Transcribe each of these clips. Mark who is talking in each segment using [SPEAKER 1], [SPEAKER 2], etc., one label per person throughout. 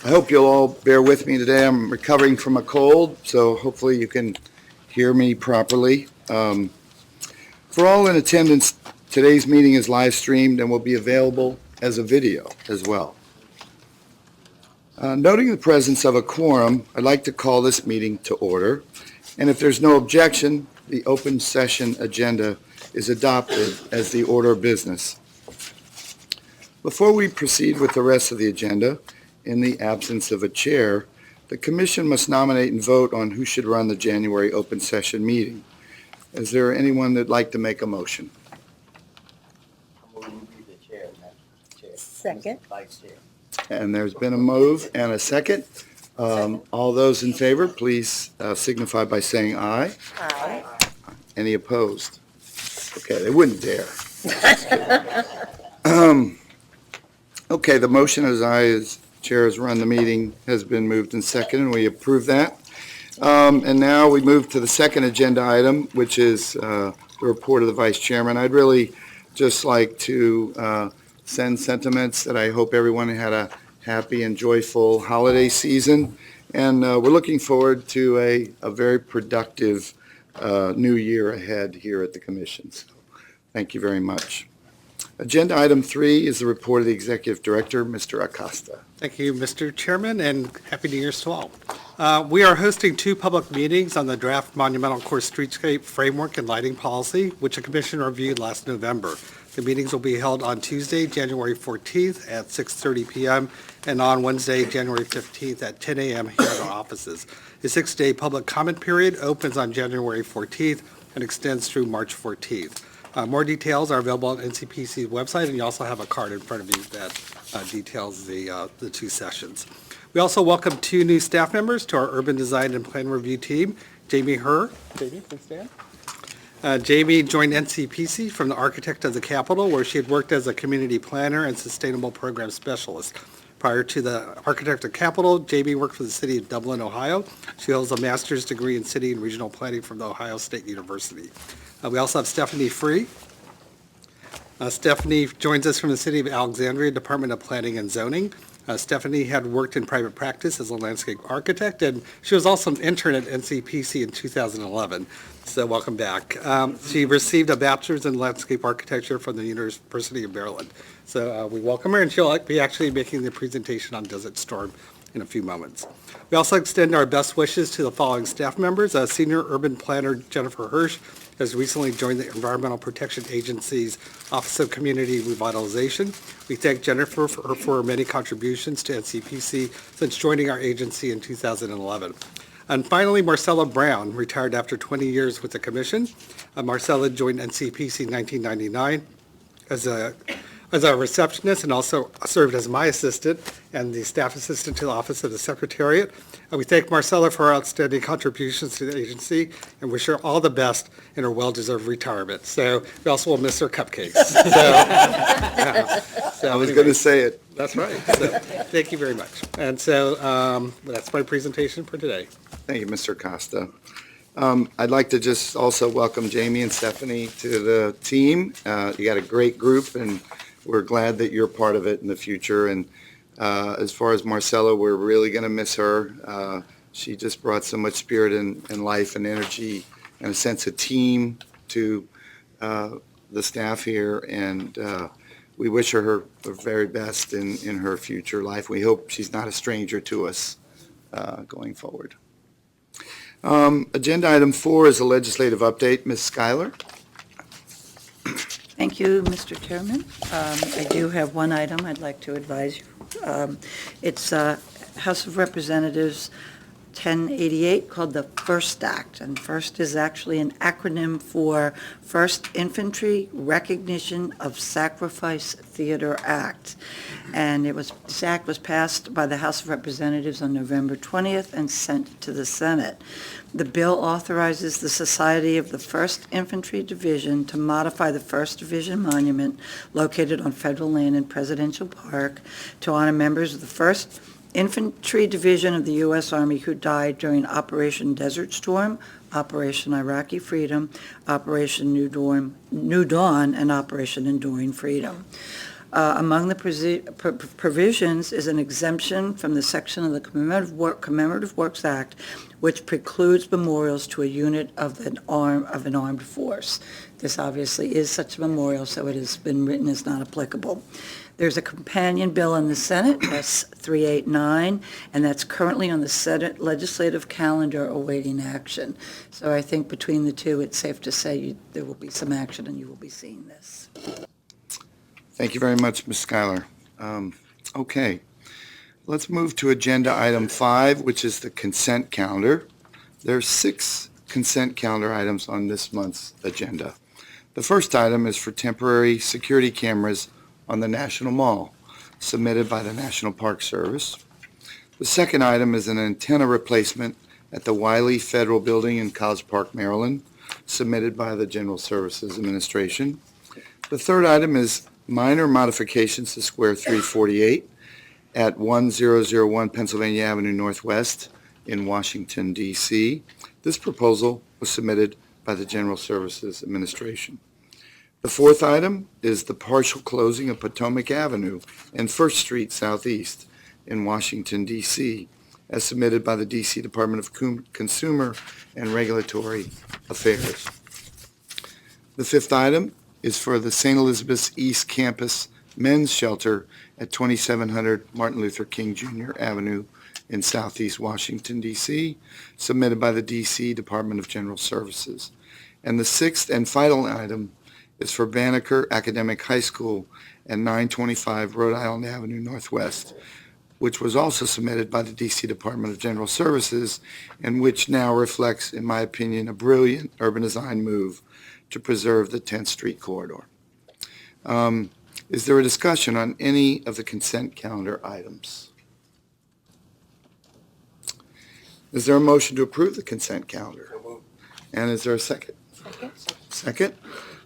[SPEAKER 1] I hope you'll all bear with me today. I'm recovering from a cold, so hopefully you can hear me properly. For all in attendance, today's meeting is live streamed and will be available as a video as well. Noting the presence of a quorum, I'd like to call this meeting to order. And if there's no objection, the open session agenda is adopted as the order of business. Before we proceed with the rest of the agenda, in the absence of a chair, the commission must nominate and vote on who should run the January open session meeting. Is there anyone that'd like to make a motion?
[SPEAKER 2] Will you be the chair, not the chair?
[SPEAKER 3] Second.
[SPEAKER 2] Vice chair.
[SPEAKER 1] And there's been a move and a second. All those in favor, please signify by saying aye.
[SPEAKER 3] Aye.
[SPEAKER 1] Any opposed? Okay, they wouldn't dare. Okay, the motion as chair has run the meeting has been moved and seconded, and we approve that. And now we move to the second agenda item, which is the report of the vice chairman. I'd really just like to send sentiments that I hope everyone had a happy and joyful holiday season. And we're looking forward to a very productive new year ahead here at the commission. So, thank you very much. Agenda item 3 is the report of the executive director, Mr. Acosta.
[SPEAKER 4] Thank you, Mr. Chairman, and Happy New Year's to all. We are hosting 2 public meetings on the draft Monumental Course Streetscape Framework and Lighting Policy, which the Commission reviewed last November. The meetings will be held on Tuesday, January 14th at 6:30 p.m. and on Wednesday, January 15th at 10 a.m. here at our offices. The 6-day public comment period opens on January 14th and extends through March 14th. More details are available on NCPC's website, and you also have a card in front of you that details the 2 sessions. We also welcome 2 new staff members to our Urban Design and Plan Review team. Jamie Herr. Jamie, please stand. Jamie joined NCPC from the Architect of the Capitol, where she had worked as a community planner and sustainable program specialist. Prior to the Architect of the Capitol, Jamie worked for the city of Dublin, Ohio. She holds a master's degree in city and regional planning from the Ohio State University. We also have Stephanie Free. Stephanie joins us from the City of Alexandria Department of Planning and Zoning. Stephanie had worked in private practice as a landscape architect, and she was also an intern at NCPC in 2011. So welcome back. She received a bachelor's in landscape architecture from the University of Maryland. So we welcome her, and she'll be actually making the presentation on Desert Storm in a few moments. We also extend our best wishes to the following staff members. Senior Urban Planner Jennifer Hirsch has recently joined the Environmental Protection Agency's Office of Community Revitalization. We thank Jennifer for her many contributions to NCPC since joining our agency in 2011. And finally, Marcella Brown retired after 20 years with the commission. Marcella joined NCPC in 1999 as a receptionist and also served as my assistant and the staff assistant to the Office of the Secretariat. We thank Marcella for her outstanding contributions to the agency and wish her all the best in her well-deserved retirement. So we also will miss her cupcakes.
[SPEAKER 1] I was going to say it.
[SPEAKER 4] That's right. So thank you very much. And so that's my presentation for today.
[SPEAKER 1] Thank you, Mr. Acosta. I'd like to just also welcome Jamie and Stephanie to the team. You got a great group, and we're glad that you're part of it in the future. And as far as Marcella, we're really going to miss her. She just brought so much spirit and life and energy and a sense of team to the staff here. And we wish her the very best in her future life. We hope she's not a stranger to us going forward. Agenda item 4 is a legislative update. Ms. Schuyler.
[SPEAKER 3] Thank you, Mr. Chairman. I do have one item I'd like to advise you. It's House of Representatives 1088 called the FIRST Act, and FIRST is actually an acronym for First Infantry Recognition of Sacrifice Theater Act. And this act was passed by the House of Representatives on November 20th and sent to the Senate. The bill authorizes the Society of the 1st Infantry Division to modify the 1st Division Monument located on federal land in Presidential Park to honor members of the 1st Infantry Division of the U.S. Army who died during Operation Desert Storm, Operation Iraqi Freedom, Operation New Dawn, and Operation Enduring Freedom. Among the provisions is an exemption from the section of the Commemorative Works Act which precludes memorials to a unit of an armed force. This obviously is such a memorial, so it has been written as not applicable. There's a companion bill in the Senate, S. 389, and that's currently on the Senate legislative calendar awaiting action. So I think between the two, it's safe to say there will be some action and you will be seeing this.
[SPEAKER 1] Thank you very much, Ms. Schuyler. Okay, let's move to Agenda Item 5, which is the consent calendar. There are 6 consent calendar items on this month's agenda. The first item is for temporary security cameras on the National Mall, submitted by the National Park Service. The second item is an antenna replacement at the Wiley Federal Building in College Park, Maryland, submitted by the General Services Administration. The third item is minor modifications to Square 348 at 1001 Pennsylvania Avenue Northwest in Washington, D.C. This proposal was submitted by the General Services Administration. The fourth item is the partial closing of Potomac Avenue and First Street Southeast in Washington, D.C., as submitted by the D.C. Department of Consumer and Regulatory Affairs. The fifth item is for the St. Elizabeth's East Campus Men's Shelter at 2700 Martin Luther King Jr. Avenue in Southeast Washington, D.C., submitted by the D.C. Department of General Services. And the sixth and final item is for Banneker Academic High School at 925 Rhode Island Avenue Northwest, which was also submitted by the D.C. Department of General Services, and which now reflects, in my opinion, a brilliant urban design move to preserve the 10th Street corridor. Is there a discussion on any of the consent calendar items? Is there a motion to approve the consent calendar? And is there a second? Second.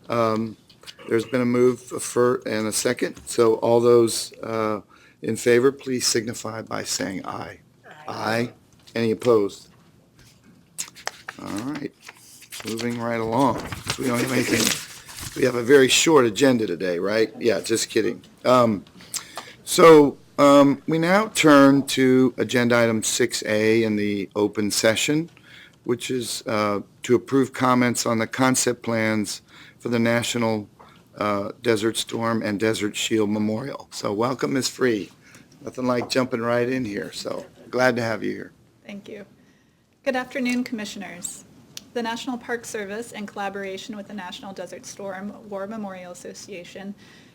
[SPEAKER 1] There's been a move and a second. So all those in favor, please signify by saying aye. Aye. Any opposed? All right. Moving right along. We don't have anything. We have a very short agenda today, right? Yeah, just kidding. We now turn to agenda item 6A in the open session, which is to approve comments on the concept plans for the National Desert Storm and Desert Shield Memorial. So welcome, Ms. Free. Nothing like jumping right in here, so glad to have you here.
[SPEAKER 5] Thank you. Good afternoon, Commissioners. The National Park Service, in collaboration with the National Desert Storm War Memorial Association,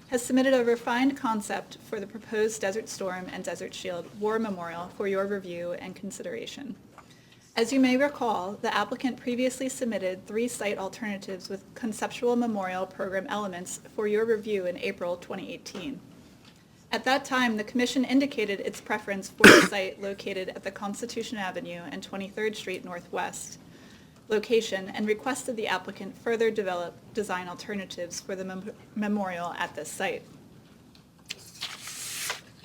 [SPEAKER 5] has submitted a refined concept for the proposed Desert Storm and Desert Shield War Memorial for your review and consideration. As you may recall, the applicant previously submitted 3 site alternatives with conceptual memorial program elements for your review in April 2018. At that time, the Commission indicated its preference for the site located at the Constitution Avenue and 23rd Street Northwest location and requested the applicant further develop design alternatives for the memorial at this site.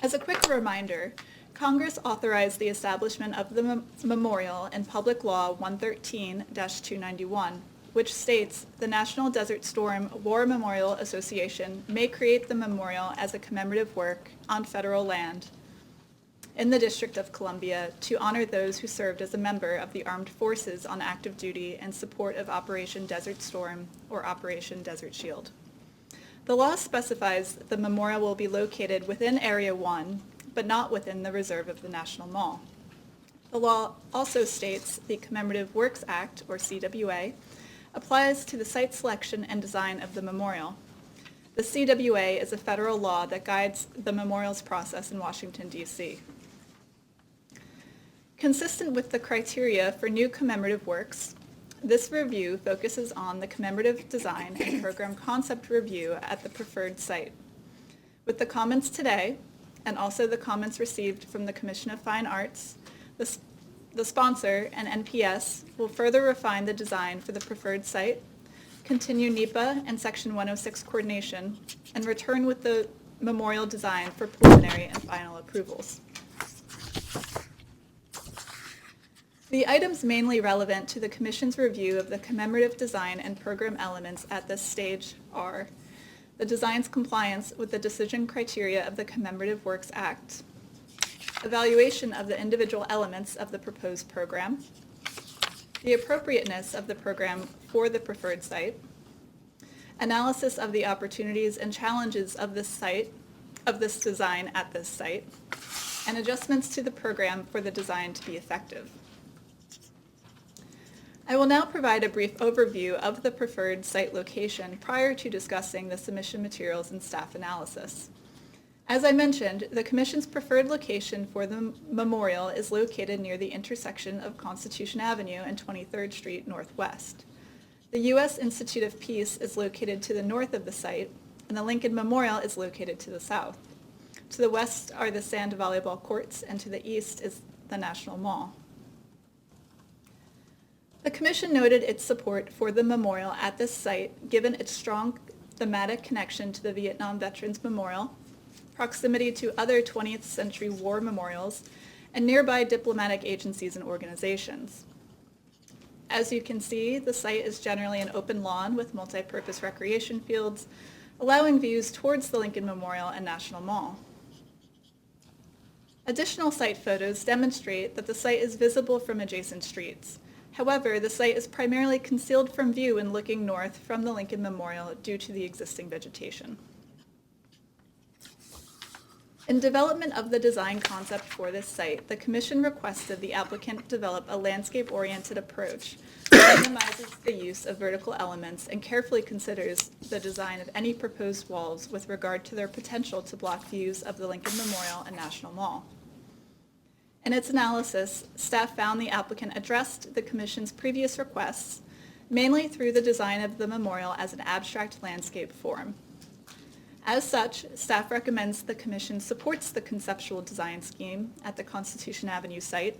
[SPEAKER 5] As a quick reminder, Congress authorized the establishment of the memorial in Public Law 113-291, which states the National Desert Storm War Memorial Association may create the memorial as a commemorative work on federal land in the District of Columbia to honor those who served as a member of the armed forces on active duty in support of Operation Desert Storm or Operation Desert Shield. The law specifies the memorial will be located within Area 1, but not within the reserve of the National Mall. The law also states the Commemorative Works Act, or CWA, applies to the site selection and design of the memorial. The CWA is a federal law that guides the memorials process in Washington, D.C. Consistent with the criteria for new commemorative works, this review focuses on the commemorative design and program concept review at the preferred site. With the comments today, and also the comments received from the Commission of Fine Arts, the sponsor and NPS will further refine the design for the preferred site, continue NEPA and Section 106 coordination, and return with the memorial design for preliminary and final approvals. The items mainly relevant to the Commission's review of the commemorative design and program elements at this stage are the design's compliance with the decision criteria of the Commemorative Works Act, evaluation of the individual elements of the proposed program, the appropriateness of the program for the preferred site, analysis of the opportunities and challenges of this design at this site, and adjustments to the program for the design to be effective. I will now provide a brief overview of the preferred site location prior to discussing the submission materials and staff analysis. As I mentioned, the Commission's preferred location for the memorial is located near the intersection of Constitution Avenue and 23rd Street Northwest. The U.S. Institute of Peace is located to the north of the site, and the Lincoln Memorial is located to the south. To the west are the sand volleyball courts, and to the east is the National Mall. The Commission noted its support for the memorial at this site given its strong thematic connection to the Vietnam Veterans Memorial, proximity to other 20th century war memorials, and nearby diplomatic agencies and organizations. As you can see, the site is generally an open lawn with multi-purpose recreation fields, allowing views towards the Lincoln Memorial and National Mall. Additional site photos demonstrate that the site is visible from adjacent streets. However, the site is primarily concealed from view when looking north from the Lincoln Memorial due to the existing vegetation. In development of the design concept for this site, the Commission requested the applicant develop a landscape-oriented approach that minimizes the use of vertical elements and carefully considers the design of any proposed walls with regard to their potential to block views of the Lincoln Memorial and National Mall. In its analysis, staff found the applicant addressed the Commission's previous requests, mainly through the design of the memorial as an abstract landscape form. As such, staff recommends the Commission supports the conceptual design scheme at the Constitution Avenue site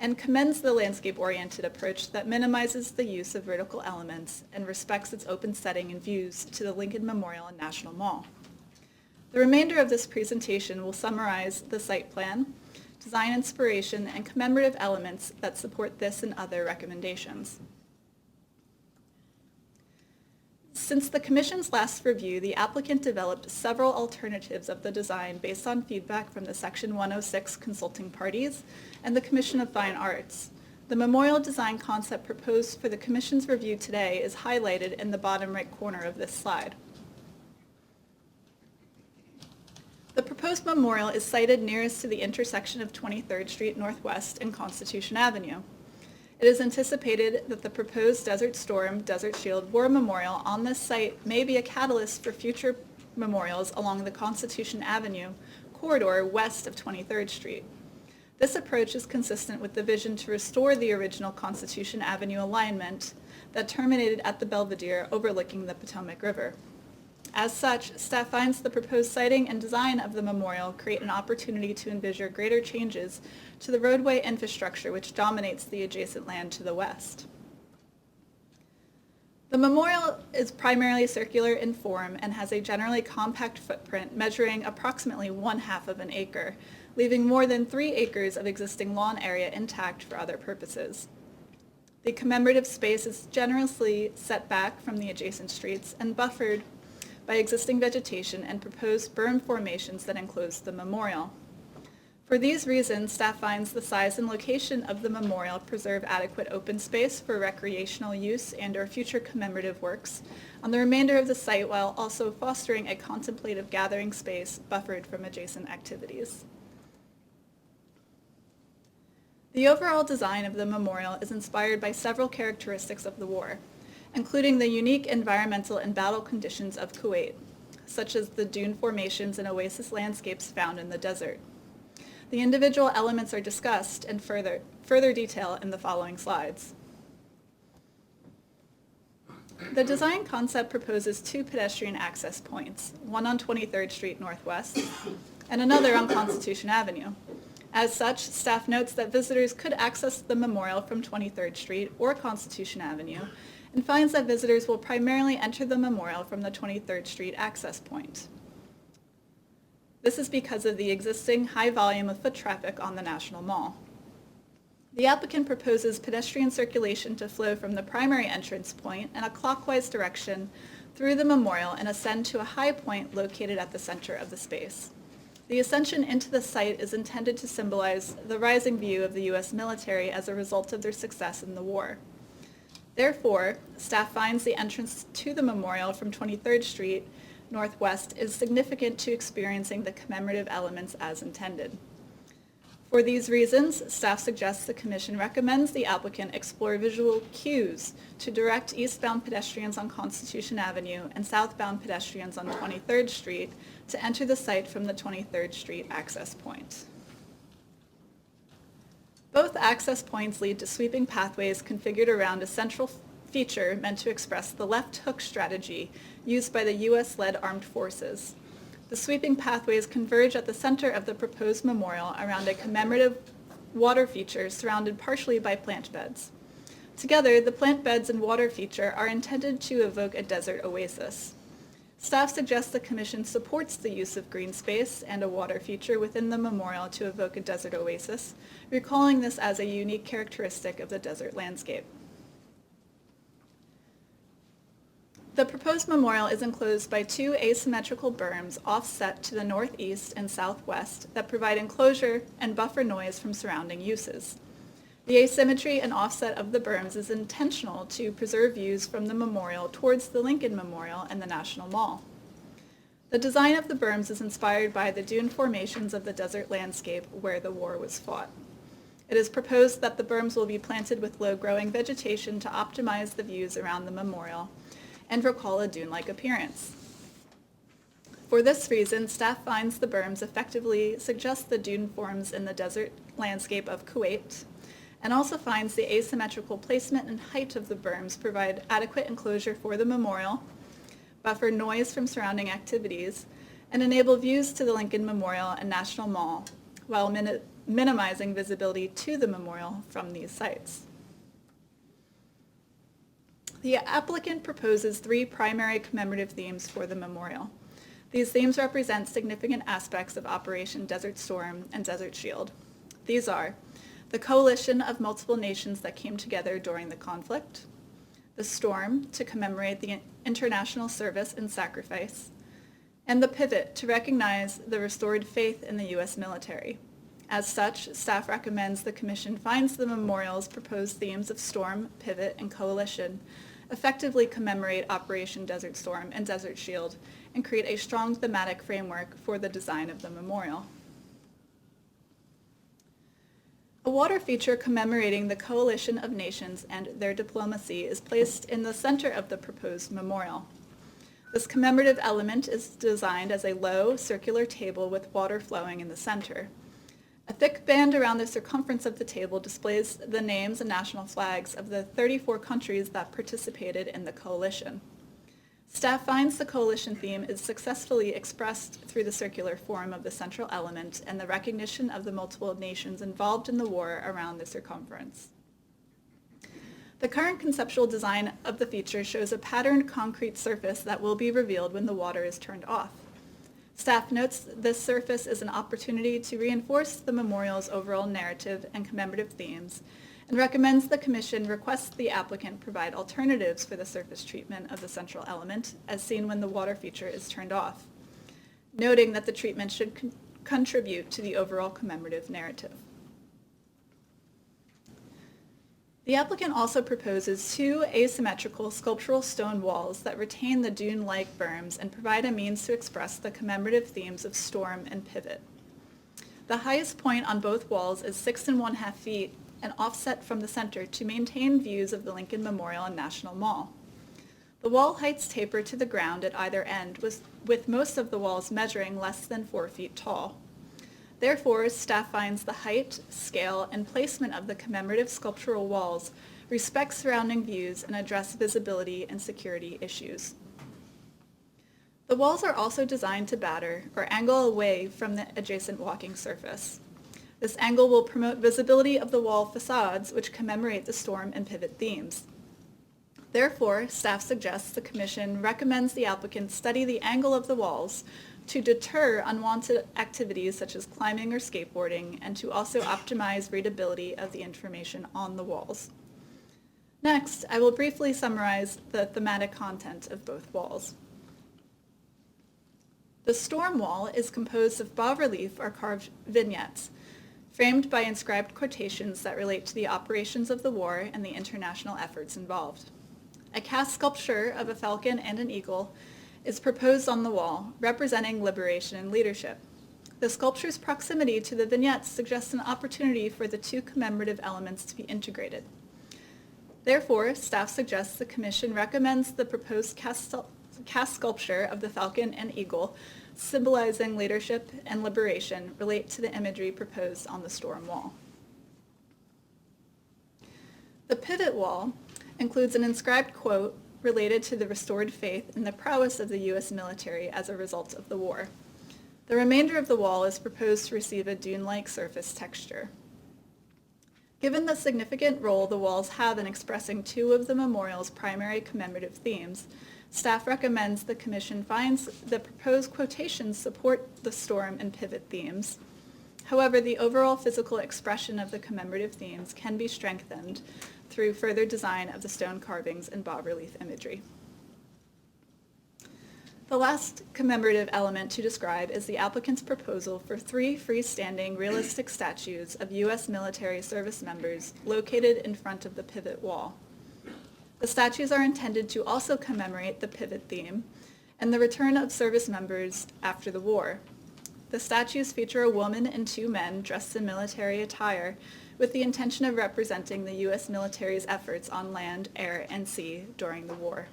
[SPEAKER 5] and commends the landscape-oriented approach that minimizes the use of vertical elements and respects its open setting and views to the Lincoln Memorial and National Mall. The remainder of this presentation will summarize the site plan, design inspiration, and commemorative elements that support this and other recommendations. Since the Commission's last review, the applicant developed several alternatives of the design based on feedback from the Section 106 consulting parties and the Commission of Fine Arts. The memorial design concept proposed for the Commission's review today is highlighted in the bottom right corner of this slide. The proposed memorial is sited nearest to the intersection of 23rd Street Northwest and Constitution Avenue. It is anticipated that the proposed Desert Storm, Desert Shield War Memorial on this site may be a catalyst for future memorials along the Constitution Avenue corridor west of 23rd Street. This approach is consistent with the vision to restore the original Constitution Avenue alignment that terminated at the Belvedere overlooking the Potomac River. As such, staff finds the proposed siting and design of the memorial create an opportunity to envision greater changes to the roadway infrastructure which dominates the adjacent land to the west. The memorial is primarily circular in form and has a generally compact footprint measuring approximately 1/2 of an acre, leaving more than 3 acres of existing lawn area intact for other purposes. The commemorative space is generously set back from the adjacent streets and buffered by existing vegetation and proposed berm formations that enclose the memorial. For these reasons, staff finds the size and location of the memorial preserve adequate open space for recreational use and/or future commemorative works on the remainder of the site while also fostering a contemplative gathering space buffered from adjacent activities. The overall design of the memorial is inspired by several characteristics of the war, including the unique environmental and battle conditions of Kuwait, such as the dune formations and oasis landscapes found in the desert. The individual elements are discussed in further detail in the following slides. The design concept proposes 2 pedestrian access points, one on 23rd Street Northwest and another on Constitution Avenue. As such, staff notes that visitors could access the memorial from 23rd Street or Constitution Avenue and finds that visitors will primarily enter the memorial from the 23rd Street access point. This is because of the existing high volume of foot traffic on the National Mall. The applicant proposes pedestrian circulation to flow from the primary entrance point in a clockwise direction through the memorial and ascend to a high point located at the center of the space. The ascension into the site is intended to symbolize the rising view of the U.S. military as a result of their success in the war. Therefore, staff finds the entrance to the memorial from 23rd Street Northwest is significant to experiencing the commemorative elements as intended. For these reasons, staff suggests the Commission recommends the applicant explore visual cues to direct eastbound pedestrians on Constitution Avenue and southbound pedestrians on 23rd Street to enter the site from the 23rd Street access point. Both access points lead to sweeping pathways configured around a central feature meant to express the left hook strategy used by the U.S.-led armed forces. The sweeping pathways converge at the center of the proposed memorial around a commemorative water feature surrounded partially by plant beds. Together, the plant beds and water feature are intended to evoke a desert oasis. Staff suggests the Commission supports the use of green space and a water feature within the memorial to evoke a desert oasis, recalling this as a unique characteristic of the desert landscape. The proposed memorial is enclosed by two asymmetrical berms offset to the northeast and southwest that provide enclosure and buffer noise from surrounding uses. The asymmetry and offset of the berms is intentional to preserve views from the memorial towards the Lincoln Memorial and the National Mall. The design of the berms is inspired by the dune formations of the desert landscape where the war was fought. It is proposed that the berms will be planted with low-growing vegetation to optimize the views around the memorial and recall a dune-like appearance. For this reason, staff finds the berms effectively suggest the dune forms in the desert landscape of Kuwait, and also finds the asymmetrical placement and height of the berms provide adequate enclosure for the memorial, buffer noise from surrounding activities, and enable views to the Lincoln Memorial and National Mall, while minimizing visibility to the memorial from these sites. The applicant proposes three primary commemorative themes for the memorial. These themes represent significant aspects of Operation Desert Storm and Desert Shield. These are the coalition of multiple nations that came together during the conflict, the storm to commemorate the international service and sacrifice, and the pivot to recognize the restored faith in the U.S. military. As such, staff recommends the Commission finds the memorial's proposed themes of storm, pivot, and coalition effectively commemorate Operation Desert Storm and Desert Shield and create a strong thematic framework for the design of the memorial. A water feature commemorating the coalition of nations and their diplomacy is placed in the center of the proposed memorial. This commemorative element is designed as a low, circular table with water flowing in the center. A thick band around the circumference of the table displays the names and national flags of the 34 countries that participated in the coalition. Staff finds the coalition theme is successfully expressed through the circular form of the central element and the recognition of the multiple nations involved in the war around the circumference. The current conceptual design of the feature shows a patterned concrete surface that will be revealed when the water is turned off. Staff notes this surface is an opportunity to reinforce the memorial's overall narrative and commemorative themes, and recommends the Commission request the applicant provide alternatives for the surface treatment of the central element, as seen when the water feature is turned off, noting that the treatment should contribute to the overall commemorative narrative. The applicant also proposes two asymmetrical sculptural stone walls that retain the dune-like berms and provide a means to express the commemorative themes of storm and pivot. The highest point on both walls is 6½ feet and offset from the center to maintain views of the Lincoln Memorial and National Mall. The wall heights taper to the ground at either end, with most of the walls measuring less than 4 feet tall. Therefore, staff finds the height, scale, and placement of the commemorative sculptural walls respect surrounding views and address visibility and security issues. The walls are also designed to batter or angle away from the adjacent walking surface. This angle will promote visibility of the wall facades, which commemorate the storm and pivot themes. Therefore, staff suggests the Commission recommends the applicant study the angle of the walls to deter unwanted activities such as climbing or skateboarding, and to also optimize readability of the information on the walls. Next, I will briefly summarize the thematic content of both walls. The storm wall is composed of bas-relief or carved vignettes, framed by inscribed quotations that relate to the operations of the war and the international efforts involved. A cast sculpture of a falcon and an eagle is proposed on the wall, representing liberation and leadership. The sculpture's proximity to the vignettes suggests an opportunity for the two commemorative elements to be integrated. Therefore, staff suggests the Commission recommends the proposed cast sculpture of the falcon and eagle, symbolizing leadership and liberation, relate to the imagery proposed on the storm wall. The pivot wall includes an inscribed quote related to the restored faith in the prowess of the U.S. military as a result of the war. The remainder of the wall is proposed to receive a dune-like surface texture. Given the significant role the walls have in expressing two of the memorial's primary commemorative themes, staff recommends the Commission finds the proposed quotations support the storm and pivot themes. However, the overall physical expression of the commemorative themes can be strengthened through further design of the stone carvings and bas-relief imagery. The last commemorative element to describe is the applicant's proposal for 3 freestanding realistic statues of U.S. military service members located in front of the pivot wall. The statues are intended to also commemorate the pivot theme and the return of service members after the war. The statues feature a woman and 2 men dressed in military attire with the intention of representing the U.S. military's efforts on land, air, and sea during the war.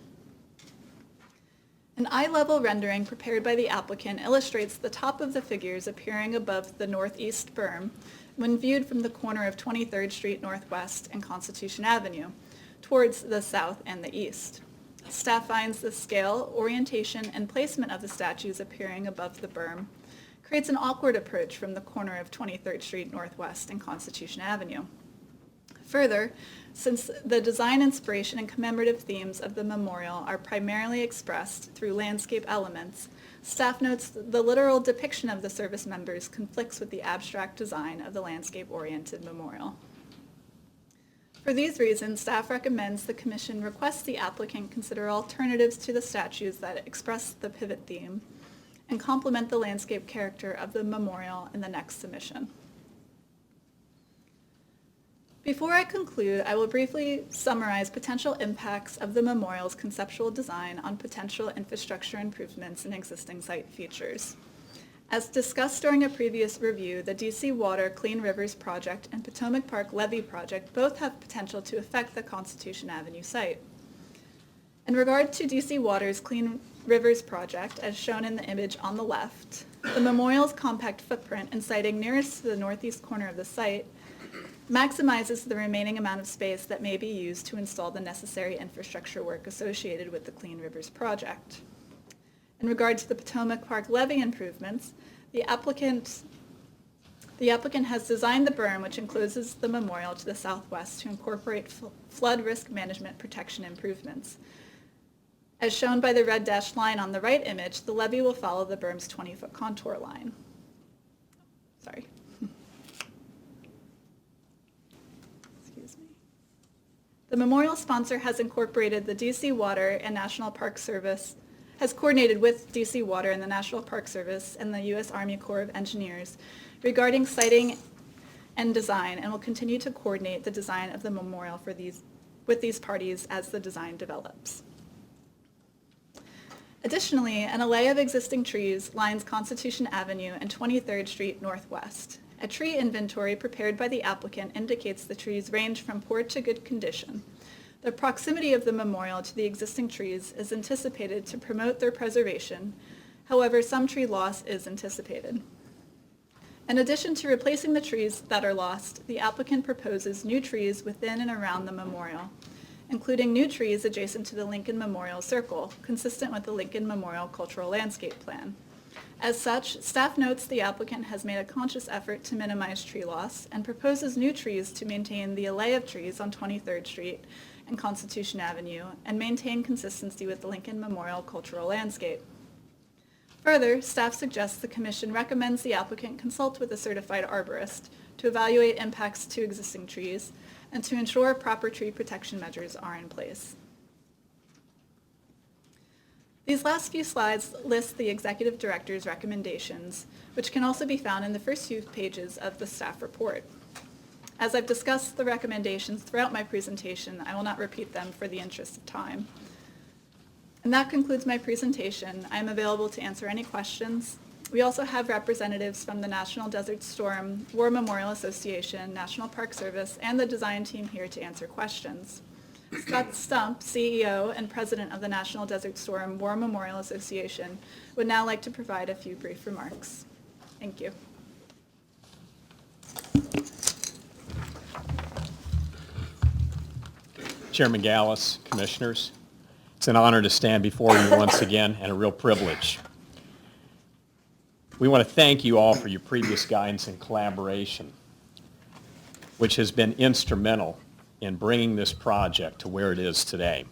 [SPEAKER 5] An eye-level rendering prepared by the applicant illustrates the top of the figures appearing above the northeast berm when viewed from the corner of 23rd Street Northwest and Constitution Avenue towards the south and the east. Staff finds the scale, orientation, and placement of the statues appearing above the berm creates an awkward approach from the corner of 23rd Street Northwest and Constitution Avenue. Further, since the design inspiration and commemorative themes of the memorial are primarily expressed through landscape elements, staff notes the literal depiction of the service members conflicts with the abstract design of the landscape-oriented memorial. For these reasons, staff recommends the Commission request the applicant consider alternatives to the statues that express the pivot theme and complement the landscape character of the memorial in the next submission. Before I conclude, I will briefly summarize potential impacts of the memorial's conceptual design on potential infrastructure improvements and existing site features. As discussed during a previous review, the DC Water Clean Rivers Project and Potomac Park Levee Project both have potential to affect the Constitution Avenue site. In regard to DC Water's Clean Rivers Project, as shown in the image on the left, the memorial's compact footprint and siting nearest to the northeast corner of the site maximizes the remaining amount of space that may be used to install the necessary infrastructure work associated with the Clean Rivers project. In regard to the Potomac Park levee improvements, the applicant has designed the berm which encloses the memorial to the southwest to incorporate flood risk management protection improvements. As shown by the red dashed line on the right image, the levee will follow the berm's 20-foot contour line. Sorry. The memorial sponsor has incorporated the DC Water and National Park Service, has coordinated with DC Water and the National Park Service and the U.S. Army Corps of Engineers regarding siting and design, and will continue to coordinate the design of the memorial with these parties as the design develops. Additionally, an array of existing trees lines Constitution Avenue and 23rd Street Northwest. A tree inventory prepared by the applicant indicates the trees range from poor to good condition. The proximity of the memorial to the existing trees is anticipated to promote their preservation. However, some tree loss is anticipated. In addition to replacing the trees that are lost, the applicant proposes new trees within and around the memorial, including new trees adjacent to the Lincoln Memorial Circle, consistent with the Lincoln Memorial Cultural Landscape Plan. As such, staff notes the applicant has made a conscious effort to minimize tree loss and proposes new trees to maintain the array of trees on 23rd Street and Constitution Avenue and maintain consistency with the Lincoln Memorial Cultural Landscape. Further, staff suggests the commission recommends the applicant consult with a certified arborist to evaluate impacts to existing trees and to ensure proper tree protection measures are in place. These last few slides list the executive director's recommendations, which can also be found in the first few pages of the staff report. As I've discussed the recommendations throughout my presentation, I will not repeat them for the interest of time. And that concludes my presentation. I am available to answer any questions. We also have representatives from the National Desert Storm War Memorial Association, National Park Service, and the design team here to answer questions. Scott Stump, CEO and President of the National Desert Storm War Memorial Association, would now like to provide a few brief remarks. Thank you.
[SPEAKER 6] Chairman Gallus, Commissioners, it's an honor to stand before you once again and a real privilege. We want to thank you all for your previous guidance and collaboration, which has been instrumental in bringing this project to where it is today.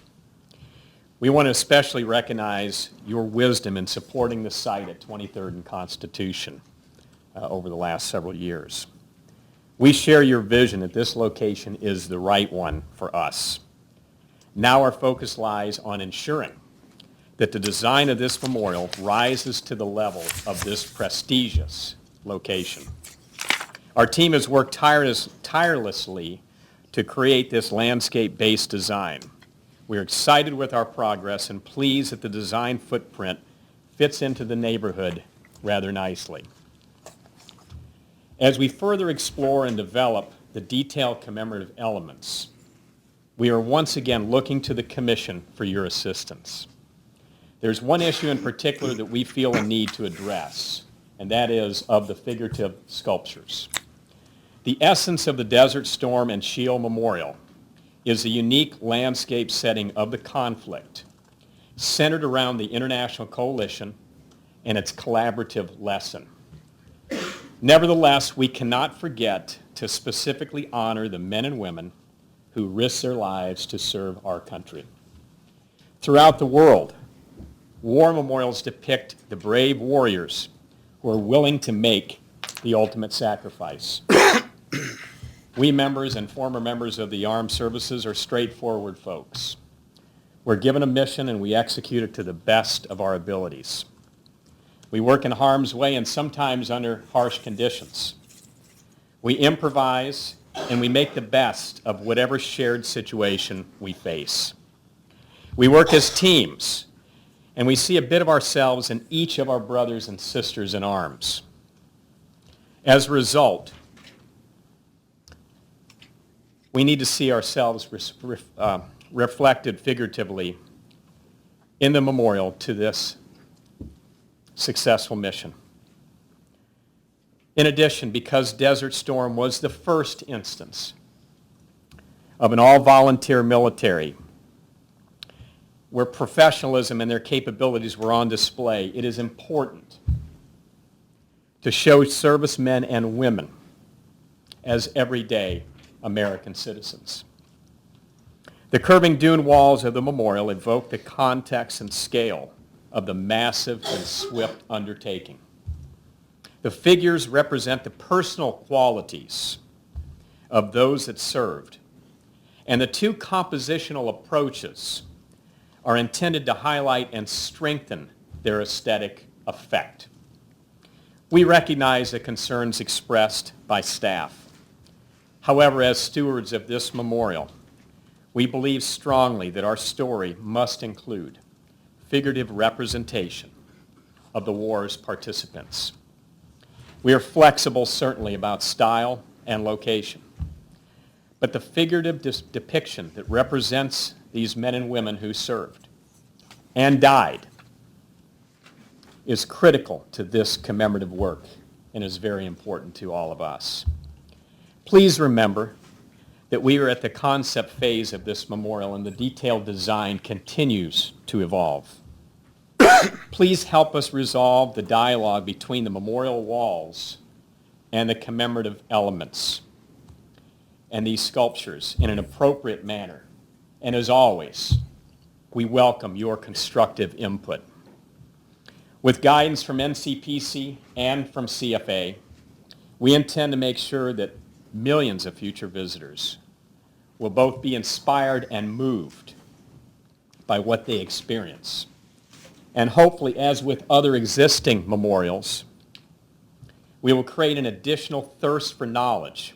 [SPEAKER 6] We want to especially recognize your wisdom in supporting the site at 23rd and Constitution over the last several years. We share your vision that this location is the right one for us. Now our focus lies on ensuring that the design of this memorial rises to the level of this prestigious location. Our team has worked tirelessly to create this landscape-based design. We're excited with our progress and pleased that the design footprint fits into the neighborhood rather nicely. As we further explore and develop the detailed commemorative elements, we are once again looking to the Commission for your assistance. There's one issue in particular that we feel a need to address, and that is of the figurative sculptures. The essence of the Desert Storm and Shield Memorial is a unique landscape setting of the conflict, centered around the International Coalition and its collaborative lesson. Nevertheless, we cannot forget to specifically honor the men and women who risk their lives to serve our country. Throughout the world, war memorials depict the brave warriors who are willing to make the ultimate sacrifice. We members and former members of the armed services are straightforward folks. We're given a mission and we execute it to the best of our abilities. We work in harm's way and sometimes under harsh conditions. We improvise and we make the best of whatever shared situation we face. We work as teams and we see a bit of ourselves in each of our brothers and sisters in arms. As a result, we need to see ourselves reflected figuratively in the memorial to this successful mission. In addition, because Desert Storm was the first instance of an all-volunteer military where professionalism and their capabilities were on display, it is important to show servicemen and women as everyday American citizens. The curving dune walls of the memorial evoke the context and scale of the massive and swift undertaking. The figures represent the personal qualities of those that served, and the two compositional approaches are intended to highlight and strengthen their aesthetic effect. We recognize the concerns expressed by staff. However, as stewards of this memorial, we believe strongly that our story must include figurative representation of the war's participants. We are flexible, certainly, about style and location, but the figurative depiction that represents these men and women who served and died is critical to this commemorative work and is very important to all of us. Please remember that we are at the concept phase of this memorial and the detailed design continues to evolve. Please help us resolve the dialogue between the memorial walls and the commemorative elements and these sculptures in an appropriate manner. And as always, we welcome your constructive input. With guidance from NCPC and from CFA, we intend to make sure that millions of future visitors will both be inspired and moved by what they experience. And hopefully, as with other existing memorials, we will create an additional thirst for knowledge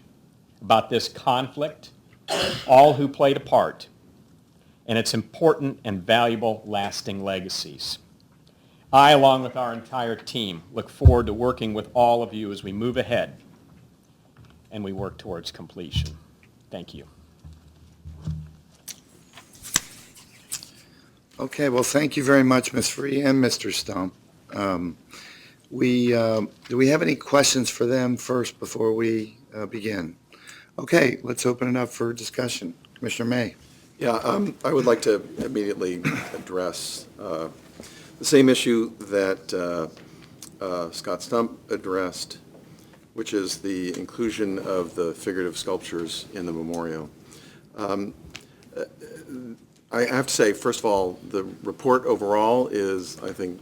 [SPEAKER 6] about this conflict, all who played a part, and its important and valuable lasting legacies. I, along with our entire team, look forward to working with all of you as we move ahead and we work towards completion. Thank you.
[SPEAKER 1] Okay, well, thank you very much, Ms. Free and Mr. Stump. Do we have any questions for them first before we begin? Okay, let's open it up for discussion. Commissioner May.
[SPEAKER 7] Yeah, I would like to immediately address the same issue that Scott Stump addressed, which is the inclusion of the figurative sculptures in the memorial. I have to say, first of all, the report overall is, I think,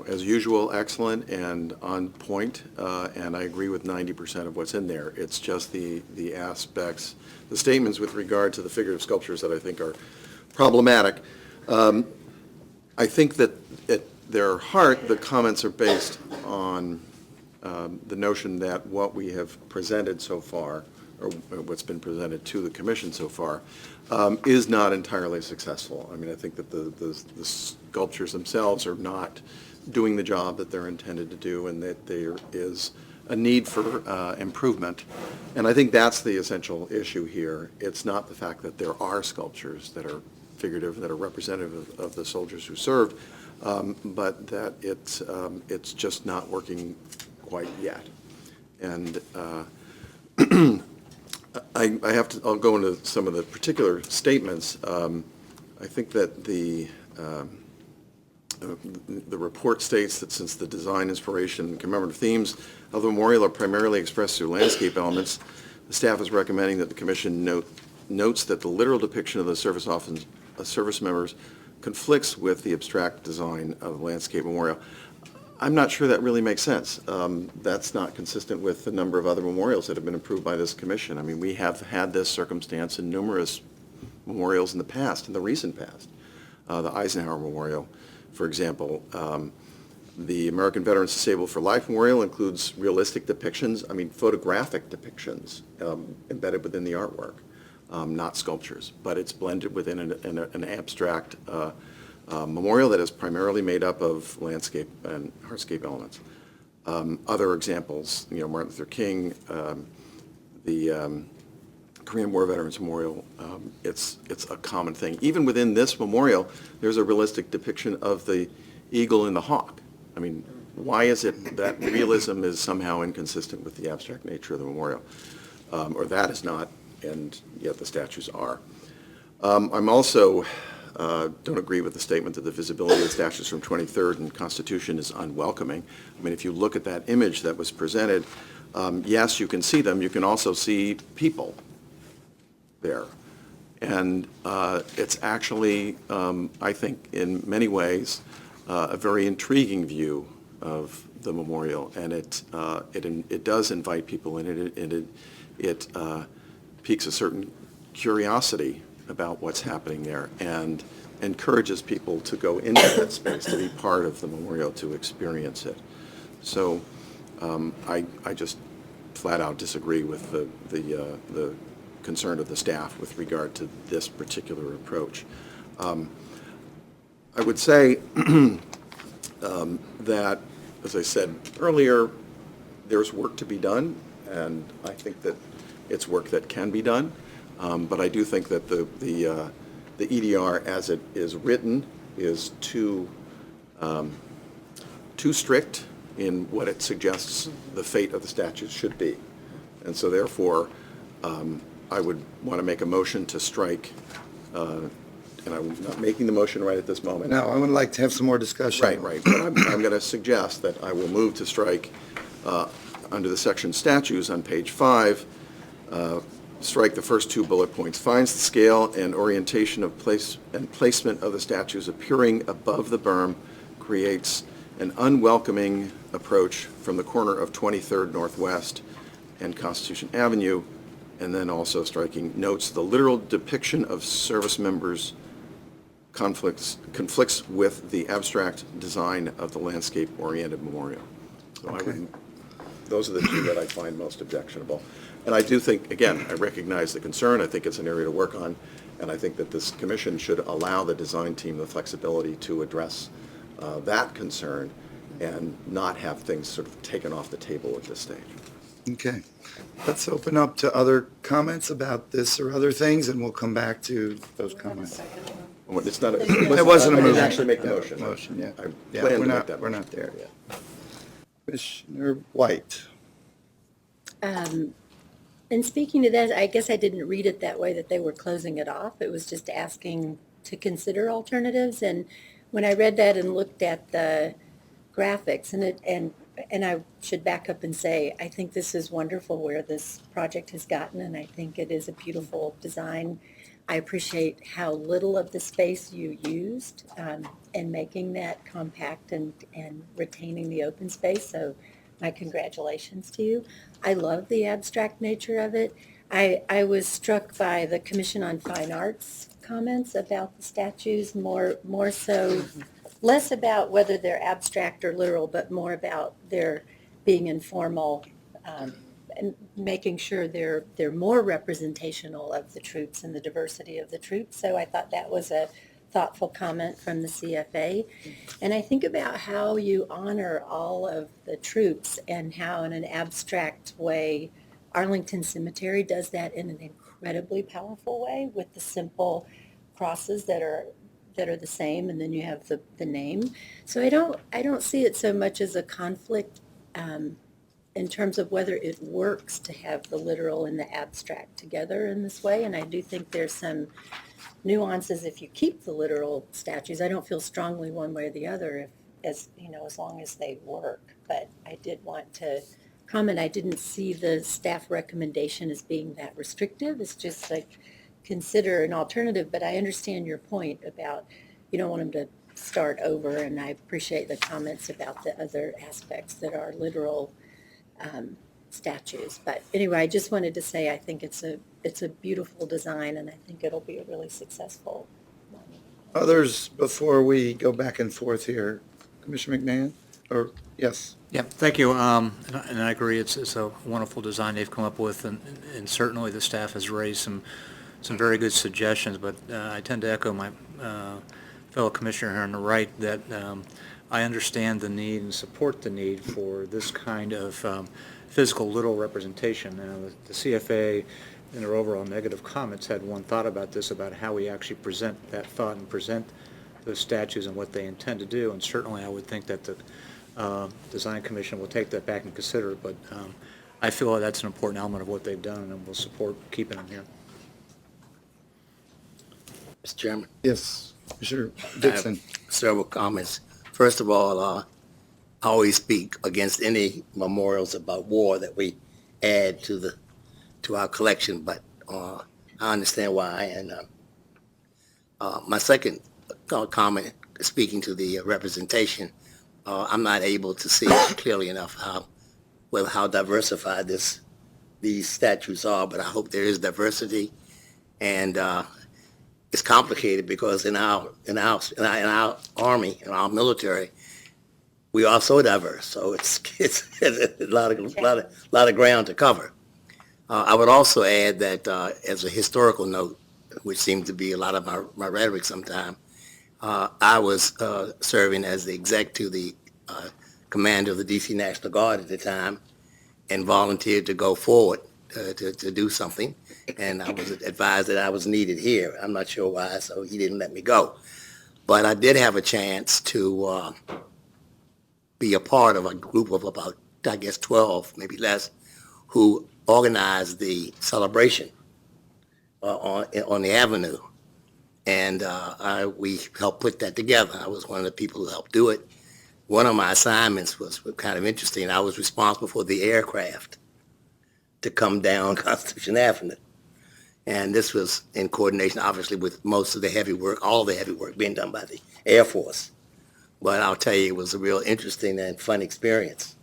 [SPEAKER 7] as usual, excellent and on point, and I agree with 90% of what's in there. It's just the aspects, the statements with regard to the figurative sculptures that I think are problematic. I think that at their heart, the comments are based on the notion that what we have presented so far, or what's been presented to the commission so far, is not entirely successful. I mean, I think that the sculptures themselves are not doing the job that they're intended to do, and that there is a need for improvement. And I think that's the essential issue here. It's not the fact that there are sculptures that are figurative, that are representative of the soldiers who served, but that it's just not working quite yet. And I'll go into some of the particular statements. I think that the report states that since the design, inspiration, and commemorative themes of the memorial are primarily expressed through landscape elements, the staff is recommending that the commission notes that the literal depiction of the service members conflicts with the abstract design of the landscape memorial. I'm not sure that really makes sense. That's not consistent with the number of other memorials that have been approved by this commission. I mean, we have had this circumstance in numerous memorials in the past, in the recent past. The Eisenhower Memorial, for example. The American Veterans Disabled for Life Memorial includes realistic depictions, photographic depictions embedded within the artwork, not sculptures, but it's blended within an abstract memorial that is primarily made up of landscape and hardscape elements. Other examples, Martin Luther King, the Korean War Veterans Memorial, it's a common thing. Even within this memorial, there's a realistic depiction of the eagle and the hawk. I mean, why is it that realism is somehow inconsistent with the abstract nature of the memorial? Or that is not, and yet the statues are. I'm also don't agree with the statement that the visibility of the statues from 23rd and Constitution is unwelcoming. I mean, if you look at that image that was presented, yes, you can see them. You can also see people there. And it's actually, I think, in many ways, a very intriguing view of the memorial. And it does invite people in, and it piques a certain curiosity about what's happening there, and encourages people to go into that space, to be part of the memorial, to experience it. So I just flat out disagree with the concern of the staff with regard to this particular approach. I would say that, as I said earlier, there's work to be done, and I think that it's work that can be done. But I do think that the EDR, as it is written, is too strict in what it suggests the fate of the statutes should be. And so therefore, I would want to make a motion to strike, and I'm not making the motion right at this moment.
[SPEAKER 1] No, I would like to have some more discussion.
[SPEAKER 7] Right. But I'm going to suggest that I will move to strike under the section statutes on page 5, strike the first two bullet points. Finds the scale and orientation of placement of the statues appearing above the berm creates an unwelcoming approach from the corner of 23rd Northwest and Constitution Avenue, and then also striking notes, the literal depiction of service members conflicts with the abstract design of the landscape-oriented memorial. So
[SPEAKER 1] Okay.
[SPEAKER 7] those are the two that I find most objectionable. And I do think, again, I recognize the concern. I think it's an area to work on. And I think that this commission should allow the design team the flexibility to address that concern and not have things sort of taken off the table at this stage.
[SPEAKER 1] Okay. Let's open up to other comments about this or other things, and we'll come back to those comments.
[SPEAKER 7] It's not,
[SPEAKER 1] It wasn't a
[SPEAKER 7] I didn't
[SPEAKER 1] motion.
[SPEAKER 7] actually make the motion.
[SPEAKER 1] Motion, yeah.
[SPEAKER 7] I
[SPEAKER 1] Yeah,
[SPEAKER 7] plan
[SPEAKER 1] we're
[SPEAKER 7] to make
[SPEAKER 1] not,
[SPEAKER 7] that
[SPEAKER 1] we're
[SPEAKER 7] motion.
[SPEAKER 1] not there yet. Commissioner White.
[SPEAKER 8] And speaking to that, I guess I didn't read it that way, that they were closing it off. It was just asking to consider alternatives. And when I read that and looked at the graphics, and I should back up and say, I think this is wonderful where this project has gotten, and I think it is a beautiful design. I appreciate how little of the space you used in making that compact and retaining the open space. So my congratulations to you. I love the abstract nature of it. I was struck by the Commission on Fine Arts comments about the statues, more so, less about whether they're abstract or literal, but more about their being informal, and making sure they're more representational of the troops and the diversity of the troops. So I thought that was a thoughtful comment from the CFA. And I think about how you honor all of the troops and how in an abstract way Arlington Cemetery does that in an incredibly powerful way with the simple crosses that are the same, and then you have the name. So I don't see it so much as a conflict in terms of whether it works to have the literal and the abstract together in this way. And I do think there's some nuances if you keep the literal statues. I don't feel strongly one way or the other as long as they work. But I did want to comment, I didn't see the staff recommendation as being that restrictive. It's just like consider an alternative, but I understand your point about you don't want them to start over, and I appreciate the comments about the other aspects that are literal statues. But anyway, I just wanted to say I think it's a beautiful design, and I think it'll be a really successful one.
[SPEAKER 1] Others, before we go back and forth here, Commissioner McMahon, or, yes?
[SPEAKER 9] Yeah, thank you. And I agree, it's a wonderful design they've come up with, and certainly the staff has raised some very good suggestions, but I tend to echo my fellow commissioner here on the right that I understand the need and support the need for this kind of physical literal representation. Now, the CFA, in their overall negative comments, had one thought about this, about how we actually present that thought and present those statues and what they intend to do, and certainly I would think that the Design Commission will take that back and consider it, but I feel that's an important element of what they've done, and we'll support keeping them here.
[SPEAKER 2] Mr. Chairman,
[SPEAKER 1] Yes, Commissioner Dixon.
[SPEAKER 2] several comments. First of all, I always speak against any memorials about war that we add to our collection, but I understand why. And my second comment, speaking to the representation, I'm not able to see clearly enough how diversified these statues are, but I hope there is diversity. And it's complicated because in our army, in our military, we are so diverse. So it's a lot of ground to cover. I would also add that as a historical note, which seems to be a lot of my rhetoric sometime, I was serving as the exec to the commander of the D.C. National Guard at the time, and volunteered to go forward to do something. And I was advised that I was needed here. I'm not sure why, so he didn't let me go. But I did have a chance to be a part of a group of about, I guess, 12, maybe less, who organized the celebration on the avenue. And we helped put that together. I was one of the people who helped do it. One of my assignments was kind of interesting. I was responsible for the aircraft to come down Constitution Avenue. And this was in coordination, obviously, with most of the heavy work, all the heavy work being done by the Air Force. But I'll tell you, it was a real interesting and fun experience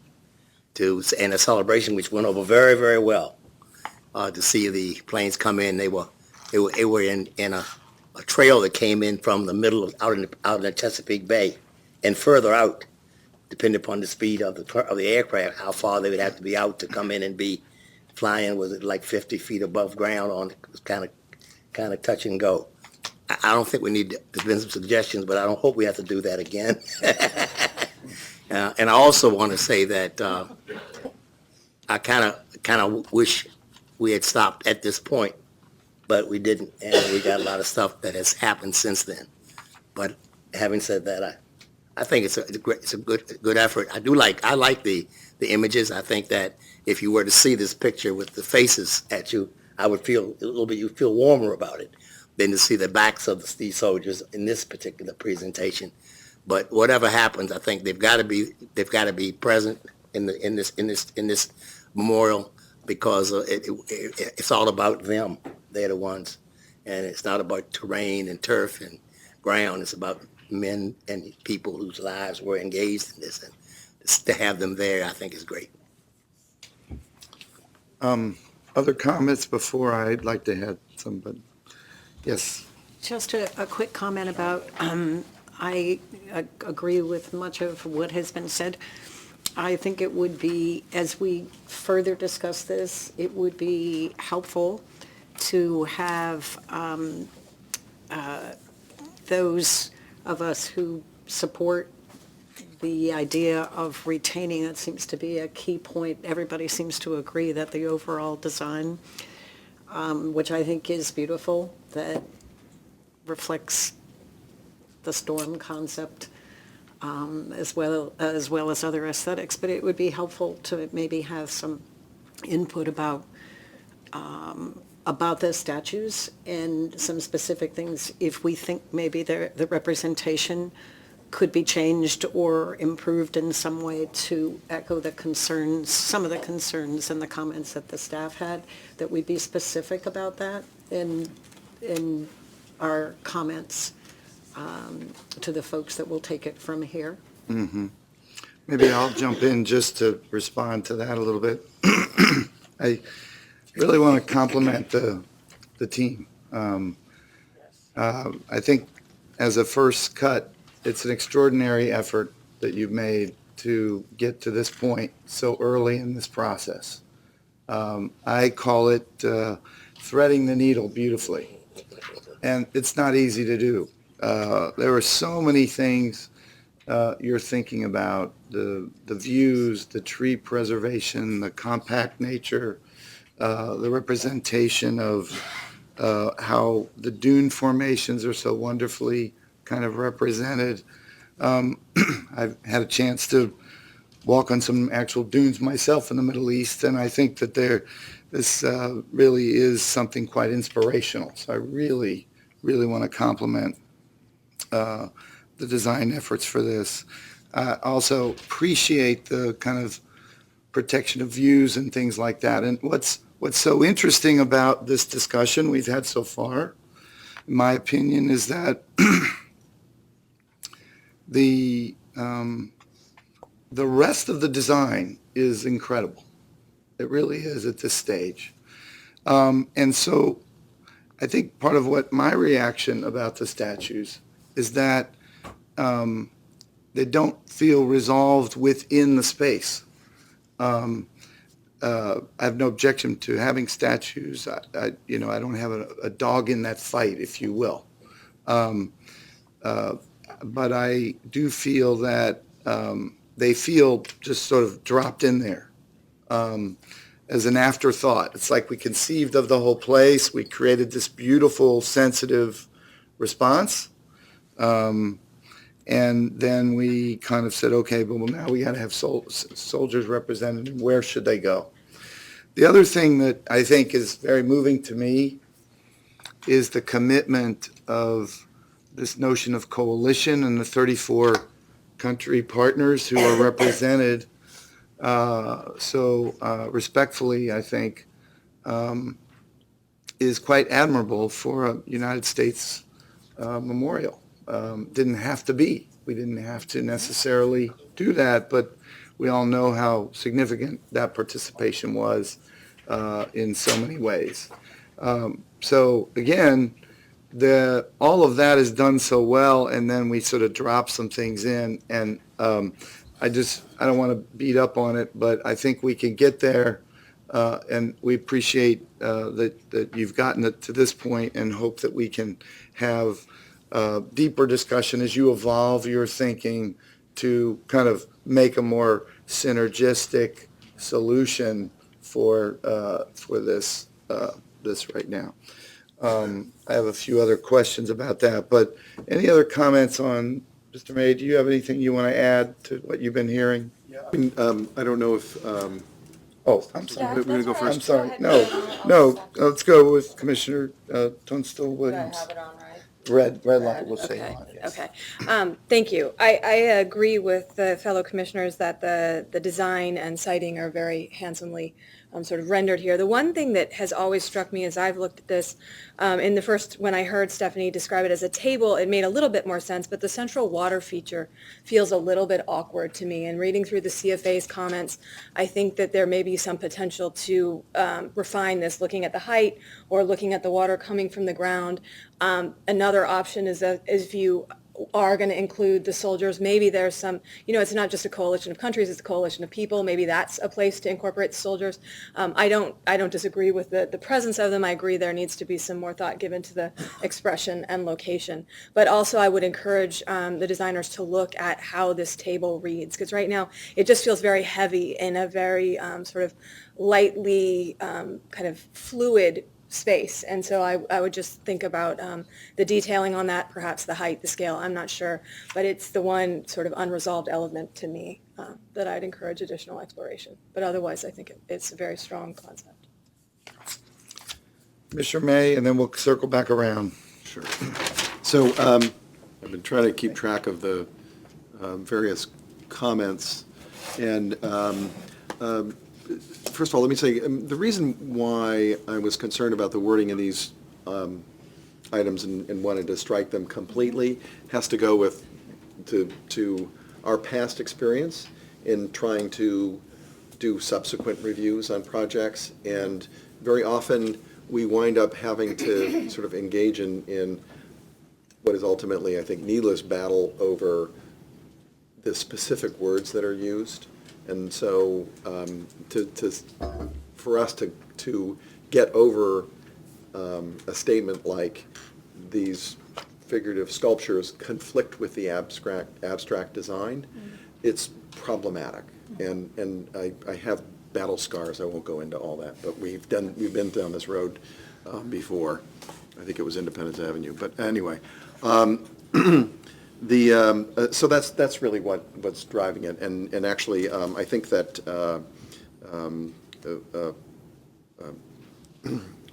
[SPEAKER 2] and a celebration which went over very, very well. To see the planes come in, they were in a trail that came in from the middle of, out in the Chesapeake Bay and further out, depending upon the speed of the aircraft, how far they would have to be out to come in and be flying. Was it like 50 feet above ground on kind of touch and go. I don't think we need, there's been some suggestions, but I don't hope we have to do that again. And I also want to say that I kind of wish we had stopped at this point, but we didn't, and we got a lot of stuff that has happened since then. But having said that, I think it's a good effort. I like the images. I think that if you were to see this picture with the faces at you, I would feel a little bit, you feel warmer about it than to see the backs of these soldiers in this particular presentation. But whatever happens, I think they've got to be present in this memorial, because it's all about them. They're the ones, and it's not about terrain and turf and ground. It's about men and people whose lives were engaged in this, and to have them there, I think, is great.
[SPEAKER 1] Other comments before I'd like to have somebody? Yes.
[SPEAKER 10] Just a quick comment about, I agree with much of what has been said. I think it would be, as we further discuss this, it would be helpful to have those of us who support the idea of retaining, it seems to be a key point. Everybody seems to agree that the overall design, which I think is beautiful, that reflects the storm concept, as well as other aesthetics. But it would be helpful to maybe have some input about the statues and some specific things, if we think maybe the representation could be changed or improved in some way to echo the concerns, some of the concerns and the comments that the staff had, that we be specific about that in our comments to the folks that will take it from here.
[SPEAKER 1] Mm-hmm. Maybe I'll jump in just to respond to that a little bit. I really want to compliment the team. I think as a first cut, it's an extraordinary effort that you've made to get to this point so early in this process. I call it threading the needle beautifully, and it's not easy to do. There are so many things you're thinking about, the views, the tree preservation, the compact nature, the representation of how the dune formations are so wonderfully kind of represented. I've had a chance to walk on some actual dunes myself in the Middle East, and I think that this really is something quite inspirational. So I really, really want to compliment the design efforts for this. I also appreciate the kind of protection of views and things like that. And what's so interesting about this discussion we've had so far, in my opinion, is that the rest of the design is incredible. It really is at this stage. And so I think part of what my reaction about the statues is that they don't feel resolved within the space. I have no objection to having statues. I don't have a dog in that fight, if you will. But I do feel that they feel just sort of dropped in there as an afterthought. It's like we conceived of the whole place. We created this beautiful, sensitive response. And then we kind of said, okay, but well, now we got to have soldiers represented, and where should they go? The other thing that I think is very moving to me is the commitment of this notion of coalition and the 34 country partners who are represented so respectfully, I think, is quite admirable for a United States memorial. Didn't have to be we didn't have to necessarily do that, but we all know how significant that participation was in so many ways. So again, all of that is done so well, and then we sort of drop some things in, and I don't want to beat up on it, but I think we can get there, and we appreciate that you've gotten it to this point, and hope that we can have deeper discussion as you evolve your thinking to kind of make a more synergistic solution for this right now. I have a few other questions about that, but any other comments on, Mr. May, do you have anything you want to add to what you've been hearing?
[SPEAKER 7] I don't know if,
[SPEAKER 1] Oh, I'm sorry.
[SPEAKER 7] we're going to go
[SPEAKER 1] I'm
[SPEAKER 7] first.
[SPEAKER 1] sorry. No, let's go with Commissioner Tunstall Williams.
[SPEAKER 11] Have it on, right?
[SPEAKER 1] Red light will say
[SPEAKER 11] Okay,
[SPEAKER 1] on, yes.
[SPEAKER 11] okay. Thank you. I agree with the fellow commissioners that the design and siting are very handsomely sort of rendered here. The one thing that has always struck me as I've looked at this, when I heard Stephanie describe it as a table, it made a little bit more sense, but the central water feature feels a little bit awkward to me. And reading through the CFA's comments, I think that there may be some potential to refine this, looking at the height or looking at the water coming from the ground. Another option is that if you are going to include the soldiers, maybe there's some, it's not just a coalition of countries, it's a coalition of people. Maybe that's a place to incorporate soldiers. I don't disagree with the presence of them. I agree there needs to be some more thought given to the expression and location. But also I would encourage the designers to look at how this table reads, because right now it just feels very heavy in a very sort of lightly kind of fluid space. And so I would just think about the detailing on that, perhaps the height, the scale, I'm not sure. But it's the one sort of unresolved element to me that I'd encourage additional exploration. But otherwise, I think it's a very strong concept.
[SPEAKER 1] Mr. May, and then we'll circle back around.
[SPEAKER 7] Sure. So I've been trying to keep track of the various comments, and first of all, let me say, the reason why I was concerned about the wording in these items and wanted to strike them completely has to go with to our past experience in trying to do subsequent reviews on projects, and very often we wind up having to sort of engage in what is ultimately, I think, needless battle over the specific words that are used. And so for us to get over a statement like these figurative sculptures conflict with the abstract design, it's problematic. And I have battle scars. I won't go into all that, but we've been down this road before. I think it was Independence Avenue. But anyway, so that's really what's driving it, and actually I think that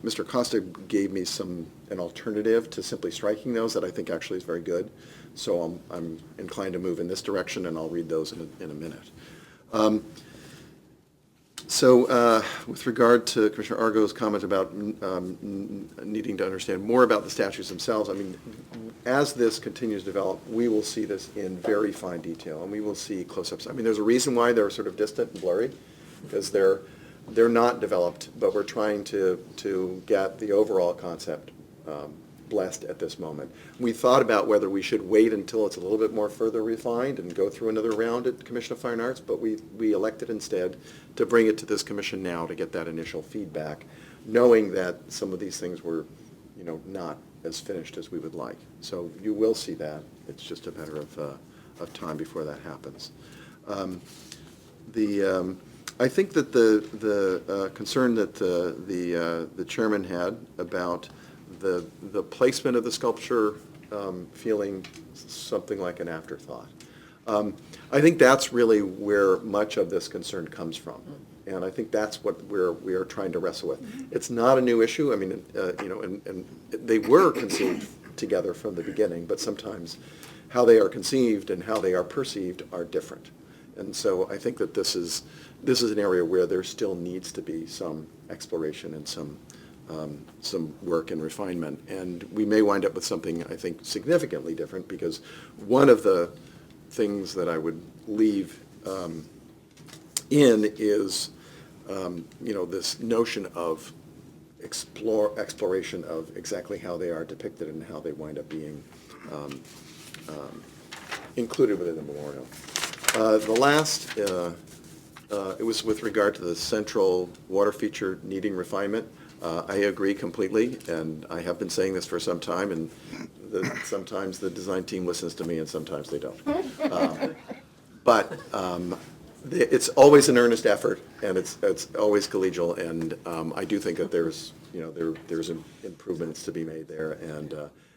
[SPEAKER 7] Mr. Costa gave me an alternative to simply striking those that I think actually is very good. So I'm inclined to move in this direction, and I'll read those in a minute. So with regard to Commissioner Argo's comment about needing to understand more about the statutes themselves, I mean, as this continues to develop, we will see this in very fine detail, and we will see close-ups. I mean, there's a reason why they're sort of distant and blurry, because they're not developed, but we're trying to get the overall concept blessed at this moment. We thought about whether we should wait until it's a little bit more further refined and go through another round at the Commission of Fine Arts, but we elected instead to bring it to this commission now to get that initial feedback, knowing that some of these things were, not as finished as we would like. So you will see that. It's just a matter of time before that happens. I think that the concern that the chairman had about the placement of the sculpture feeling something like an afterthought. I think that's really where much of this concern comes from, and I think that's what we are trying to wrestle with. It's not a new issue. I mean, and they were conceived together from the beginning, but sometimes how they are conceived and how they are perceived are different. And so I think that this is an area where there still needs to be some exploration and some work and refinement. And we may wind up with something, I think, significantly different, because one of the things that I would leave in is, this notion of exploration of exactly how they are depicted and how they wind up being included within the memorial. The last, it was with regard to the central water feature needing refinement. I agree completely, and I have been saying this for some time, and sometimes the design team listens to me and sometimes they don't. But it's always an earnest effort, and it's always collegial, and I do think that there's improvements to be made there,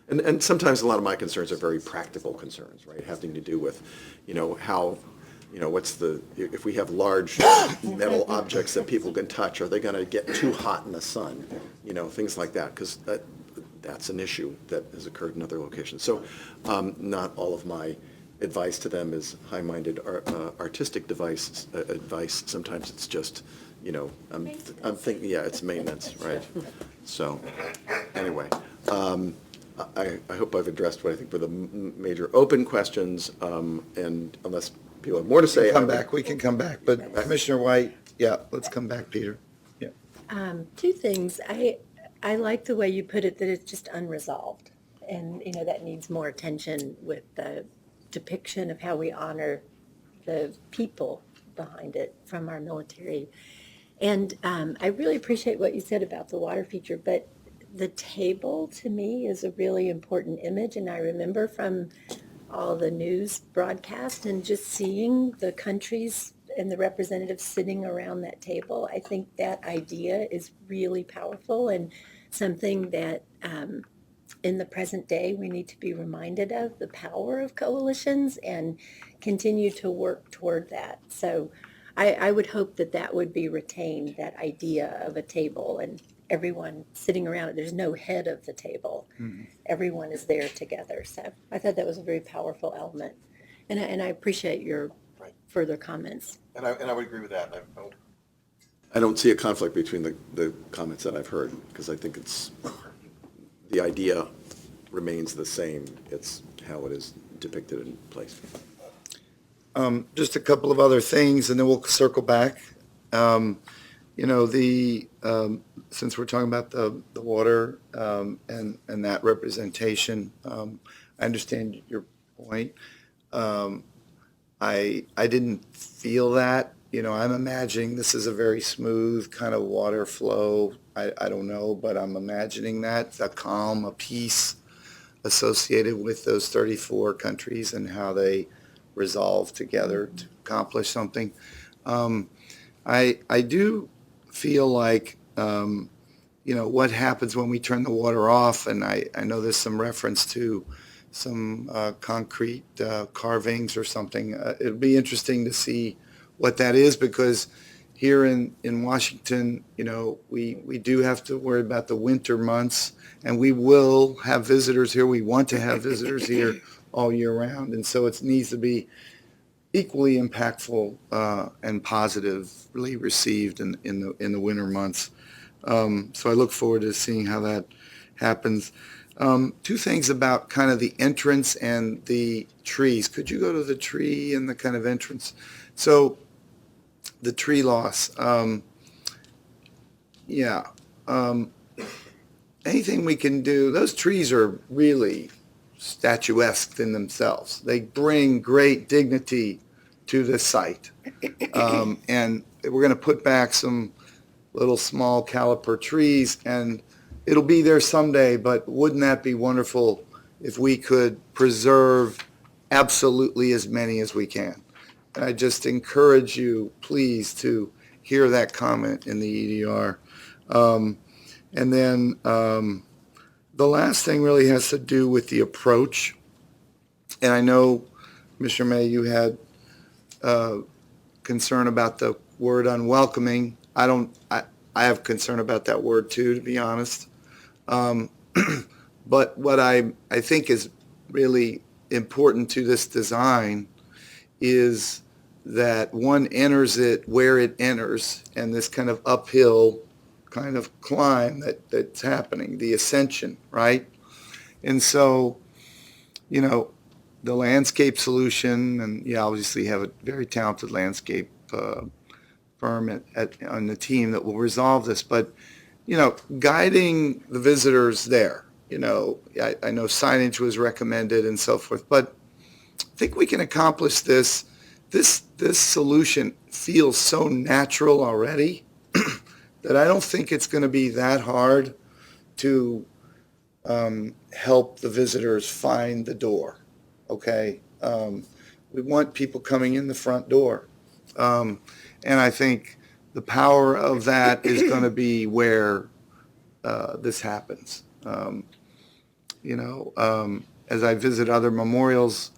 [SPEAKER 7] and sometimes a lot of my concerns are very practical concerns, right, having to do with, how, if we have large metal objects that people can touch, are they going to get too hot in the sun? Things like that, because that's an issue that has occurred in other locations. So not all of my advice to them is high-minded artistic advice. Sometimes it's just, I'm thinking, yeah, it's maintenance, right? So, anyway, I hope I've addressed what I think were the major open questions, and unless people have more to say.
[SPEAKER 1] We can come back, but Commissioner White, yeah, let's come back, Peter. Yeah.
[SPEAKER 8] Two things. I like the way you put it, that it's just unresolved. And, that needs more attention with the depiction of how we honor the people behind it from our military. And I really appreciate what you said about the water feature, but the table to me is a really important image. And I remember from all the news broadcast and just seeing the countries and the representatives sitting around that table, I think that idea is really powerful and something that in the present day we need to be reminded of, the power of coalitions, and continue to work toward that. So I would hope that that would be retained, that idea of a table and everyone sitting around it. There's no head of the table. Mm-hmm. Everyone is there together. So I thought that was a very powerful element. And I appreciate your further comments.
[SPEAKER 7] And I would agree with that. I don't see a conflict between the comments that I've heard, because I think the idea remains the same. It's how it is depicted and placed.
[SPEAKER 1] Just a couple of other things, and then we'll circle back. Since we're talking about the water and that representation, I understand your point. I didn't feel that. I'm imagining this is a very smooth kind of water flow. I don't know, but I'm imagining that, a calm, a peace associated with those 34 countries and how they resolve together to accomplish something. I do feel like, what happens when we turn the water off, and I know there's some reference to some concrete carvings or something. It'll be interesting to see what that is, because here in Washington, we do have to worry about the winter months, and we will have visitors here. We want to have visitors here all year round, and so it needs to be equally impactful and positively received in the winter months. So I look forward to seeing how that happens. Two things about kind of the entrance and the trees. Could you go to the tree and the kind of entrance? So the tree loss. Anything we can do. Those trees are really statuesque in themselves. They bring great dignity to the site. And we're going to put back some little small caliper trees, and it'll be there someday, but wouldn't that be wonderful if we could preserve absolutely as many as we can? And I just encourage you, please, to hear that comment in the EDR. And then the last thing really has to do with the approach. And I know, Commissioner May, you had concern about the word unwelcoming. I have concern about that word too, to be honest. But what I think is really important to this design is that one enters it where it enters, and this kind of uphill kind of climb that's happening, the ascension, right? And so, the landscape solution, and you obviously have a very talented landscape firm on the team that will resolve this, but, guiding the visitors there, I know signage was recommended and so forth, but I think we can accomplish this. This solution feels so natural already that I don't think it's going to be that hard to help the visitors find the door, okay? We want people coming in the front door. And I think the power of that is going to be where this happens. As I visit other memorials,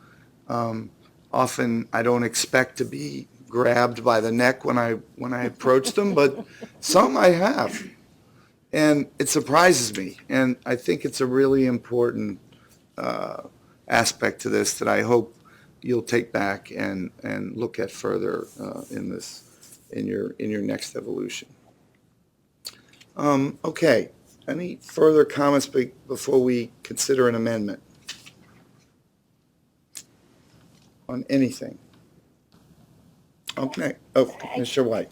[SPEAKER 1] often I don't expect to be grabbed by the neck when I approach them, but some I have. And it surprises me. And I think it's a really important aspect to this that I hope you'll take back and look at further in your next evolution. Okay. Any further comments before we consider an amendment on anything? Okay. Oh, Mr. White.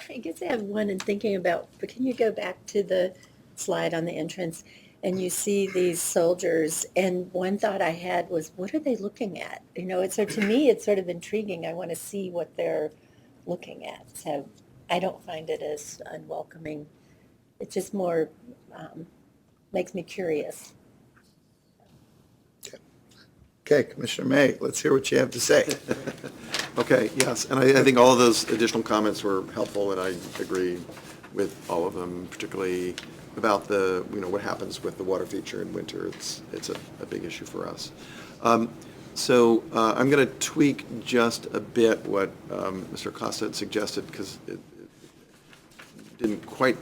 [SPEAKER 8] I guess I have one in thinking about, but can you go back to the slide on the entrance and you see these soldiers, and one thought I had was, what are they looking at? To me, it's sort of intriguing. I want to see what they're looking at. So I don't find it as unwelcoming. It's just more, makes me curious.
[SPEAKER 1] Okay, Commissioner May, let's hear what you have to say.
[SPEAKER 7] Okay, yes, and I think all of those additional comments were helpful, and I agree with all of them, particularly about what happens with the water feature in winter. It's a big issue for us. So I'm going to tweak just a bit what Mr. Costa had suggested, because it didn't quite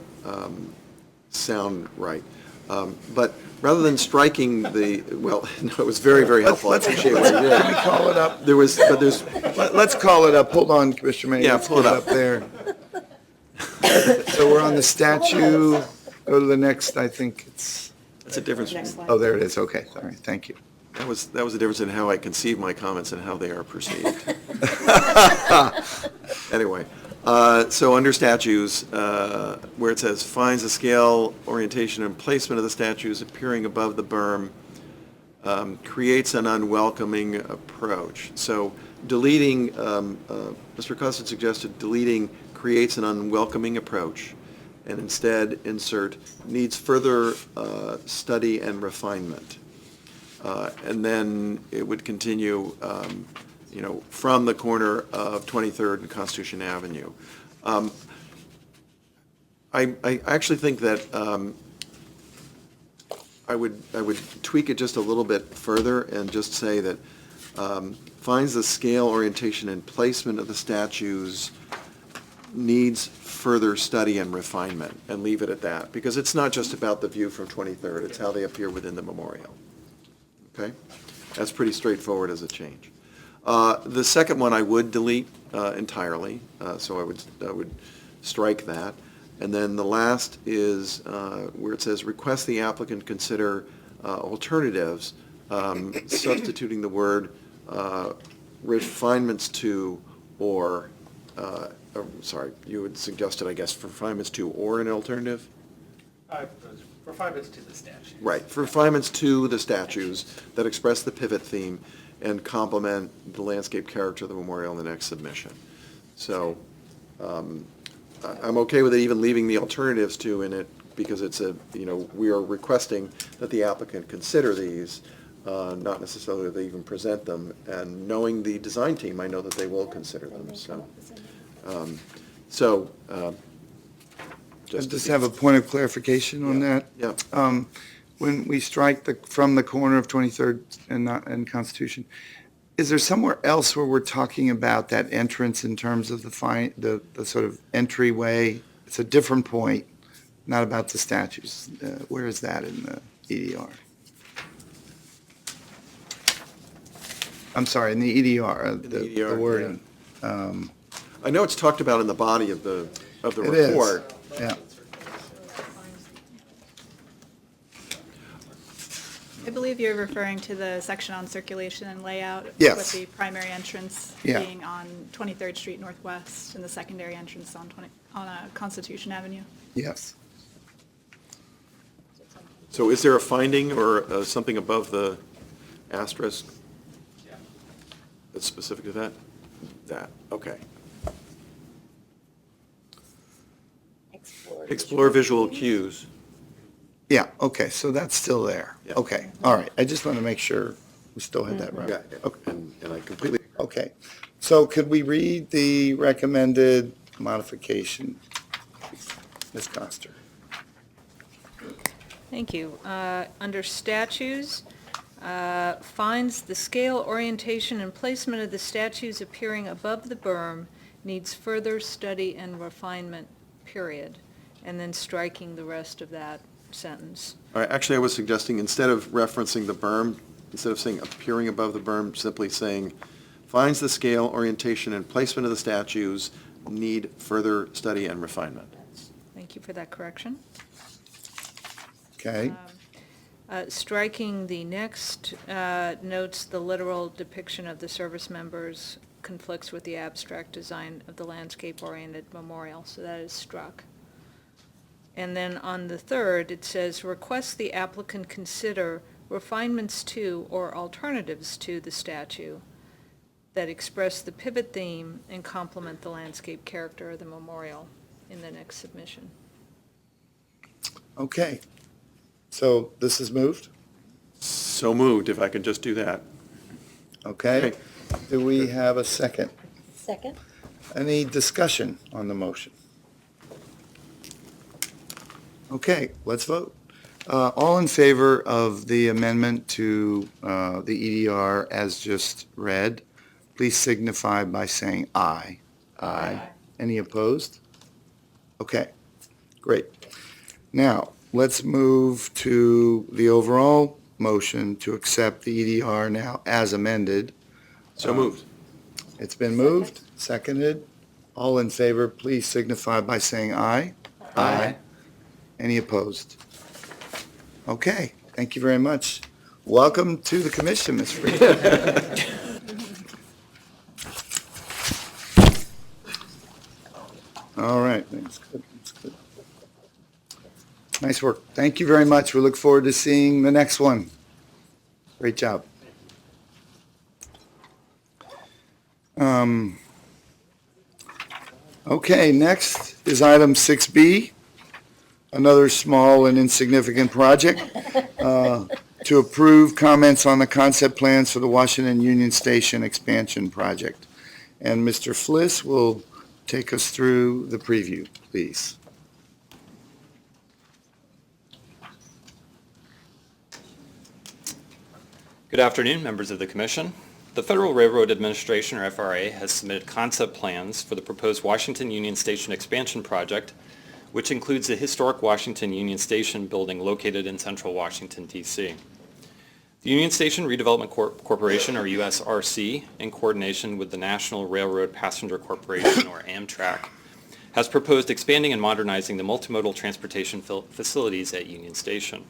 [SPEAKER 7] sound right. But rather than striking no, it was very, very helpful. I appreciate what you did.
[SPEAKER 1] Let me call it up. Let's call it up. Hold on, Commissioner May.
[SPEAKER 7] Yeah,
[SPEAKER 1] Let's
[SPEAKER 7] pull it
[SPEAKER 1] get
[SPEAKER 7] up.
[SPEAKER 1] there. So we're on the statue. Go to the next, I think it's,
[SPEAKER 7] That's a difference.
[SPEAKER 1] oh, there it is. Okay, all right, thank you.
[SPEAKER 7] That was the difference in how I conceive my comments and how they are perceived. Anyway, so under statues, where it says finds the scale, orientation, and placement of the statues appearing above the berm creates an unwelcoming approach. So deleting, Mr. Costa suggested deleting creates an unwelcoming approach, and instead insert needs further study and refinement. And then it would continue, from the corner of 23rd and Constitution Avenue. I actually think that I would tweak it just a little bit further and just say that finds the scale, orientation, and placement of the statues needs further study and refinement, and leave it at that, because it's not just about the view from 23rd, it's how they appear within the memorial. Okay? That's pretty straightforward as a change. The second one I would delete entirely, so I would strike that. And then the last is where it says request the applicant consider alternatives, substituting the word refinements to or, you had suggested, I guess, refinements to or an alternative?
[SPEAKER 4] Refinements to the statute.
[SPEAKER 7] Right, refinements to the statues that express the pivot theme and complement the landscape character of the memorial in the next submission. So I'm okay with it even leaving the alternatives to in it, because it's we are requesting that the applicant consider these, not necessarily that they even present them. And knowing the design team, I know that they will consider them,
[SPEAKER 1] Just have a point of clarification on that.
[SPEAKER 7] Yeah.
[SPEAKER 1] When we strike from the corner of 23rd and Constitution, is there somewhere else where we're talking about that entrance in terms of the sort of entryway? It's a different point, not about the statues. Where is that in the EDR? I'm sorry, in the EDR, the wording.
[SPEAKER 7] Yeah. I know it's talked about in the body of the
[SPEAKER 1] It
[SPEAKER 7] report.
[SPEAKER 1] is, yeah.
[SPEAKER 5] I believe you're referring to the section on circulation and layout.
[SPEAKER 1] Yes.
[SPEAKER 5] With the primary entrance
[SPEAKER 1] Yeah.
[SPEAKER 5] being on 23rd Street Northwest and the secondary entrance on Constitution Avenue.
[SPEAKER 1] Yes.
[SPEAKER 7] So is there a finding or something above the asterisk that's specific to that? That, okay. Explore visual cues.
[SPEAKER 1] Yeah, okay, so that's still there.
[SPEAKER 7] Yeah.
[SPEAKER 1] Okay, all right. I just want to make sure we still had that right.
[SPEAKER 7] Yeah,
[SPEAKER 1] Okay.
[SPEAKER 7] and I completely,
[SPEAKER 1] Okay, so could we read the recommended modification, Ms. Coster?
[SPEAKER 12] Thank you. Under statues, finds the scale, orientation, and placement of the statues appearing above the berm needs further study and refinement, period, and then striking the rest of that sentence.
[SPEAKER 7] all right, actually, I was suggesting, instead of referencing the berm, instead of saying appearing above the berm, simply saying, finds the scale, orientation, and placement of the statues need further study and refinement.
[SPEAKER 12] Thank you for that correction.
[SPEAKER 1] Okay,
[SPEAKER 12] Striking the next notes the literal depiction of the service members conflicts with the abstract design of the landscape-oriented memorial, so that is struck. And then on the third, it says, request the applicant consider refinements to or alternatives to the statue that express the pivot theme and complement the landscape character of the memorial in the next submission.
[SPEAKER 1] okay. So this is moved,
[SPEAKER 7] So moved, if I could just do that.
[SPEAKER 1] okay?
[SPEAKER 7] Okay.
[SPEAKER 1] Do we have a second?
[SPEAKER 8] Second?
[SPEAKER 1] Any discussion on the motion? Okay, let's vote. All in favor of the amendment to the EDR as just read, please signify by saying aye. Aye. Any opposed? Okay, great. Now, let's move to the overall motion to accept the EDR now as amended.
[SPEAKER 7] So moved.
[SPEAKER 1] It's been moved, seconded. All in favor, please signify by saying aye. Aye. Any opposed? Okay, thank you very much. Welcome to the commission, Ms. Freeman. All right, that's good, that's good. Nice work. Thank you very much. We look forward to seeing the next one. Great job. Okay, next is item 6B, another small and insignificant project, to approve comments on the concept plans for the Washington Union Station expansion project. And Mr. Fliss will take us through the preview, please.
[SPEAKER 13] Good afternoon, members of the Commission. The Federal Railroad Administration, or FRA, has submitted concept plans for the proposed Washington Union Station expansion project, which includes the historic Washington Union Station building located in central Washington, D.C. The Union Station Redevelopment Corporation, or USRC, in coordination with the National Railroad Passenger Corporation, or Amtrak, has proposed expanding and modernizing the multimodal transportation facilities at Union Station.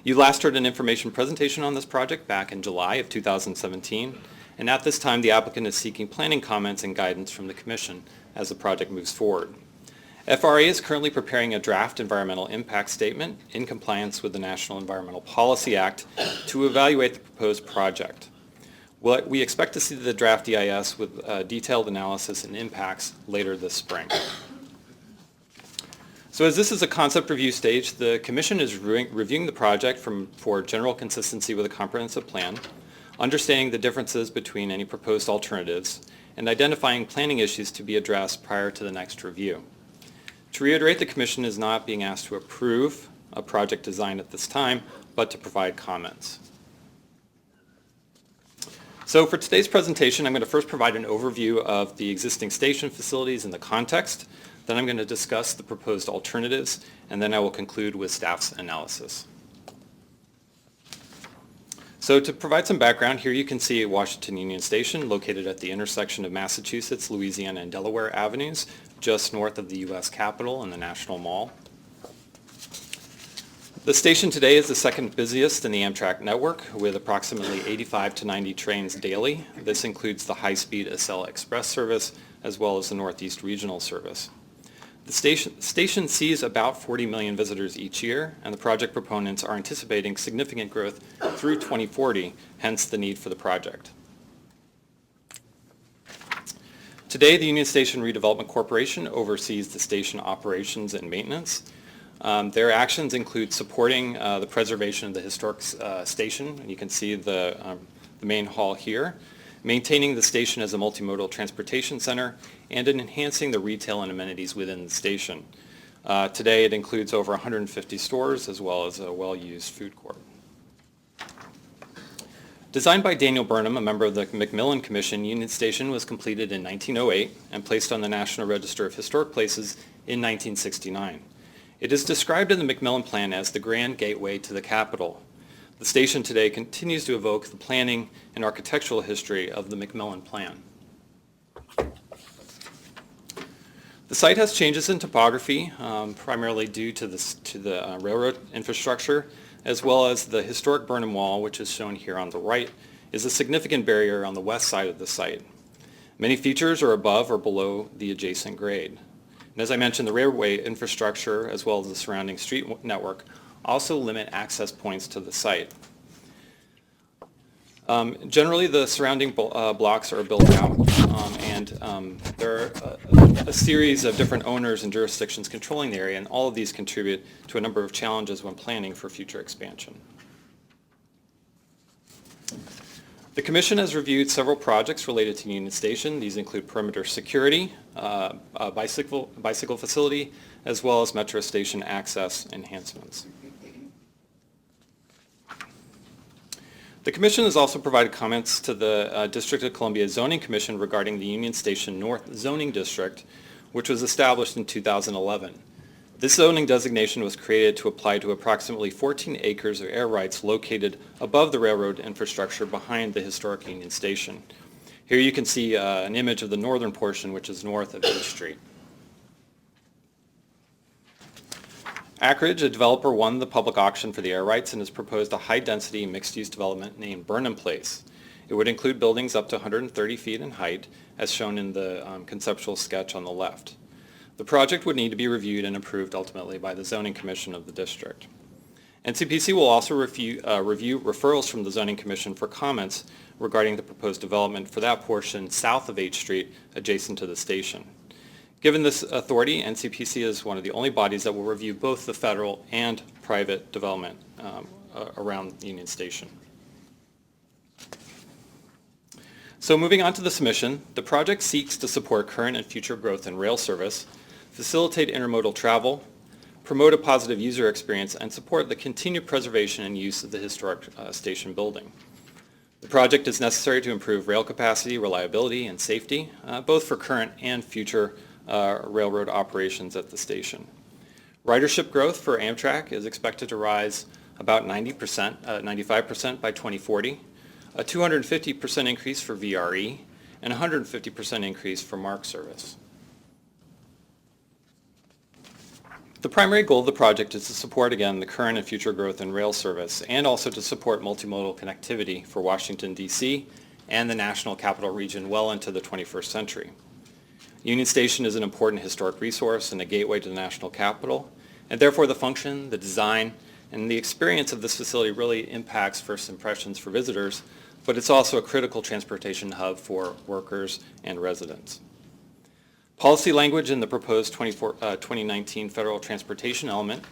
[SPEAKER 13] You last heard an information presentation on this project back in July of 2017, and at this time the applicant is seeking planning comments and guidance from the Commission as the project moves forward. FRA is currently preparing a draft environmental impact statement in compliance with the National Environmental Policy Act to evaluate the proposed project. We expect to see the draft EIS with detailed analysis and impacts later this spring. So as this is a concept review stage, the Commission is reviewing the project for general consistency with a comprehensive plan, understanding the differences between any proposed alternatives, and identifying planning issues to be addressed prior to the next review. To reiterate, the Commission is not being asked to approve a project design at this time, but to provide comments. So for today's presentation, I'm going to first provide an overview of the existing station facilities and the context. Then I'm going to discuss the proposed alternatives, and then I will conclude with staff's analysis. So to provide some background, here you can see Washington Union Station, located at the intersection of Massachusetts, Louisiana, and Delaware Avenues, just north of the U.S. Capitol and the National Mall. The station today is the second busiest in the Amtrak network, with approximately 85 to 90 trains daily. This includes the high-speed Acela Express service, as well as the Northeast Regional service. The station sees about 40 million visitors each year, and the project proponents are anticipating significant growth through 2040, hence the need for the project. Today, the Union Station Redevelopment Corporation oversees the station operations and maintenance. Their actions include supporting the preservation of the historic station. You can see the main hall here, maintaining the station as a multimodal transportation center, and in enhancing the retail and amenities within the station. Today, it includes over 150 stores as well as a well-used food court. Designed by Daniel Burnham, a member of the Macmillan Commission, Union Station was completed in 1908 and placed on the National Register of Historic Places in 1969. It is described in the Macmillan Plan as the Grand Gateway to the Capital. The station today continues to evoke the planning and architectural history of the Macmillan Plan. The site has changes in topography, primarily due to the railroad infrastructure, as well as the historic Burnham Wall, which is shown here on the right, is a significant barrier on the west side of the site. Many features are above or below the adjacent grade. And as I mentioned, the railway infrastructure, as well as the surrounding street network, also limit access points to the site. Generally, the surrounding blocks are built out, and there are a series of different owners and jurisdictions controlling the area, and all of these contribute to a number of challenges when planning for future expansion. The Commission has reviewed several projects related to Union Station. These include perimeter security, a bicycle facility, as well as metro station access enhancements. The Commission has also provided comments to the District of Columbia Zoning Commission regarding the Union Station North Zoning District, which was established in 2011. This zoning designation was created to apply to approximately 14 acres of air rights located above the railroad infrastructure behind the historic Union Station. Here you can see an image of the northern portion, which is north of H Street. Ackridge, a developer, won the public auction for the air rights and has proposed a high-density mixed-use development named Burnham Place. It would include buildings up to 130 feet in height, as shown in the conceptual sketch on the left. The project would need to be reviewed and approved ultimately by the Zoning Commission of the district. NCPC will also review referrals from the Zoning Commission for comments regarding the proposed development for that portion south of H Street adjacent to the station. Given this authority, NCPC is one of the only bodies that will review both the federal and private development around Union Station. So moving on to the submission, the project seeks to support current and future growth in rail service, facilitate intermodal travel, promote a positive user experience, and support the continued preservation and use of the historic station building. The project is necessary to improve rail capacity, reliability, and safety, both for current and future railroad operations at the station. Ridership growth for Amtrak is expected to rise about 95% by 2040, a 250% increase for VRE, and 150% increase for MARC service. The primary goal of the project is to support, again, the current and future growth in rail service, and also to support multimodal connectivity for Washington, D.C. and the National Capital Region well into the 21st century. Union Station is an important historic resource and a gateway to the national capital, and therefore the function, the design, and the experience of this facility really impacts first impressions for visitors, but it's also a critical transportation hub for workers and residents. Policy language in the proposed 2019 federal transportation element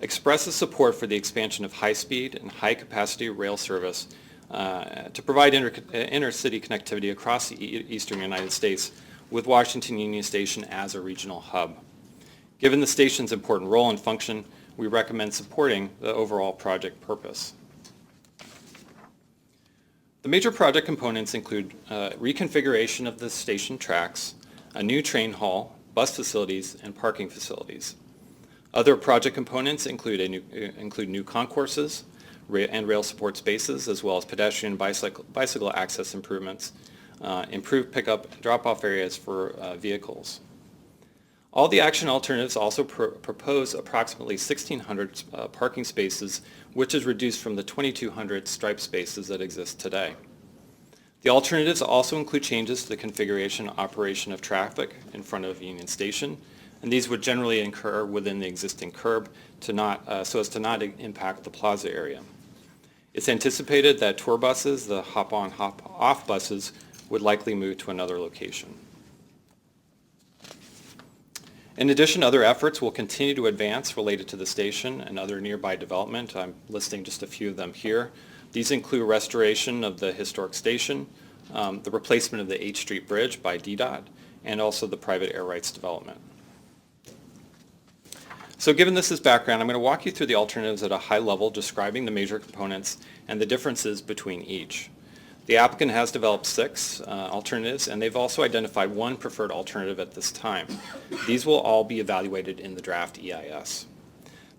[SPEAKER 13] expresses support for the expansion of high-speed and high-capacity rail service to provide intercity connectivity across the eastern United States, with Washington Union Station as a regional hub. Given the station's important role and function, we recommend supporting the overall project purpose. The major project components include reconfiguration of the station tracks, a new train hall, bus facilities, and parking facilities. Other project components include new concourses and rail support spaces, as well as pedestrian bicycle access improvements, improved pickup and drop-off areas for vehicles. All the action alternatives also propose approximately 1,600 parking spaces, which is reduced from the 2,200 striped spaces that exist today. The alternatives also include changes to the configuration and operation of traffic in front of Union Station, and these would generally occur within the existing curb so as to not impact the plaza area. It's anticipated that tour buses, the hop-on, hop-off buses, would likely move to another location. In addition, other efforts will continue to advance related to the station and other nearby development. I'm listing just a few of them here. These include restoration of the historic station, the replacement of the H Street Bridge by DDOT, and also the private air rights development. So given this as background, I'm going to walk you through the alternatives at a high level, describing the major components and the differences between each. The applicant has developed 6 alternatives, and they've also identified one preferred alternative at this time. These will all be evaluated in the draft EIS.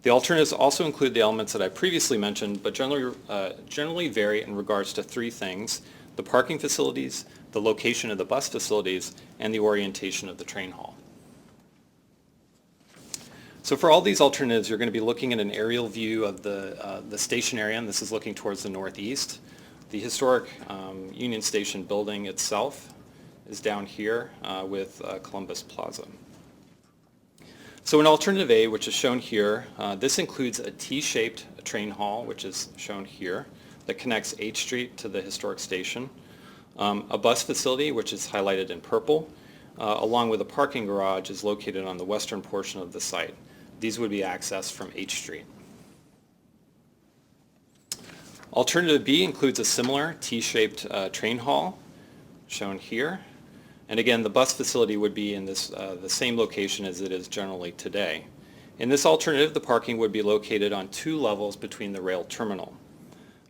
[SPEAKER 13] The alternatives also include the elements that I previously mentioned, but generally vary in regards to 3 things: the parking facilities, the location of the bus facilities, and the orientation of the train hall. So for all these alternatives, you're going to be looking at an aerial view of the station area, and this is looking towards the northeast. The historic Union Station building itself is down here with Columbus Plaza. So in Alternative A, which is shown here, this includes a T-shaped train hall, which is shown here, that connects H Street to the historic station, a bus facility, which is highlighted in purple, along with a parking garage is located on the western portion of the site. These would be accessed from H Street. Alternative B includes a similar T-shaped train hall, shown here. And again, the bus facility would be in this, the same location as it is generally today. In this alternative, the parking would be located on 2 levels between the rail terminal.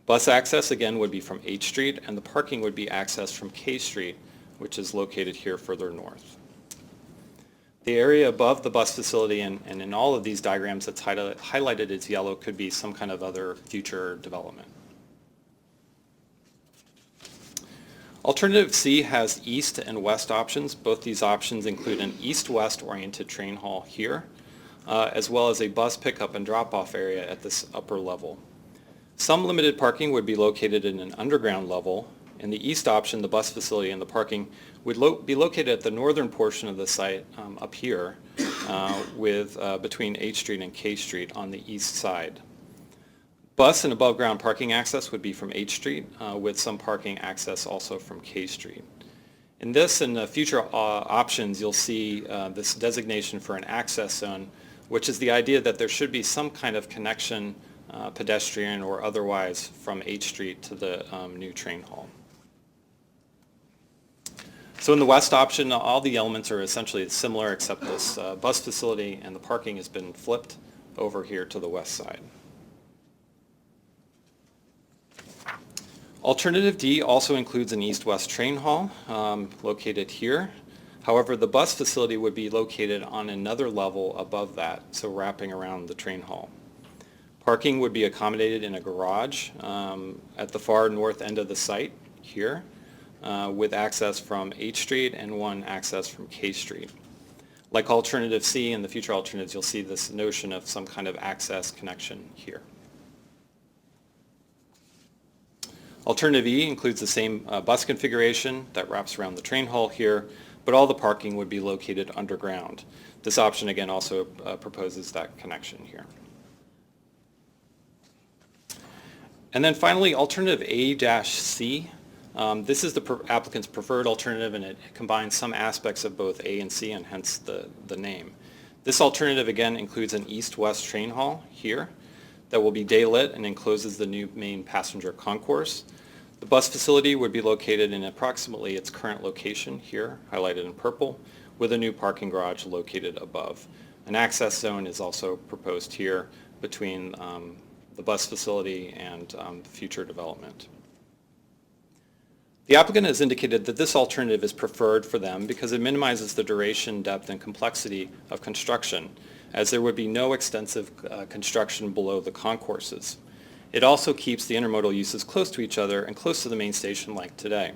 [SPEAKER 13] Bus access, again, would be from H Street, and the parking would be accessed from K Street, which is located here further north. The area above the bus facility, and in all of these diagrams that's highlighted as yellow, could be some kind of other future development. Alternative C has east and west options. Both these options include an east-west oriented train hall here, as well as a bus pickup and drop-off area at this upper level. Some limited parking would be located in an underground level. In the east option, the bus facility and the parking would be located at the northern portion of the site up here between H Street and K Street on the east side. Bus and above-ground parking access would be from H Street, with some parking access also from K Street. In this and the future options, you'll see this designation for an access zone, which is the idea that there should be some kind of connection, pedestrian or otherwise, from H Street to the new train hall. So in the west option, all the elements are essentially similar, except this bus facility and the parking has been flipped over here to the west side. Alternative D also includes an east-west train hall located here. However, the bus facility would be located on another level above that, so wrapping around the train hall. Parking would be accommodated in a garage at the far north end of the site here, with access from H Street and one access from K Street. Like Alternative C and the future alternatives, you'll see this notion of some kind of access connection here. Alternative E includes the same bus configuration that wraps around the train hall here, but all the parking would be located underground. This option, again, also proposes that connection here. And then finally, Alternative A-C. This is the applicant's preferred alternative, and it combines some aspects of both A and C, and hence the name. This alternative, again, includes an east-west train hall here that will be day-lit and encloses the new main passenger concourse. The bus facility would be located in approximately its current location here, highlighted in purple, with a new parking garage located above. An access zone is also proposed here between the bus facility and future development. The applicant has indicated that this alternative is preferred for them because it minimizes the duration, depth, and complexity of construction, as there would be no extensive construction below the concourses. It also keeps the intermodal uses close to each other and close to the main station like today.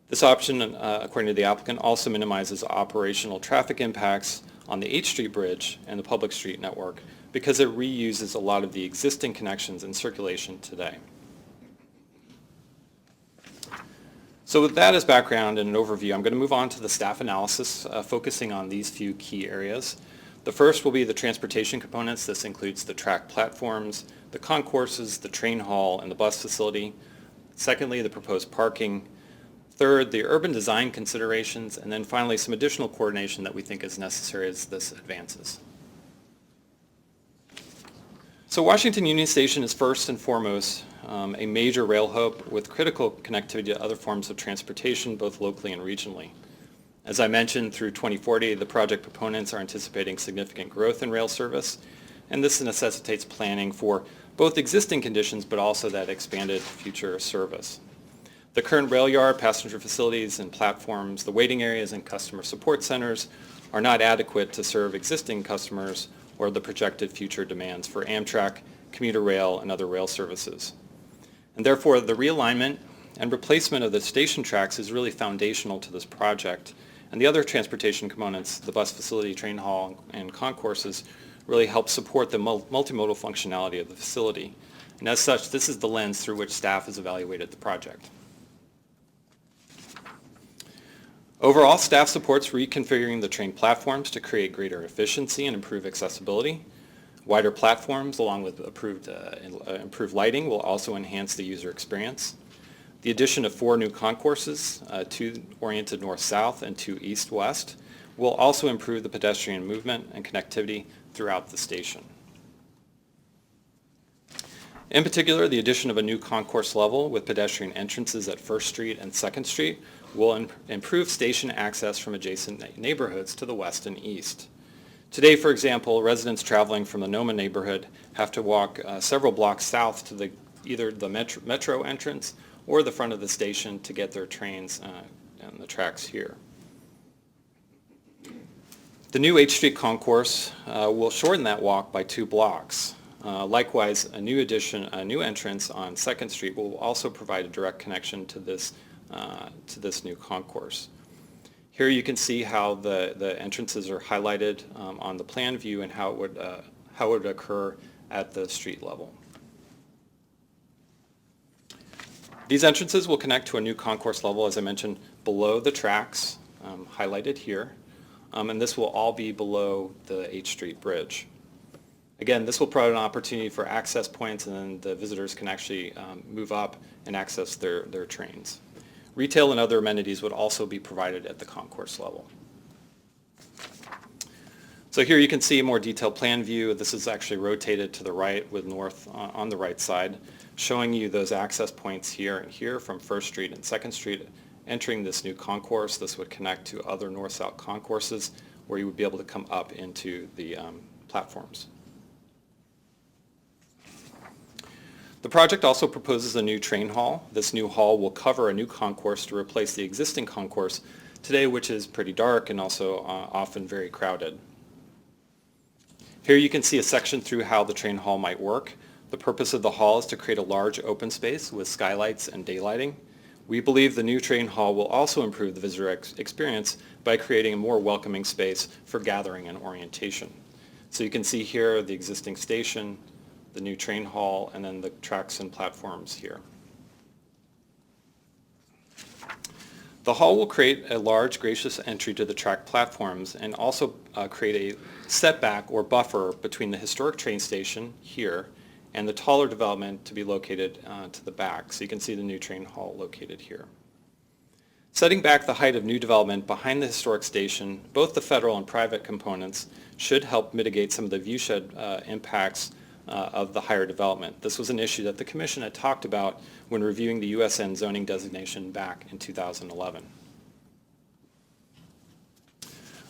[SPEAKER 13] This option, according to the applicant, also minimizes operational traffic impacts on the H Street Bridge and the public street network because it reuses a lot of the existing connections in circulation today. So with that as background and an overview, I'm going to move on to the staff analysis, focusing on these few key areas. The first will be the transportation components. This includes the track platforms, the concourses, the train hall, and the bus facility. Secondly, the proposed parking. Third, the urban design considerations, and then finally some additional coordination that we think is necessary as this advances. So Washington Union Station is first and foremost a major rail hub with critical connectivity to other forms of transportation, both locally and regionally. As I mentioned, through 2040, the project proponents are anticipating significant growth in rail service, and this necessitates planning for both existing conditions but also that expanded future service. The current rail yard, passenger facilities, and platforms, the waiting areas, and customer support centers are not adequate to serve existing customers or the projected future demands for Amtrak, commuter rail, and other rail services. And therefore, the realignment and replacement of the station tracks is really foundational to this project. And the other transportation components, the bus facility, train hall, and concourses, really help support the multimodal functionality of the facility. And as such, this is the lens through which staff has evaluated the project. Overall, staff supports reconfiguring the train platforms to create greater efficiency and improve accessibility. Wider platforms, along with improved lighting, will also enhance the user experience. The addition of 4 new concourses, 2 oriented north-south and 2 east-west, will also improve the pedestrian movement and connectivity throughout the station. In particular, the addition of a new concourse level with pedestrian entrances at 1st Street and 2nd Street will improve station access from adjacent neighborhoods to the west and east. Today, for example, residents traveling from the Noma neighborhood have to walk several blocks south to either the metro entrance or the front of the station to get their trains on the tracks here. The new H Street concourse will shorten that walk by 2 blocks. Likewise, a new entrance on 2nd Street will also provide a direct connection to this new concourse. Here you can see how the entrances are highlighted on the plan view and how it would occur at the street level. These entrances will connect to a new concourse level, as I mentioned, below the tracks, highlighted here, and this will all be below the H Street Bridge. Again, this will provide an opportunity for access points, and then the visitors can actually move up and access their trains. Retail and other amenities would also be provided at the concourse level. So here you can see a more detailed plan view. This is actually rotated to the right with north on the right side, showing you those access points here and here from 1st Street and 2nd Street. Entering this new concourse, this would connect to other north-south concourses where you would be able to come up into the platforms. The project also proposes a new train hall. This new hall will cover a new concourse to replace the existing concourse today, which is pretty dark and also often very crowded. Here you can see a section through how the train hall might work. The purpose of the hall is to create a large open space with skylights and daylighting. We believe the new train hall will also improve the visitor experience by creating a more welcoming space for gathering and orientation. So you can see here the existing station, the new train hall, and then the tracks and platforms here. The hall will create a large, gracious entry to the track platforms and also create a setback or buffer between the historic train station here and the taller development to be located to the back. So you can see the new train hall located here. Setting back the height of new development behind the historic station, both the federal and private components should help mitigate some of the viewshed impacts of the higher development. This was an issue that the Commission had talked about when reviewing the USN zoning designation back in 2011.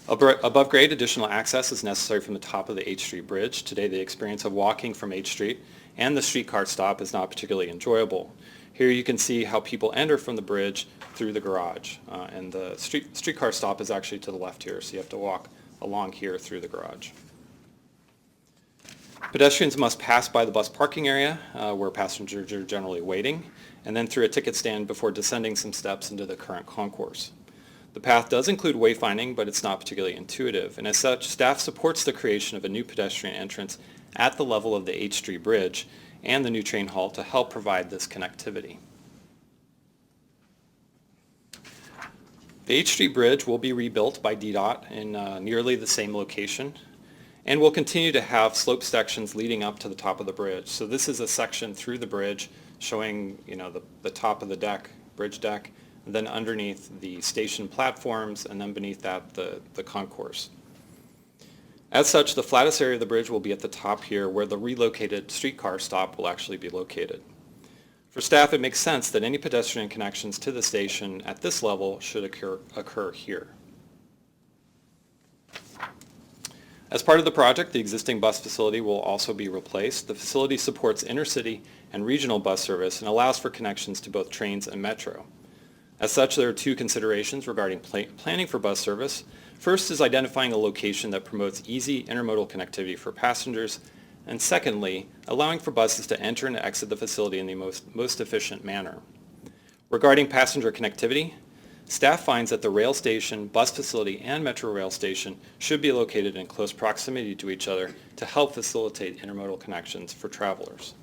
[SPEAKER 13] Above grade, additional access is necessary from the top of the H Street Bridge. Today, the experience of walking from H Street and the streetcar stop is not particularly enjoyable. Here you can see how people enter from the bridge through the garage, and the streetcar stop is actually to the left here, so you have to walk along here through the garage. Pedestrians must pass by the bus parking area where passengers are generally waiting, and then through a ticket stand before descending some steps into the current concourse. The path does include wayfinding, but it's not particularly intuitive, and as such, staff supports the creation of a new pedestrian entrance at the level of the H Street Bridge and the new train hall to help provide this connectivity. The H Street Bridge will be rebuilt by DDOT in nearly the same location, and will continue to have slope sections leading up to the top of the bridge. So this is a section through the bridge showing, the top of the deck, bridge deck, and then underneath the station platforms, and then beneath that the concourse. As such, the flattest area of the bridge will be at the top here, where the relocated streetcar stop will actually be located. For staff, it makes sense that any pedestrian connections to the station at this level should occur here. As part of the project, the existing bus facility will also be replaced. The facility supports intercity and regional bus service and allows for connections to both trains and metro. As such, there are two considerations regarding planning for bus service. First is identifying a location that promotes easy intermodal connectivity for passengers, and secondly, allowing for buses to enter and exit the facility in the most efficient manner. Regarding passenger connectivity, staff finds that the rail station, bus facility, and metro rail station should be located in close proximity to each other to help facilitate intermodal connections for travelers.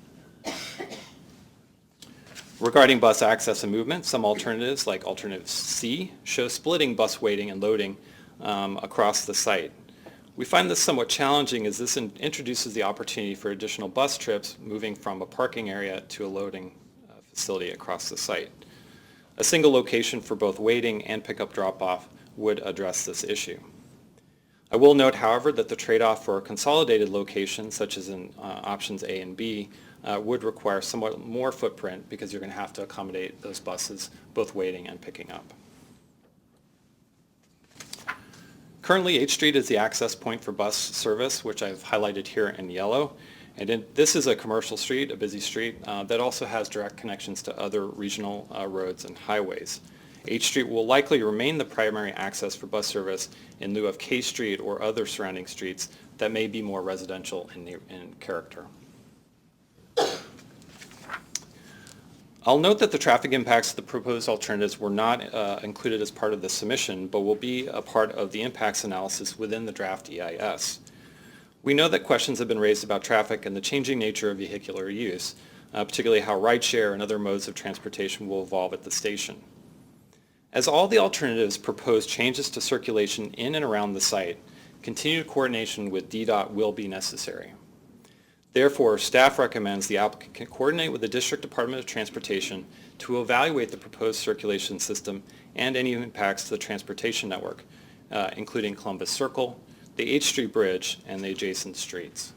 [SPEAKER 13] Regarding bus access and movement, some alternatives, like Alternative C, show splitting bus waiting and loading across the site. We find this somewhat challenging as this introduces the opportunity for additional bus trips moving from a parking area to a loading facility across the site. A single location for both waiting and pickup drop-off would address this issue. I will note, however, that the trade-off for a consolidated location, such as in options A and B, would require somewhat more footprint because you're going to have to accommodate those buses both waiting and picking up. Currently, H Street is the access point for bus service, which I've highlighted here in yellow. And this is a commercial street, a busy street, that also has direct connections to other regional roads and highways. H Street will likely remain the primary access for bus service in lieu of K Street or other surrounding streets that may be more residential in character. I'll note that the traffic impacts of the proposed alternatives were not included as part of the submission, but will be a part of the impacts analysis within the draft EIS. We know that questions have been raised about traffic and the changing nature of vehicular use, particularly how rideshare and other modes of transportation will evolve at the station. As all the alternatives propose changes to circulation in and around the site, continued coordination with DDOT will be necessary. Therefore, staff recommends the applicant coordinate with the District Department of Transportation to evaluate the proposed circulation system and any impacts to the transportation network, including Columbus Circle, the H Street Bridge, and the adjacent streets.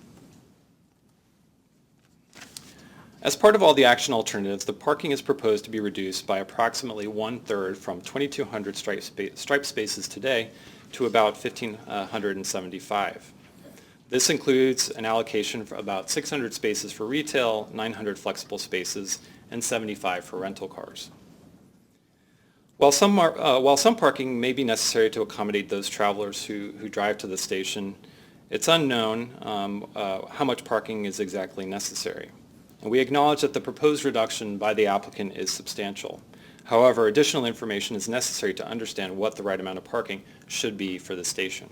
[SPEAKER 13] As part of all the action alternatives, the parking is proposed to be reduced by approximately 1/3 from 2,200 stripe spaces today to about 1,575. This includes an allocation for about 600 spaces for retail, 900 flexible spaces, and 75 for rental cars. While some parking may be necessary to accommodate those travelers who drive to the station, it's unknown how much parking is exactly necessary. And we acknowledge that the proposed reduction by the applicant is substantial. However, additional information is necessary to understand what the right amount of parking should be for the station.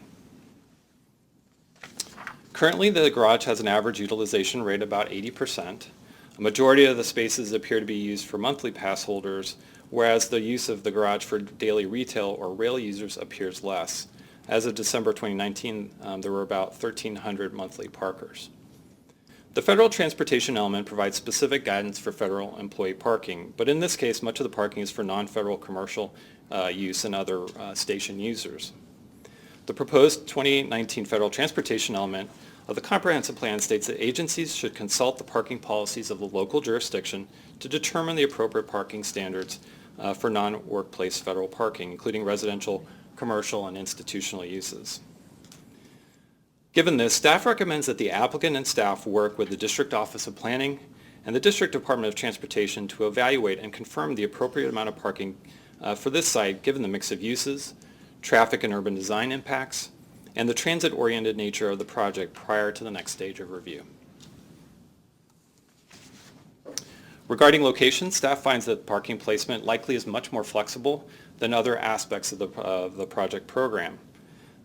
[SPEAKER 13] Currently, the garage has an average utilization rate of about 80%. A majority of the spaces appear to be used for monthly pass holders, whereas the use of the garage for daily retail or rail users appears less. As of December 2019, there were about 1,300 monthly parkers. The federal transportation element provides specific guidance for federal employee parking, but in this case, much of the parking is for non-federal commercial use and other station users. The proposed 2019 federal transportation element of the comprehensive plan states that agencies should consult the parking policies of the local jurisdiction to determine the appropriate parking standards for non-workplace federal parking, including residential, commercial, and institutional uses. Given this, staff recommends that the applicant and staff work with the District Office of Planning and the District Department of Transportation to evaluate and confirm the appropriate amount of parking for this site given the mix of uses, traffic and urban design impacts, and the transit-oriented nature of the project prior to the next stage of review. Regarding location, staff finds that parking placement likely is much more flexible than other aspects of the project program.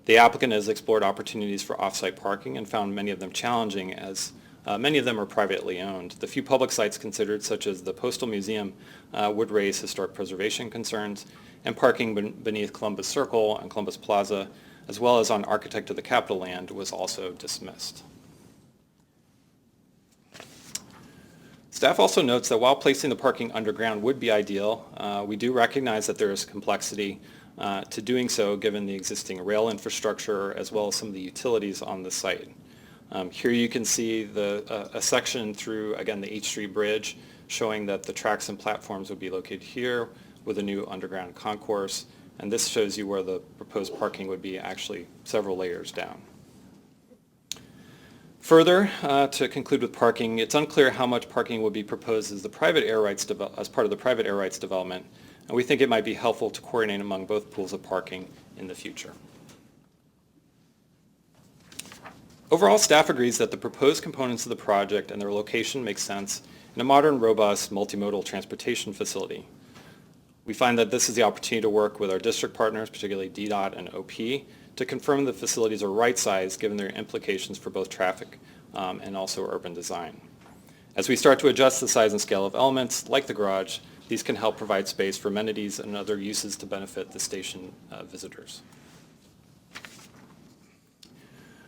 [SPEAKER 13] The applicant has explored opportunities for off-site parking and found many of them challenging, as many of them are privately owned. The few public sites considered, such as the Postal Museum, would raise historic preservation concerns, and parking beneath Columbus Circle and Columbus Plaza, as well as on Architect of the Capitol land, was also dismissed. Staff also notes that while placing the parking underground would be ideal, we do recognize that there is complexity to doing so given the existing rail infrastructure as well as some of the utilities on the site. Here you can see a section through, again, the H Street Bridge showing that the tracks and platforms would be located here with a new underground concourse, and this shows you where the proposed parking would be actually several layers down. Further, to conclude with parking, it's unclear how much parking would be proposed as part of the private air rights development, and we think it might be helpful to coordinate among both pools of parking in the future. Overall, staff agrees that the proposed components of the project and their location make sense in a modern, robust, multimodal transportation facility. We find that this is the opportunity to work with our district partners, particularly DDOT and OP, to confirm the facilities are right-sized given their implications for both traffic and also urban design. As we start to adjust the size and scale of elements, like the garage, these can help provide space for amenities and other uses to benefit the station visitors.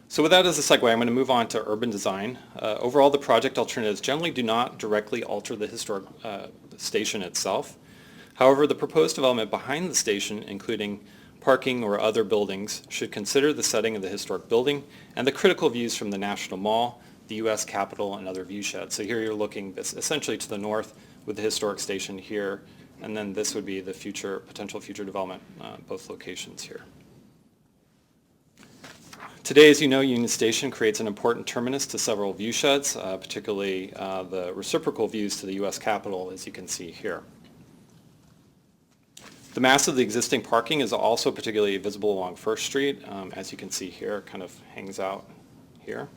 [SPEAKER 13] So with that as a segue, I'm going to move on to urban design. Overall, the project alternatives generally do not directly alter the historic station itself. However, the proposed development behind the station, including parking or other buildings, should consider the setting of the historic building and the critical views from the National Mall, the U.S. Capitol, and other view sheds. So here you're looking essentially to the north with the historic station here, and then this would be the potential future development, both locations here. Today, as you know, Union Station creates an important terminus to several view sheds, particularly the reciprocal views to the U.S. Capitol, as you can see here. The mass of the existing parking is also particularly visible along First Street. As you can see here, it kind of hangs out here.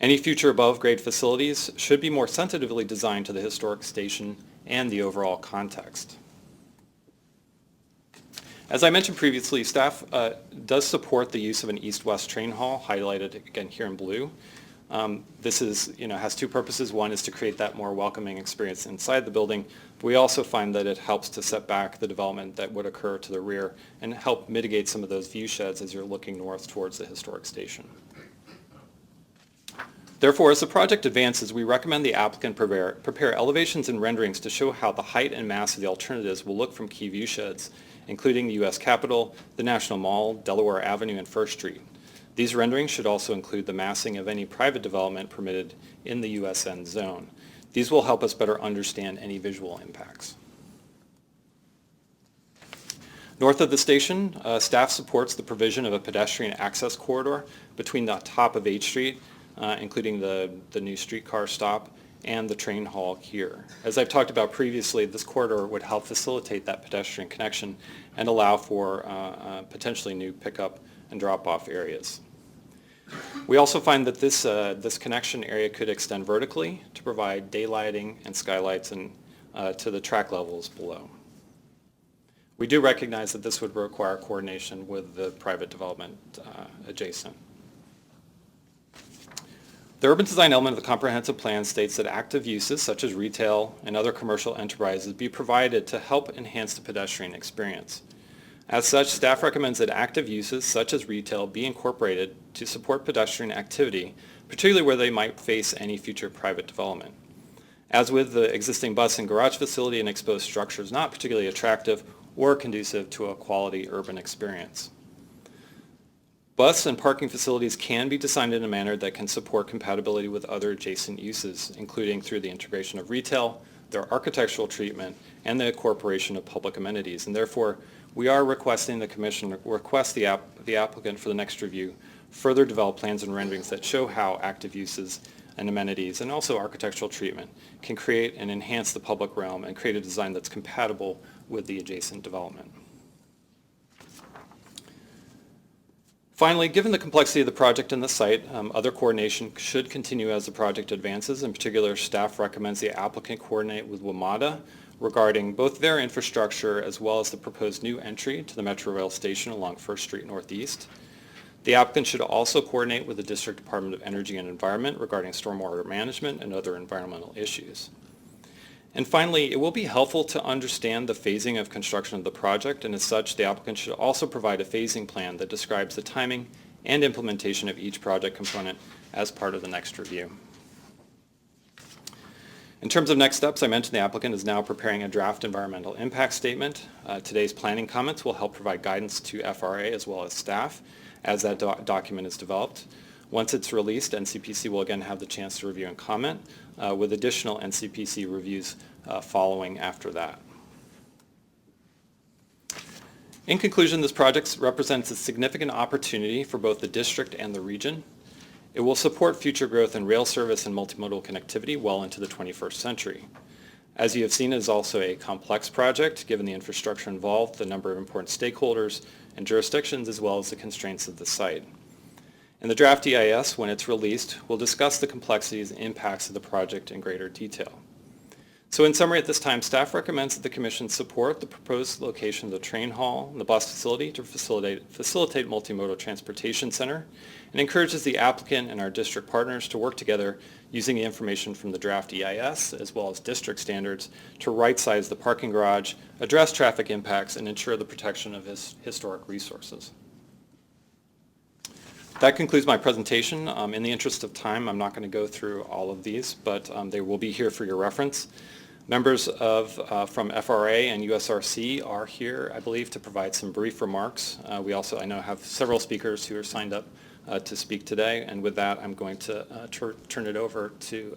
[SPEAKER 13] Any future above-grade facilities should be more sensitively designed to the historic station and the overall context. As I mentioned previously, staff does support the use of an east-west train hall, highlighted again here in blue. This has two purposes. One is to create that more welcoming experience inside the building. But we also find that it helps to set back the development that would occur to the rear and help mitigate some of those view sheds as you're looking north towards the historic station. Therefore, as the project advances, we recommend the applicant prepare elevations and renderings to show how the height and mass of the alternatives will look from key view sheds, including the U.S. Capitol, the National Mall, Delaware Avenue, and First Street. These renderings should also include the massing of any private development permitted in the USN zone. These will help us better understand any visual impacts. North of the station, staff supports the provision of a pedestrian access corridor between the top of H Street, including the new streetcar stop, and the train hall here. As I've talked about previously, this corridor would help facilitate that pedestrian connection and allow for potentially new pickup and drop-off areas. We also find that this connection area could extend vertically to provide daylighting and skylights to the track levels below. We do recognize that this would require coordination with the private development adjacent. The urban design element of the comprehensive plan states that active uses such as retail and other commercial enterprises be provided to help enhance the pedestrian experience. As such, staff recommends that active uses such as retail be incorporated to support pedestrian activity, particularly where they might face any future private development. As with the existing bus and garage facility, an exposed structure is not particularly attractive or conducive to a quality urban experience. Bus and parking facilities can be designed in a manner that can support compatibility with other adjacent uses, including through the integration of retail, their architectural treatment, and the incorporation of public amenities. And therefore, we are requesting the Commission request the applicant for the next review further develop plans and renderings that show how active uses and amenities and also architectural treatment can create and enhance the public realm and create a design that's compatible with the adjacent development. Finally, given the complexity of the project and the site, other coordination should continue as the project advances. In particular, staff recommends the applicant coordinate with WMATA regarding both their infrastructure as well as the proposed new entry to the Metro Rail station along First Street Northeast. The applicant should also coordinate with the District Department of Energy and Environment regarding stormwater management and other environmental issues. And finally, it will be helpful to understand the phasing of construction of the project, and as such, the applicant should also provide a phasing plan that describes the timing and implementation of each project component as part of the next review. In terms of next steps, I mentioned the applicant is now preparing a draft environmental impact statement. Today's planning comments will help provide guidance to FRA as well as staff as that document is developed. Once it's released, NCPC will again have the chance to review and comment, with additional NCPC reviews following after that. In conclusion, this project represents a significant opportunity for both the district and the region. It will support future growth in rail service and multimodal connectivity well into the 21st century. As you have seen, it is also a complex project, given the infrastructure involved, the number of important stakeholders and jurisdictions, as well as the constraints of the site. In the draft EIS, when it's released, we'll discuss the complexities and impacts of the project in greater detail. So in summary, at this time, staff recommends that the Commission support the proposed location of the train hall and the bus facility to facilitate multimodal transportation center, and encourages the applicant and our district partners to work together using the information from the draft EIS as well as district standards to right-size the parking garage, address traffic impacts, and ensure the protection of historic resources. That concludes my presentation. In the interest of time, I'm not going to go through all of these, but they will be here for your reference. Members from FRA and USRC are here, I believe, to provide some brief remarks. We also, I know, have several speakers who are signed up to speak today, and with that, I'm going to turn it over to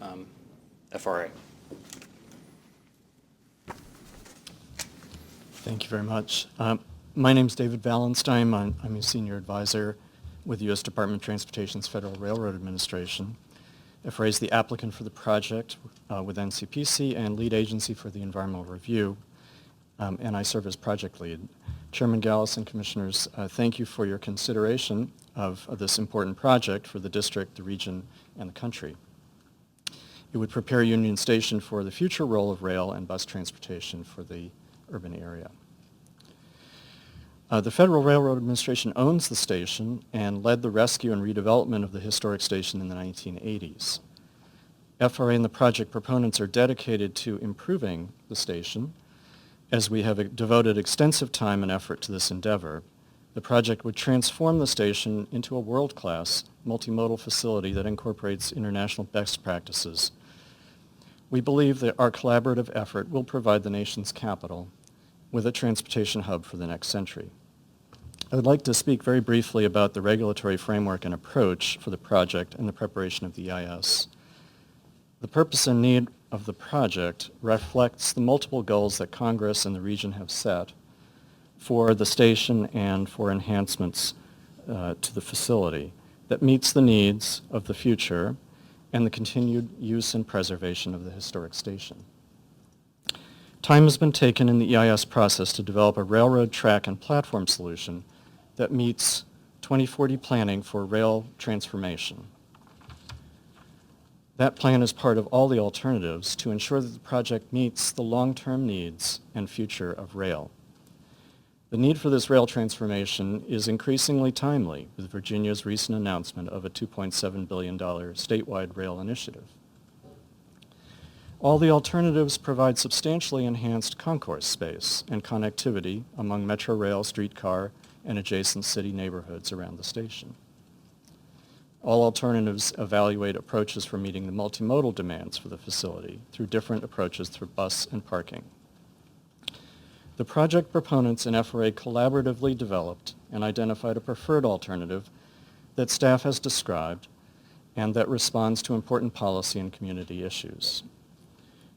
[SPEAKER 13] FRA.
[SPEAKER 14] Thank you very much. My name is David Valenstein. I'm a senior advisor with the U.S. Department of Transportation's Federal Railroad Administration. FRA is the applicant for the project with NCPC and lead agency for the environmental review, and I serve as project lead. Chairman Gallus and Commissioners, thank you for your consideration of this important project for the district, the region, and the country. It would prepare Union Station for the future role of rail and bus transportation for the urban area. The Federal Railroad Administration owns the station and led the rescue and redevelopment of the historic station in the 1980s. FRA and the project proponents are dedicated to improving the station. As we have devoted extensive time and effort to this endeavor, the project would transform the station into a world-class multimodal facility that incorporates international best practices. We believe that our collaborative effort will provide the nation's capital with a transportation hub for the next century. I would like to speak very briefly about the regulatory framework and approach for the project and the preparation of the EIS. The purpose and need of the project reflects the multiple goals that Congress and the region have set for the station and for enhancements to the facility that meets the needs of the future and the continued use and preservation of the historic station. Time has been taken in the EIS process to develop a railroad track and platform solution that meets 2040 planning for rail transformation. That plan is part of all the alternatives to ensure that the project meets the long-term needs and future of rail. The need for this rail transformation is increasingly timely with Virginia's recent announcement of a $2.7 billion statewide rail initiative. All the alternatives provide substantially enhanced concourse space and connectivity among Metro Rail, streetcar, and adjacent city neighborhoods around the station. All alternatives evaluate approaches for meeting the multimodal demands for the facility through different approaches through bus and parking. The project proponents and FRA collaboratively developed and identified a preferred alternative that staff has described and that responds to important policy and community issues.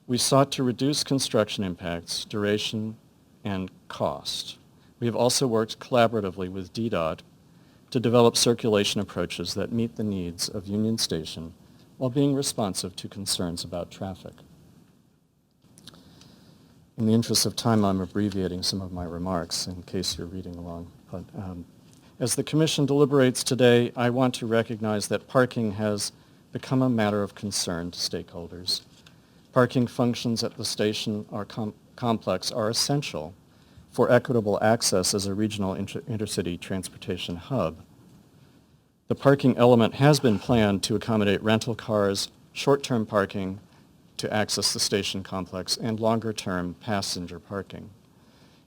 [SPEAKER 14] We sought to reduce construction impacts, duration, and cost. We have also worked collaboratively with DDOT to develop circulation approaches that meet the needs of Union Station while being responsive to concerns about traffic. In the interest of time, I'm abbreviating some of my remarks in case you're reading along. But As the Commission deliberates today, I want to recognize that parking has become a matter of concern to stakeholders. Parking functions at the station complex are essential for equitable access as a regional intercity transportation hub. The parking element has been planned to accommodate rental cars, short-term parking to access the station complex, and longer-term passenger parking.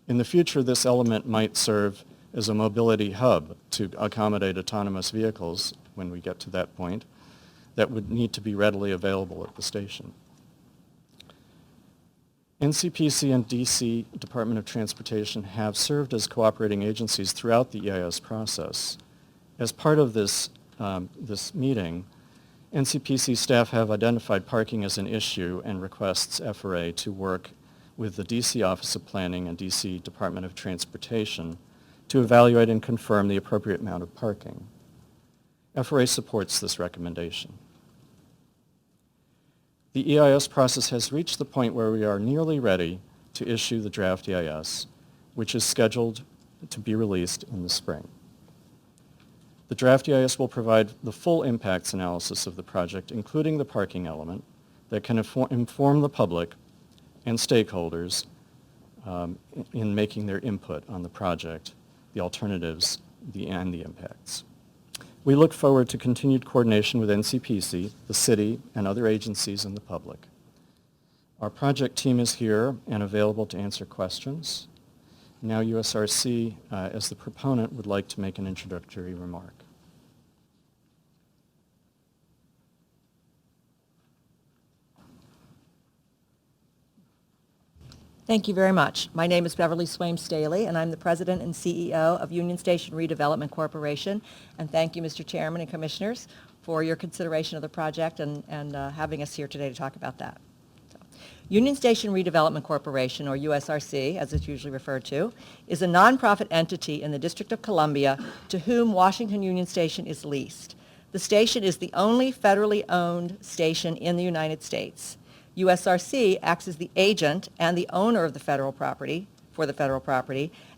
[SPEAKER 14] In the future, this element might serve as a mobility hub to accommodate autonomous vehicles, when we get to that point, that would need to be readily available at the station. NCPC and DC Department of Transportation have served as cooperating agencies throughout the EIS process. As part of this meeting, NCPC staff have identified parking as an issue and requests FRA to work with the DC Office of Planning and DC Department of Transportation to evaluate and confirm the appropriate amount of parking. FRA supports this recommendation. The EIS process has reached the point where we are nearly ready to issue the draft EIS, which is scheduled to be released in the spring. The draft EIS will provide the full impacts analysis of the project, including the parking element, that can inform the public and stakeholders in making their input on the project, the alternatives, and the impacts. We look forward to continued coordination with NCPC, the city, and other agencies and the public. Our project team is here and available to answer questions. Now USRC, as the proponent, would like to make an introductory remark.
[SPEAKER 15] Thank you very much. My name is Beverly Swaim Staley, and I'm the President and CEO of Union Station Redevelopment Corporation. And thank you, Mr. Chairman and Commissioners, for your consideration of the project and having us here today to talk about that. Union Station Redevelopment Corporation, or USRC, as it's usually referred to, is a nonprofit entity in the District of Columbia to whom Washington Union Station is leased. The station is the only federally owned station in the United States. USRC acts as the agent and the owner of the federal property,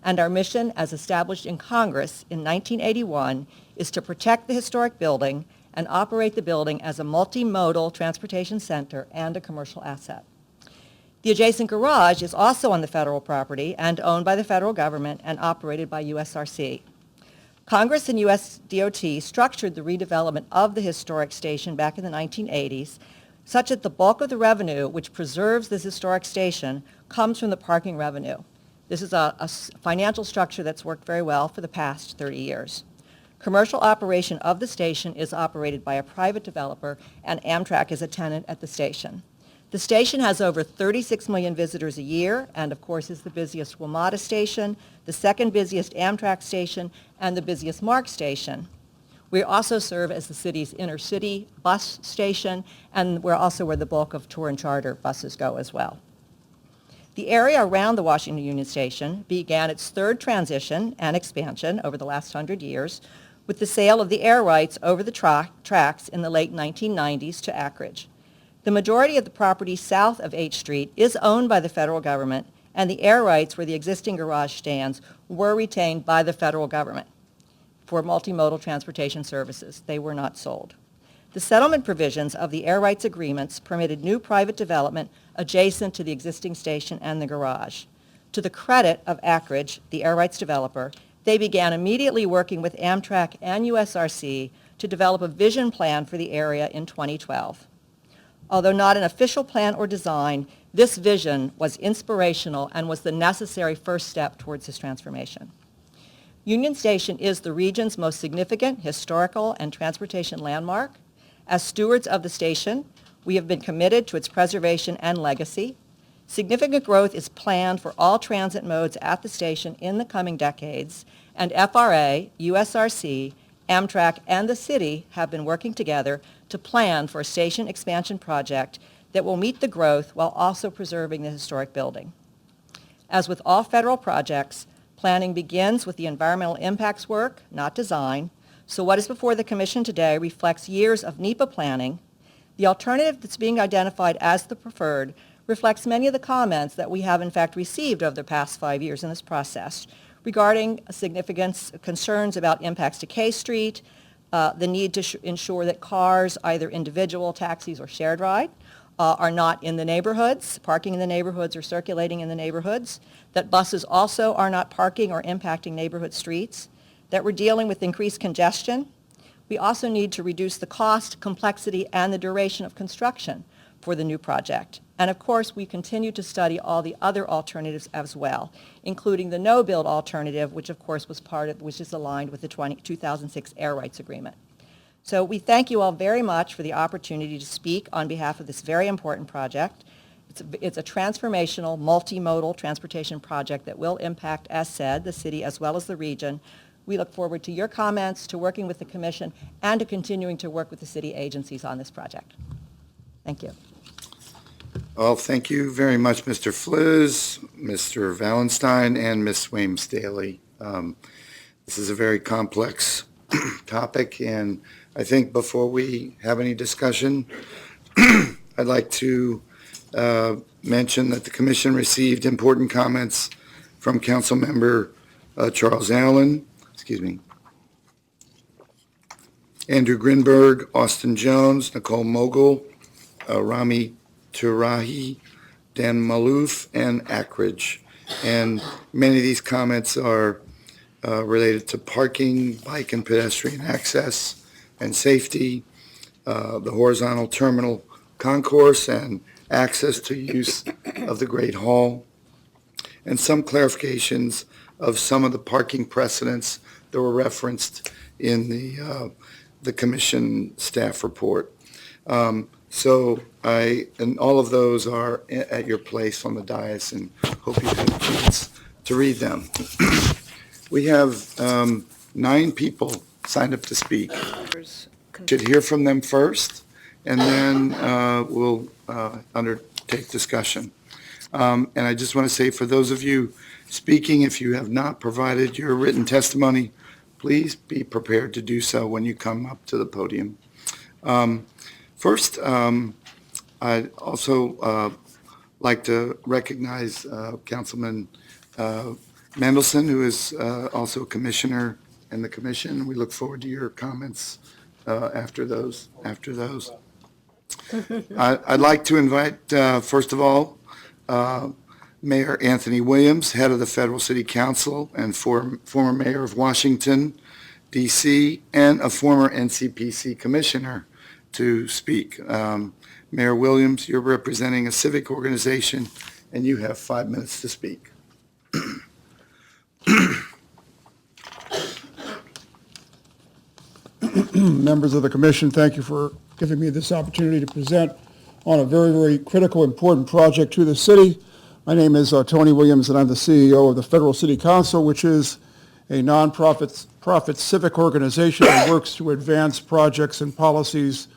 [SPEAKER 15] and our mission, as established in Congress in 1981, is to protect the historic building and operate the building as a multimodal transportation center and a commercial asset. The adjacent garage is also on the federal property and owned by the federal government and operated by USRC. Congress and US DOT structured the redevelopment of the historic station back in the 1980s such that the bulk of the revenue which preserves this historic station comes from the parking revenue. This is a financial structure that's worked very well for the past 30 years. Commercial operation of the station is operated by a private developer, and Amtrak is a tenant at the station. The station has over 36 million visitors a year, and of course is the busiest WMATA station, the second busiest Amtrak station, and the busiest MARC station. We also serve as the city's inner-city bus station, and we're also where the bulk of tour and charter buses go as well. The area around the Washington Union Station began its third transition and expansion over the last 100 years with the sale of the air rights over the tracks in the late 1990s to Akridge. The majority of the property south of H Street is owned by the federal government, and the air rights where the existing garage stands were retained by the federal government for multimodal transportation services. They were not sold. The settlement provisions of the air rights agreements permitted new private development adjacent to the existing station and the garage. To the credit of Akridge, the air rights developer, they began immediately working with Amtrak and USRC to develop a vision plan for the area in 2012. Although not an official plan or design, this vision was inspirational and was the necessary first step towards this transformation. Union Station is the region's most significant historical and transportation landmark. As stewards of the station, we have been committed to its preservation and legacy. Significant growth is planned for all transit modes at the station in the coming decades, and FRA, USRC, Amtrak, and the city have been working together to plan for a station expansion project that will meet the growth while also preserving the historic building. As with all federal projects, planning begins with the environmental impacts work, not design. So what is before the Commission today reflects years of NEPA planning. The alternative that's being identified as the preferred reflects many of the comments that we have in fact received over the past 5 years in this process, regarding significant concerns about impacts to K Street, the need to ensure that cars, either individual taxis or shared ride, are not in the neighborhoods, parking in the neighborhoods or circulating in the neighborhoods, that buses also are not parking or impacting neighborhood streets, that we're dealing with increased congestion. We also need to reduce the cost, complexity, and the duration of construction for the new project. And of course, we continue to study all the other alternatives as well, including the no-build alternative, which of course which is aligned with the 2006 Air Rights Agreement. So we thank you all very much for the opportunity to speak on behalf of this very important project. It's a transformational, multimodal transportation project that will impact, as said, the city as well as the region. We look forward to your comments, to working with the commission, and to continuing to work with the city agencies on this project. Thank you.
[SPEAKER 1] Well, thank you very much, Mr. Fliz, Mr. Valenstein, and Ms. Swaim-Staley. This is a very complex topic, and I think before we have any discussion, I'd like to mention that the commission received important comments from Councilmember Charles Allen, Andrew Grinberg, Austin Jones, Nicole Mogul, Rami Turahi, Dan Malouf, and Ackridge. And many of these comments are related to parking, bike and pedestrian access and safety, the horizontal terminal concourse and access to use of the Great Hall, and some clarifications of some of the parking precedents that were referenced in the commission staff report. And all of those are at your place on the dais, and hope you had a chance to read them. We have 9 people signed up to speak. Should hear from them first, and then we'll undertake discussion. And I just want to say, for those of you speaking, if you have not provided your written testimony, please be prepared to do so when you come up to the podium. First, I'd also like to recognize Councilman Mendelson, who is also a commissioner in the commission. We look forward to your comments after those. I'd like to invite, first of all, Mayor Anthony Williams, head of the Federal City Council and former mayor of Washington, D.C., and a former NCPC commissioner, to speak. Mayor Williams, you're representing a civic organization, and you have 5 minutes to speak.
[SPEAKER 16] Members of the commission, thank you for giving me this opportunity to present on a very, very critical, important project to the city. My name is Tony Williams, and I'm the CEO of the Federal City Council, which is a nonprofit civic organization that works to advance projects and policies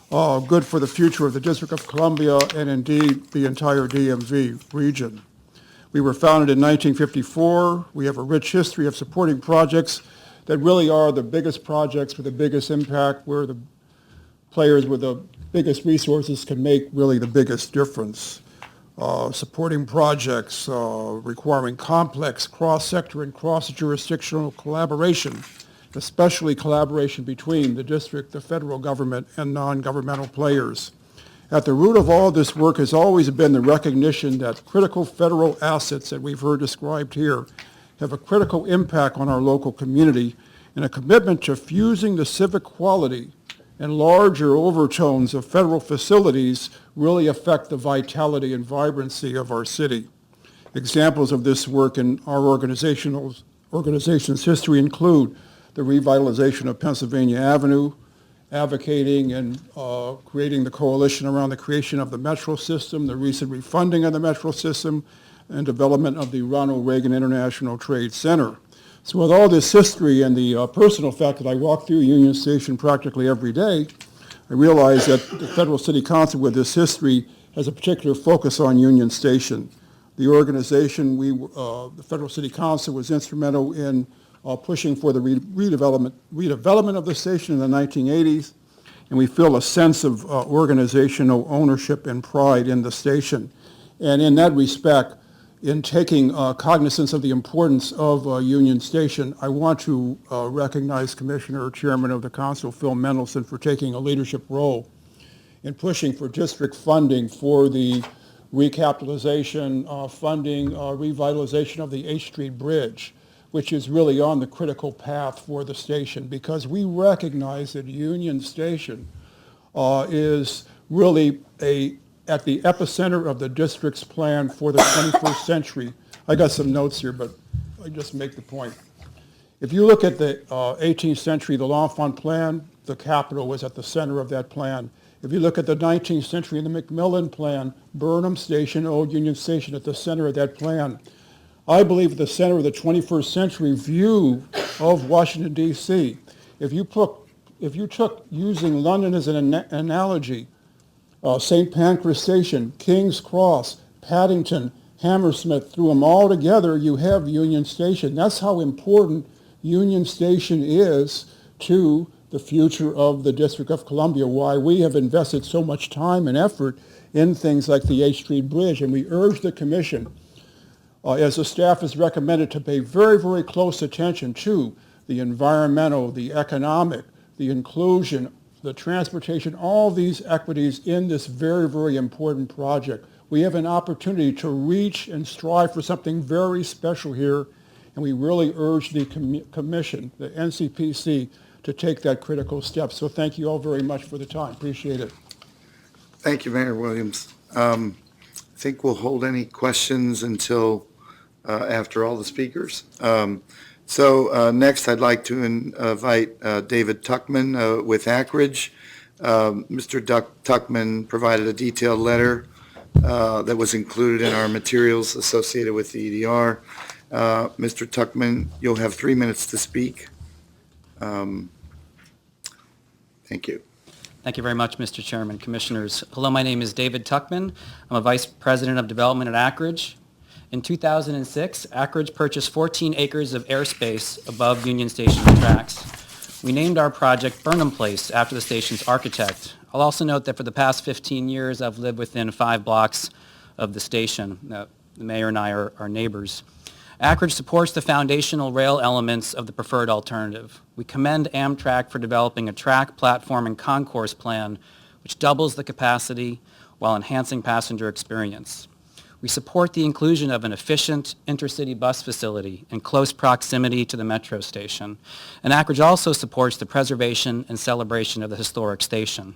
[SPEAKER 16] good for the future of the District of Columbia and indeed the entire DMV region. We were founded in 1954. We have a rich history of supporting projects that really are the biggest projects with the biggest impact, where the players with the biggest resources can make really the biggest difference. Supporting projects requiring complex cross-sector and cross-jurisdictional collaboration, especially collaboration between the district, the federal government, and non-governmental players. At the root of all this work has always been the recognition that critical federal assets that we've heard described here have a critical impact on our local community, and a commitment to fusing the civic quality and larger overtones of federal facilities really affect the vitality and vibrancy of our city. Examples of this work in our organization's history include the revitalization of Pennsylvania Avenue, advocating and creating the coalition around the creation of the metro system, the recent refunding of the metro system, and development of the Ronald Reagan International Trade Center. So with all this history and the personal fact that I walk through Union Station practically every day, I realize that the Federal City Council, with this history, has a particular focus on Union Station. The organization, the Federal City Council, was instrumental in pushing for the redevelopment of the station in the 1980s, and we feel a sense of organizational ownership and pride in the station. And in that respect, in taking cognizance of the importance of Union Station, I want to recognize Commissioner Chairman of the Council, Phil Mendelson, for taking a leadership role in pushing for district funding for the recapitalization, funding, revitalization of the H Street Bridge, which is really on the critical path for the station, because we recognize that Union Station is really at the epicenter of the district's plan for the 21st century. I got some notes here, but I just make the point. If you look at the 18th century, the L'Enfant plan, the Capitol was at the center of that plan. If you look at the 19th century and the Macmillan plan, Burnham Station, Old Union Station at the center of that plan. I believe at the center of the 21st century view of Washington, D.C., if you took, using London as an analogy, St. Pancras Station, King's Cross, Paddington, Hammersmith, threw them all together, you have Union Station. That's how important Union Station is to the future of the District of Columbia, why we have invested so much time and effort in things like the H Street Bridge. And we urge the Commission, as the staff has recommended, to pay very, very close attention to the environmental, the economic, the inclusion, the transportation, all these equities in this very, very important project. We have an opportunity to reach and strive for something very special here, and we really urge the Commission, the NCPC, to take that critical step. So thank you all very much for the time. Appreciate it.
[SPEAKER 1] Thank you, Mayor Williams. I think we'll hold any questions until after all the speakers. So next, I'd like to invite David Tuckman with Ackridge. Mr. Tuckman provided a detailed letter that was included in our materials associated with the EDR. Mr. Tuckman, you'll have 3 minutes to speak. Thank you.
[SPEAKER 17] Thank you very much, Mr. Chairman. Commissioners, hello, my name is David Tuckman. I'm a Vice President of Development at Ackridge. In 2006, Ackridge purchased 14 acres of airspace above Union Station tracks. We named our project Burnham Place after the station's architect. I'll also note that for the past 15 years, I've lived within 5 blocks of the station. The mayor and I are neighbors. Ackridge supports the foundational rail elements of the preferred alternative. We commend Amtrak for developing a track, platform, and concourse plan which doubles the capacity while enhancing passenger experience. We support the inclusion of an efficient intercity bus facility in close proximity to the metro station. And Ackridge also supports the preservation and celebration of the historic station.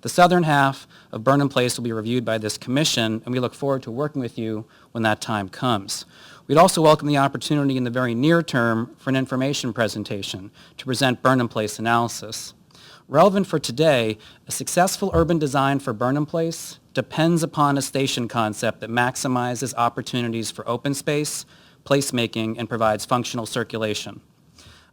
[SPEAKER 17] The southern half of Burnham Place will be reviewed by this commission, and we look forward to working with you when that time comes. We'd also welcome the opportunity in the very near term for an information presentation to present Burnham Place analysis. Relevant for today, a successful urban design for Burnham Place depends upon a station concept that maximizes opportunities for open space, placemaking, and provides functional circulation.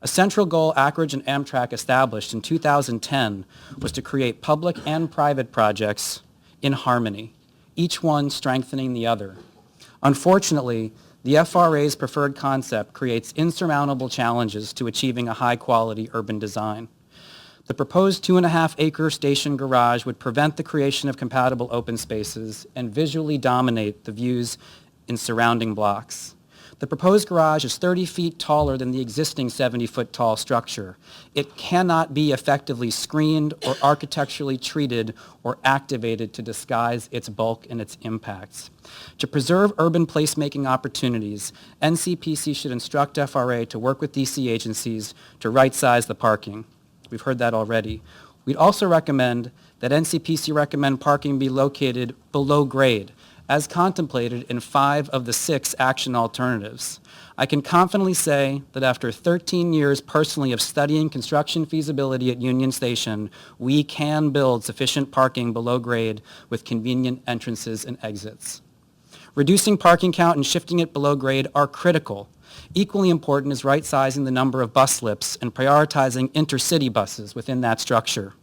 [SPEAKER 17] A central goal Ackridge and Amtrak established in 2010 was to create public and private projects in harmony, each one strengthening the other. Unfortunately, the FRA's preferred concept creates insurmountable challenges to achieving a high-quality urban design. The proposed 2.5-acre station garage would prevent the creation of compatible open spaces and visually dominate the views in surrounding blocks. The proposed garage is 30 feet taller than the existing 70-foot tall structure. It cannot be effectively screened or architecturally treated or activated to disguise its bulk and its impacts. To preserve urban placemaking opportunities, NCPC should instruct FRA to work with DC agencies to right-size the parking. We've heard that already. We'd also recommend that NCPC recommend parking be located below grade, as contemplated in 5 of the 6 action alternatives. I can confidently say that after 13 years personally of studying construction feasibility at Union Station, we can build sufficient parking below grade with convenient entrances and exits. Reducing parking count and shifting it below grade are critical. Equally important is right-sizing the number of bus slips and prioritizing intercity buses within that structure.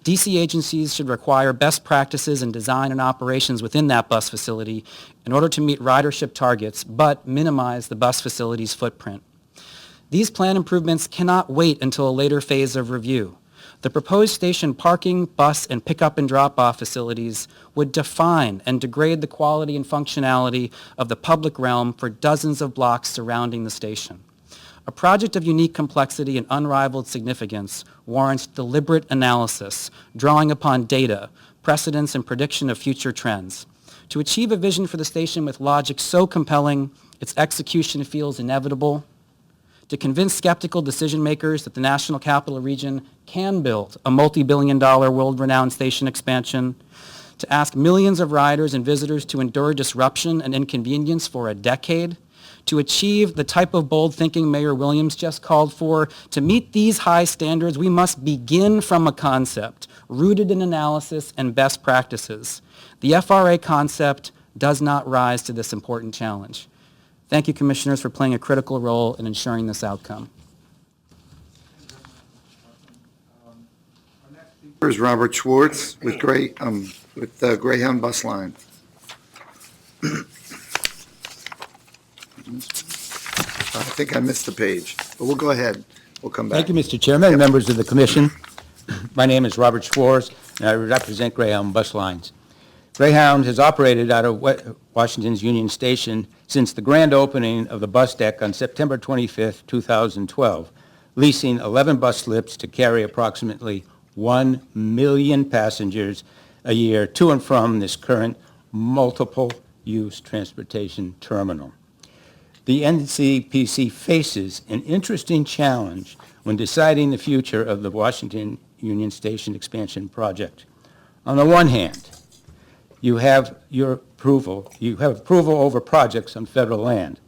[SPEAKER 17] DC agencies should require best practices in design and operations within that bus facility in order to meet ridership targets, but minimize the bus facility's footprint. These plan improvements cannot wait until a later phase of review. The proposed station parking, bus, and pickup and drop-off facilities would define and degrade the quality and functionality of the public realm for dozens of blocks surrounding the station. A project of unique complexity and unrivaled significance warrants deliberate analysis, drawing upon data, precedents, and prediction of future trends. To achieve a vision for the station with logic so compelling, its execution feels inevitable, to convince skeptical decision makers that the National Capital Region can build a multi-billion-dollar world-renowned station expansion, to ask millions of riders and visitors to endure disruption and inconvenience for a decade, to achieve the type of bold thinking Mayor Williams just called for. To meet these high standards, we must begin from a concept rooted in analysis and best practices. The FRA concept does not rise to this important challenge. Thank you, Commissioners, for playing a critical role in ensuring this outcome.
[SPEAKER 1] Here's Robert Schwartz with Greyhound Bus Line. I think I missed the page, but we'll go ahead. We'll come back.
[SPEAKER 18] Thank you, Mr. Chairman, members of the Commission. My name is Robert Schwartz, and I represent Greyhound Bus Lines. Greyhound has operated out of Washington's Union Station since the grand opening of the bus deck on September 25, 2012, leasing 11 bus slips to carry approximately 1 million passengers a year to and from this current multiple-use transportation terminal. The NCPC faces an interesting challenge when deciding the future of the Washington Union Station expansion project. On the one hand, you have approval over projects on federal land.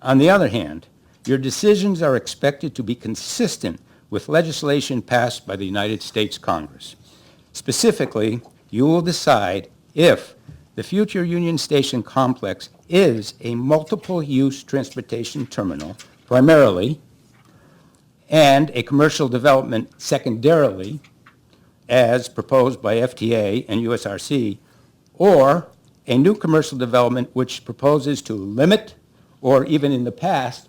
[SPEAKER 18] On the other hand, your decisions are expected to be consistent with legislation passed by the United States Congress. Specifically, you will decide if the future Union Station complex is a multiple-use transportation terminal, primarily, and a commercial development secondarily, as proposed by FTA and USRC, or a new commercial development which proposes to limit or even in the past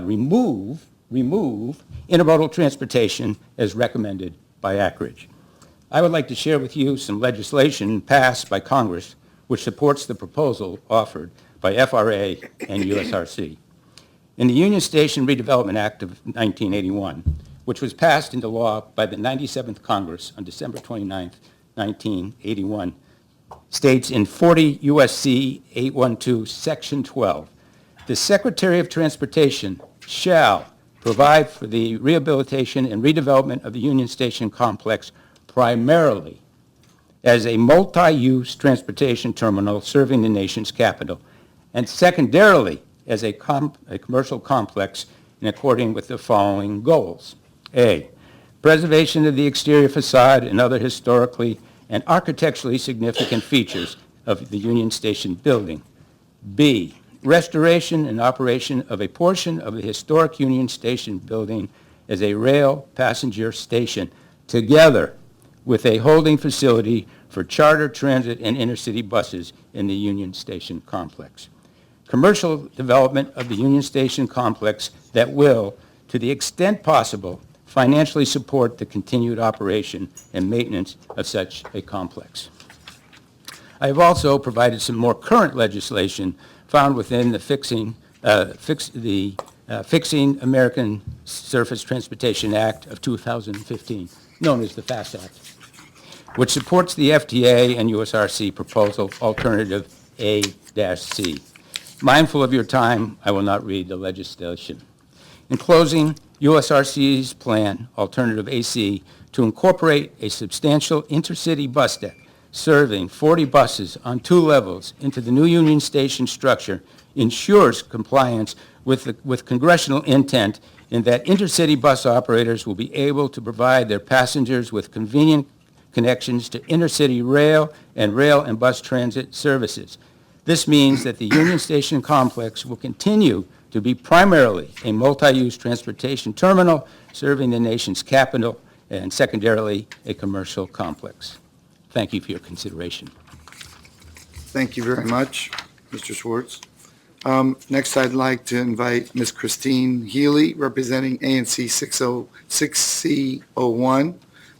[SPEAKER 18] remove intermodal transportation as recommended by Acridge. I would like to share with you some legislation passed by Congress which supports the proposal offered by FRA and USRC. In the Union Station Redevelopment Act of 1981, which was passed into law by the 97th Congress on December 29, 1981, states in 40 U.S.C. 812, Section 12, the Secretary of Transportation shall provide for the rehabilitation and redevelopment of the Union Station complex primarily as a multi-use transportation terminal serving the nation's capital, and secondarily as a commercial complex in accordance with the following goals. A, preservation of the exterior facade and other historically and architecturally significant features of the Union Station building. B, restoration and operation of a portion of the historic Union Station building as a rail passenger station, together with a holding facility for charter, transit, and intercity buses in the Union Station complex. Commercial development of the Union Station complex that will, to the extent possible, financially support the continued operation and maintenance of such a complex. I have also provided some more current legislation found within the Fixing American Surface Transportation Act of 2015, known as the FAST Act, which supports the FTA and USRC proposal alternative A-C. Mindful of your time, I will not read the legislation. In closing, USRC's plan, alternative AC, to incorporate a substantial intercity bus deck serving 40 buses on 2 levels into the new Union Station structure ensures compliance with congressional intent in that intercity bus operators will be able to provide their passengers with convenient connections to intercity rail and bus transit services. This means that the Union Station complex will continue to be primarily a multi-use transportation terminal serving the nation's capital and secondarily a commercial complex. Thank you for your consideration.
[SPEAKER 1] Thank you very much, Mr. Schwartz. Next, I'd like to invite Ms. Christine Healy, representing ANC 6C01.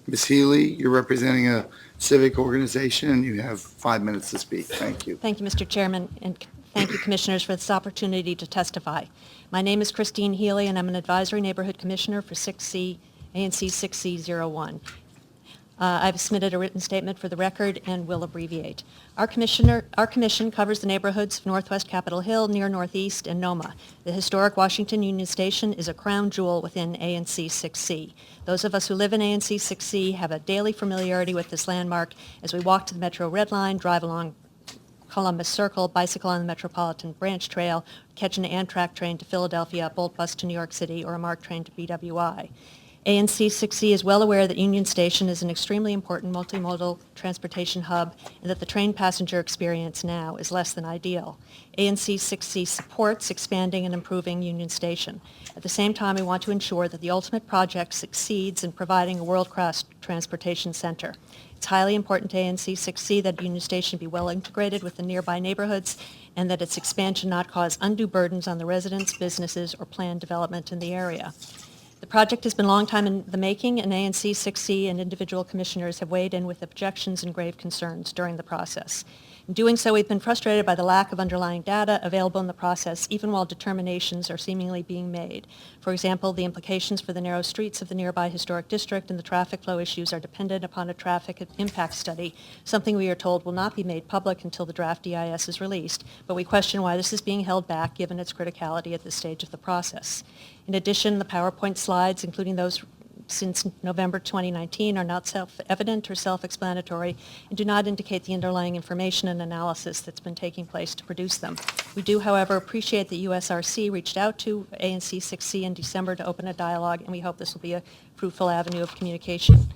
[SPEAKER 1] Ms. Healy, you're representing a civic organization, and you have 5 minutes to speak. Thank you.
[SPEAKER 19] Thank you, Mr. Chairman, and thank you, Commissioners, for this opportunity to testify. My name is Christine Healy, and I'm an advisory neighborhood commissioner for ANC 6C01. I've submitted a written statement for the record and will abbreviate. Our commission covers the neighborhoods of Northwest Capitol Hill, near Northeast, and Noma. The historic Washington Union Station is a crown jewel within ANC 6C. Those of us who live in ANC 6C have a daily familiarity with this landmark as we walk to the Metro Red Line, drive along Columbus Circle, bicycle on the Metropolitan Branch Trail, catch an Amtrak train to Philadelphia, Bolt bus to New York City, or a MARC train to BWI. ANC 6C is well aware that Union Station is an extremely important multimodal transportation hub and that the train passenger experience now is less than ideal. ANC 6C supports expanding and improving Union Station. At the same time, we want to ensure that the ultimate project succeeds in providing a world-class transportation center. It's highly important to ANC 6C that Union Station be well integrated with the nearby neighborhoods and that its expansion not cause undue burdens on the residents, businesses, or planned development in the area. The project has been a long time in the making, and ANC 6C and individual commissioners have weighed in with objections and grave concerns during the process. In doing so, we've been frustrated by the lack of underlying data available in the process, even while determinations are seemingly being made. For example, the implications for the narrow streets of the nearby historic district and the traffic flow issues are dependent upon a traffic impact study, something we are told will not be made public until the draft EIS is released, but we question why this is being held back given its criticality at this stage of the process. In addition, the PowerPoint slides, including those since November 2019, are not self-evident or self-explanatory and do not indicate the underlying information and analysis that's been taking place to produce them. We do, however, appreciate that USRC reached out to ANC 6C in December to open a dialogue, and we hope this will be a fruitful avenue of communication.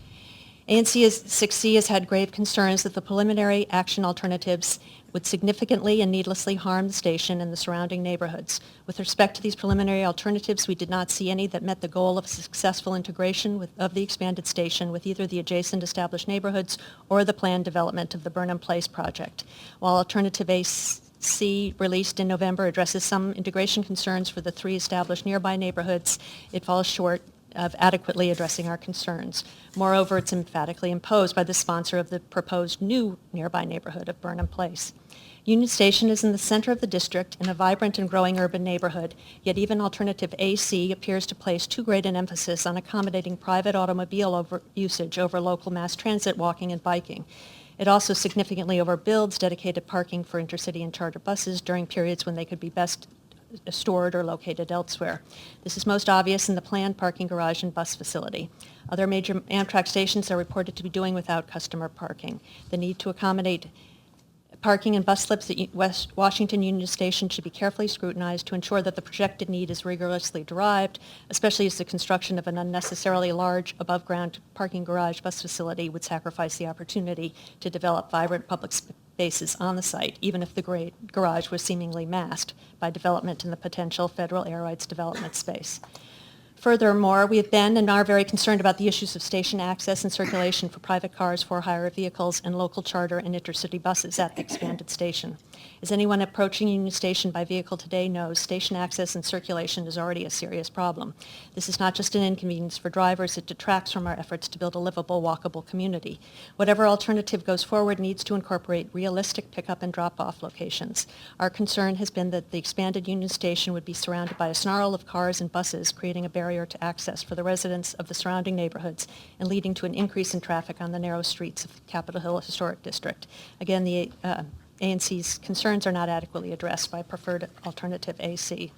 [SPEAKER 19] ANC 6C has had grave concerns that the preliminary action alternatives would significantly and needlessly harm the station and the surrounding neighborhoods. With respect to these preliminary alternatives, we did not see any that met the goal of successful integration of the expanded station with either the adjacent established neighborhoods or the planned development of the Burnham Place project. While Alternative AC released in November addresses some integration concerns for the 3 established nearby neighborhoods, it falls short of adequately addressing our concerns. Moreover, it's emphatically imposed by the sponsor of the proposed new nearby neighborhood of Burnham Place. Union Station is in the center of the district in a vibrant and growing urban neighborhood, yet even Alternative AC appears to place too great an emphasis on accommodating private automobile usage over local mass transit, walking, and biking. It also significantly overbuilds dedicated parking for intercity and charter buses during periods when they could be best stored or located elsewhere. This is most obvious in the planned parking garage and bus facility. Other major Amtrak stations are reported to be doing without customer parking. The need to accommodate parking and bus slips at West Washington Union Station should be carefully scrutinized to ensure that the projected need is rigorously derived, especially as the construction of an unnecessarily large above-ground parking garage bus facility would sacrifice the opportunity to develop vibrant public spaces on the site, even if the garage was seemingly masked by development in the potential federal air rights development space. Furthermore, we have been and are very concerned about the issues of station access and circulation for private cars, for-hire vehicles, and local charter and intercity buses at the expanded station. As anyone approaching Union Station by vehicle today knows, station access and circulation is already a serious problem. This is not just an inconvenience for drivers, it detracts from our efforts to build a livable, walkable community. Whatever alternative goes forward needs to incorporate realistic pickup and drop-off locations. Our concern has been that the expanded Union Station would be surrounded by a snarl of cars and buses, creating a barrier to access for the residents of the surrounding neighborhoods and leading to an increase in traffic on the narrow streets of Capitol Hill Historic District. Again, the ANC's concerns are not adequately addressed by preferred alternative AC.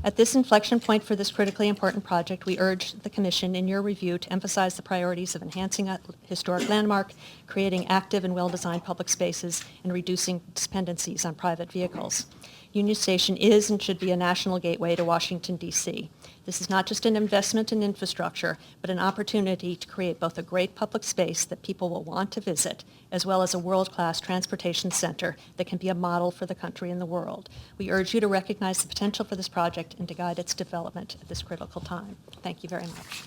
[SPEAKER 19] At this inflection point for this critically important project, we urge the Commission in your review to emphasize the priorities of enhancing a historic landmark, creating active and well-designed public spaces, and reducing dependencies on private vehicles. Union Station is and should be a national gateway to Washington, D.C. This is not just an investment in infrastructure, but an opportunity to create both a great public space that people will want to visit, as well as a world-class transportation center that can be a model for the country and the world. We urge you to recognize the potential for this project and to guide its development at this critical time. Thank you very much.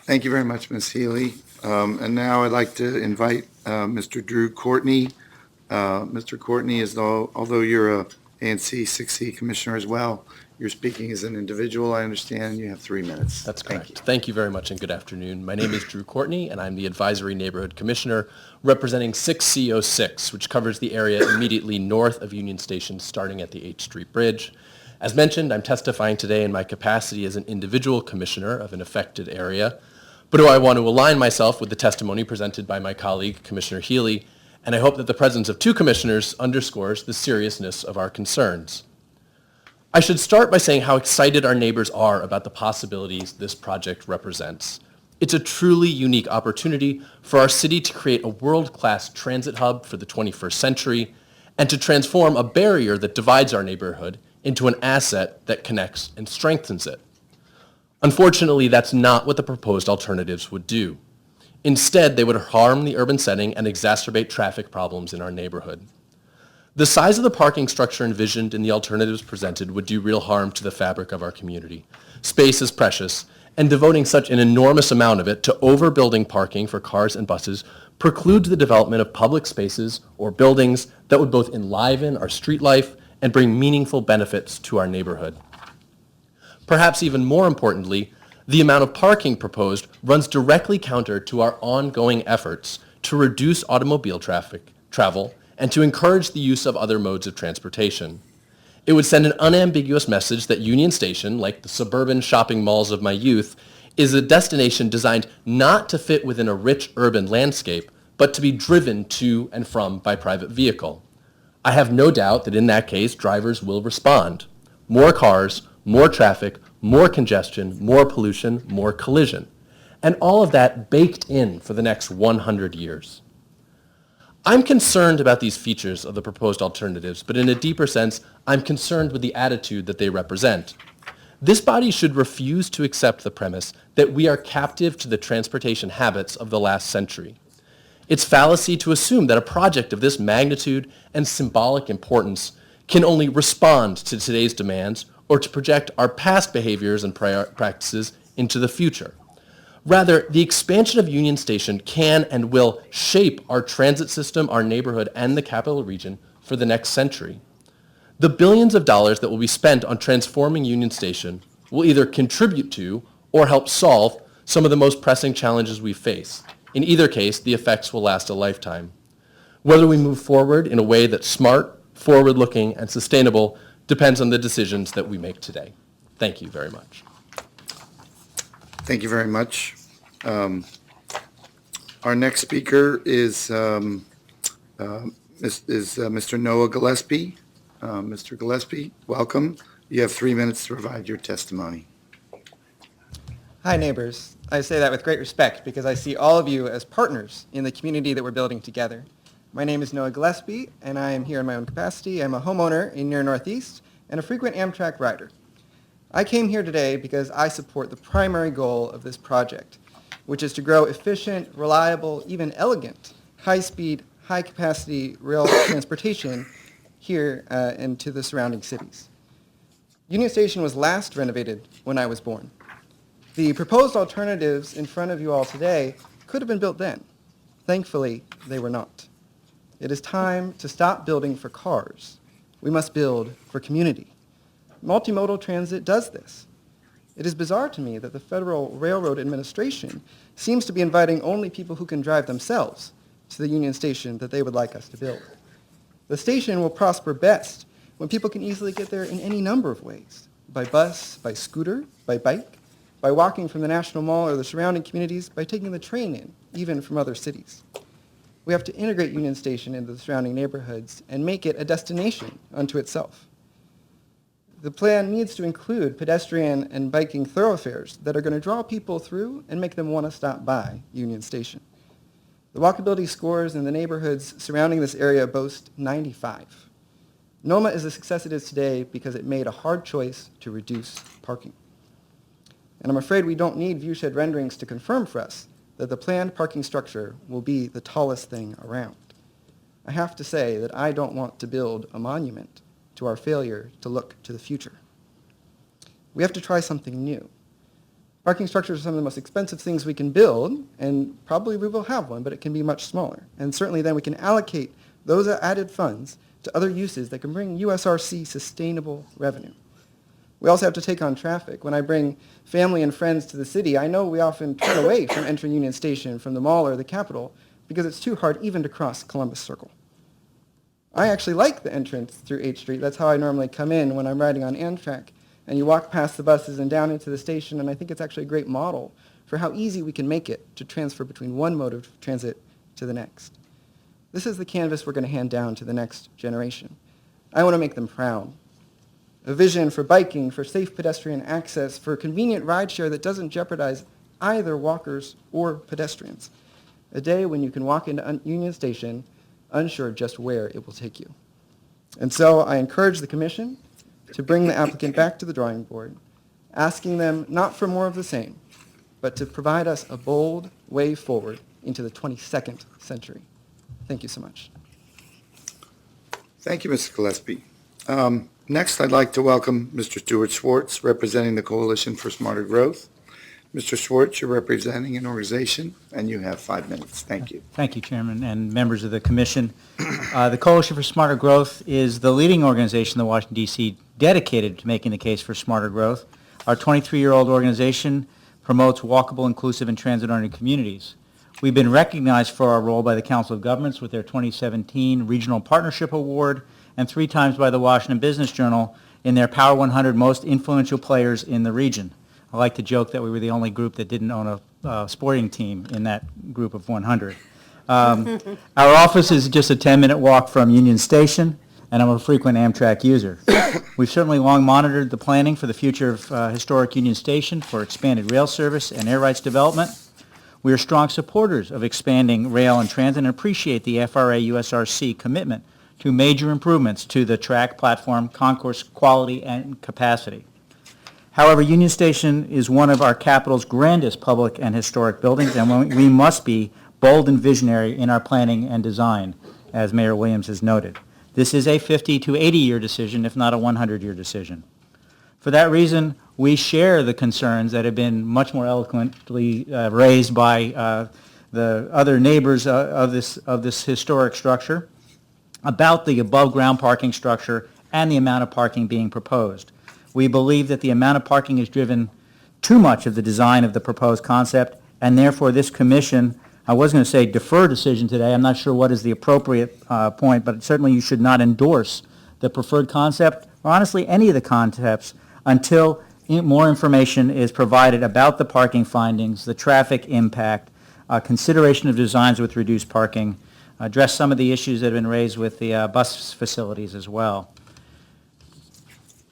[SPEAKER 1] Thank you very much, Ms. Healy. And now I'd like to invite Mr. Drew Courtney. Mr. Courtney, although you're a ANC 6C Commissioner as well. You're speaking as an individual, I understand. You have 3 minutes.
[SPEAKER 20] That's
[SPEAKER 1] Thank
[SPEAKER 20] correct. Thank you very much and good afternoon. My name is Drew Courtney, and I'm the Advisory Neighborhood Commissioner representing 6C06, which covers the area immediately north of Union Station starting at the H Street Bridge. As mentioned, I'm testifying today in my capacity as an individual commissioner of an affected area, but I want to align myself with the testimony presented by my colleague, Commissioner Healy, and I hope that the presence of two commissioners underscores the seriousness of our concerns. I should start by saying how excited our neighbors are about the possibilities this project represents. It's a truly unique opportunity for our city to create a world-class transit hub for the 21st century and to transform a barrier that divides our neighborhood into an asset that connects and strengthens it. Unfortunately, that's not what the proposed alternatives would do. Instead, they would harm the urban setting and exacerbate traffic problems in our neighborhood. The size of the parking structure envisioned in the alternatives presented would do real harm to the fabric of our community. Space is precious, and devoting such an enormous amount of it to overbuilding parking for cars and buses precludes the development of public spaces or buildings that would both enliven our street life and bring meaningful benefits to our neighborhood. Perhaps even more importantly, the amount of parking proposed runs directly counter to our ongoing efforts to reduce automobile travel and to encourage the use of other modes of transportation. It would send an unambiguous message that Union Station, like the suburban shopping malls of my youth, is a destination designed not to fit within a rich urban landscape, but to be driven to and from by private vehicle. I have no doubt that in that case, drivers will respond. More cars, more traffic, more congestion, more pollution, more collision. And all of that baked in for the next 100 years. I'm concerned about these features of the proposed alternatives, but in a deeper sense, I'm concerned with the attitude that they represent. This body should refuse to accept the premise that we are captive to the transportation habits of the last century. It's fallacy to assume that a project of this magnitude and symbolic importance can only respond to today's demands or to project our past behaviors and practices into the future. Rather, the expansion of Union Station can and will shape our transit system, our neighborhood, and the capital region for the next century. The billions of dollars that will be spent on transforming Union Station will either contribute to or help solve some of the most pressing challenges we face. In either case, the effects will last a lifetime. Whether we move forward in a way that's smart, forward-looking, and sustainable depends on the decisions that we make today. Thank you very much.
[SPEAKER 1] Thank you very much. Our next speaker is Mr. Noah Gillespie. Mr. Gillespie, welcome. You have 3 minutes to provide your testimony.
[SPEAKER 21] Hi, neighbors. I say that with great respect because I see all of you as partners in the community that we're building together. My name is Noah Gillespie, and I am here in my own capacity. I'm a homeowner in near Northeast and a frequent Amtrak rider. I came here today because I support the primary goal of this project, which is to grow efficient, reliable, even elegant, high-speed, high-capacity rail transportation here and to the surrounding cities. Union Station was last renovated when I was born. The proposed alternatives in front of you all today could have been built then. Thankfully, they were not. It is time to stop building for cars. We must build for community. Multimodal transit does this. It is bizarre to me that the Federal Railroad Administration seems to be inviting only people who can drive themselves to the Union Station that they would like us to build. The station will prosper best when people can easily get there in any number of ways, by bus, by scooter, by bike, by walking from the National Mall or the surrounding communities, by taking the train in, even from other cities. We have to integrate Union Station into the surrounding neighborhoods and make it a destination unto itself. The plan needs to include pedestrian and biking thoroughfares that are going to draw people through and make them want to stop by Union Station. The walkability scores in the neighborhoods surrounding this area boast 95. NOMA is the success it is today because it made a hard choice to reduce parking. And I'm afraid we don't need viewshed renderings to confirm for us that the planned parking structure will be the tallest thing around. I have to say that I don't want to build a monument to our failure to look to the future. We have to try something new. Parking structures are some of the most expensive things we can build, and probably we will have one, but it can be much smaller. And certainly then we can allocate those added funds to other uses that can bring USRC sustainable revenue. We also have to take on traffic. When I bring family and friends to the city, I know we often turn away from entering Union Station from the mall or the Capitol because it's too hard even to cross Columbus Circle. I actually like the entrance through H Street. That's how I normally come in when I'm riding on Amtrak. And you walk past the buses and down into the station, and I think it's actually a great model for how easy we can make it to transfer between one mode of transit to the next. This is the canvas we're going to hand down to the next generation. I want to make them proud. A vision for biking, for safe pedestrian access, for convenient rideshare that doesn't jeopardize either walkers or pedestrians. A day when you can walk into Union Station unsure just where it will take you. And so I encourage the Commission to bring the applicant back to the drawing board, asking them not for more of the same, but to provide us a bold way forward into the 22nd century. Thank you so much.
[SPEAKER 1] Thank you, Mr. Gillespie. Next, I'd like to welcome Mr. Stuart Schwartz, representing the Coalition for Smarter Growth. Mr. Schwartz, you're representing an organization, and you have 5 minutes. Thank you.
[SPEAKER 3] Thank you, Chairman and members of the Commission. The Coalition for Smarter Growth is the leading organization in Washington, D.C. dedicated to making the case for smarter growth. Our 23-year-old organization promotes walkable, inclusive, and transit-oriented communities. We've been recognized for our role by the Council of Governments with their 2017 Regional Partnership Award and 3 times by the Washington Business Journal in their Power 100 Most Influential Players in the Region. I like to joke that we were the only group that didn't own a sporting team in that group of 100. Our office is just a 10-minute walk from Union Station, and I'm a frequent Amtrak user. We've certainly long monitored the planning for the future of historic Union Station for expanded rail service and air rights development. We are strong supporters of expanding rail and transit and appreciate the FRA USRC commitment to major improvements to the track, platform, concourse quality, and capacity. However, Union Station is one of our capital's grandest public and historic buildings, and we must be bold and visionary in our planning and design, as Mayor Williams has noted. This is a 50 to 80-year decision, if not a 100-year decision. For that reason, we share the concerns that have been much more eloquently raised by the other neighbors of this historic structure about the above-ground parking structure and the amount of parking being proposed. We believe that the amount of parking has driven too much of the design of the proposed concept, and therefore this commission, I was going to say defer decision today. I'm not sure what is the appropriate point, but certainly you should not endorse the preferred concept, or honestly any of the concepts, until more information is provided about the parking findings, the traffic impact, consideration of designs with reduced parking, address some of the issues that have been raised with the bus facilities as well.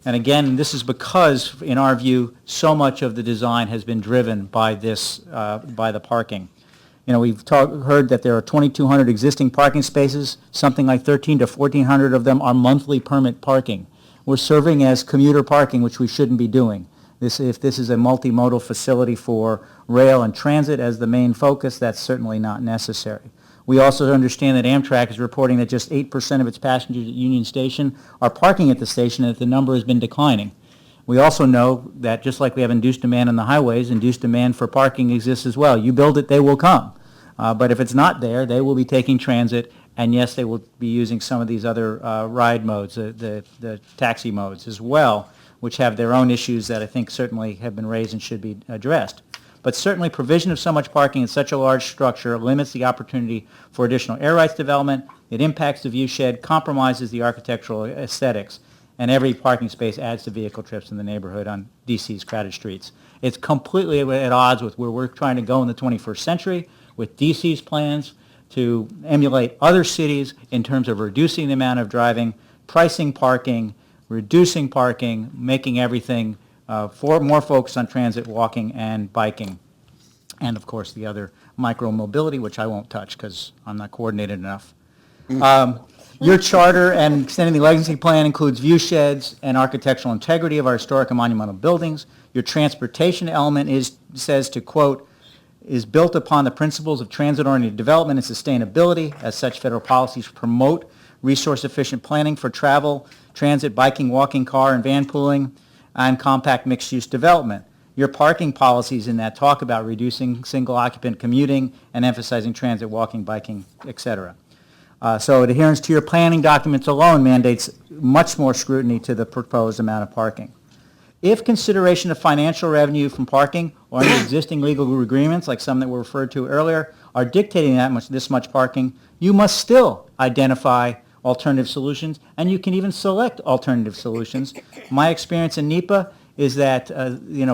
[SPEAKER 3] And again, this is because, in our view, so much of the design has been driven by this, by the parking. You know, we've heard that there are 2,200 existing parking spaces. Something like 1,300 to 1,400 of them are monthly permit parking. We're serving as commuter parking, which we shouldn't be doing. If this is a multimodal facility for rail and transit as the main focus, that's certainly not necessary. We also understand that Amtrak is reporting that just 8% of its passengers at Union Station are parking at the station and that the number has been declining. We also know that just like we have induced demand on the highways, induced demand for parking exists as well. You build it, they will come. But if it's not there, they will be taking transit, and yes, they will be using some of these other ride modes, the taxi modes as well, which have their own issues that I think certainly have been raised and should be addressed. But certainly provision of so much parking in such a large structure limits the opportunity for additional air rights development. It impacts the view shed, compromises the architectural aesthetics, and every parking space adds to vehicle trips in the neighborhood on DC's crowded streets. It's completely at odds with where we're trying to go in the 21st century, with DC's plans to emulate other cities in terms of reducing the amount of driving, pricing parking, reducing parking, making everything more focus on transit, walking, and biking. And, of course, the other micro-mobility, which I won't touch because I'm not coordinated enough. Your charter and extending the legacy plan includes view sheds and architectural integrity of our historic and monumental buildings. Your transportation element says to, quote, is built upon the principles of transit-oriented development and sustainability. As such, federal policies promote resource-efficient planning for travel, transit, biking, walking, car, and van pooling, and compact mixed-use development. Your parking policies in that talk about reducing single-occupant commuting and emphasizing transit, walking, biking, etc. So adherence to your planning documents alone mandates much more scrutiny to the proposed amount of parking. If consideration of financial revenue from parking or any existing legal agreements, like some that were referred to earlier, are dictating this much parking, you must still identify alternative solutions, and you can even select alternative solutions. My experience in NEPA is that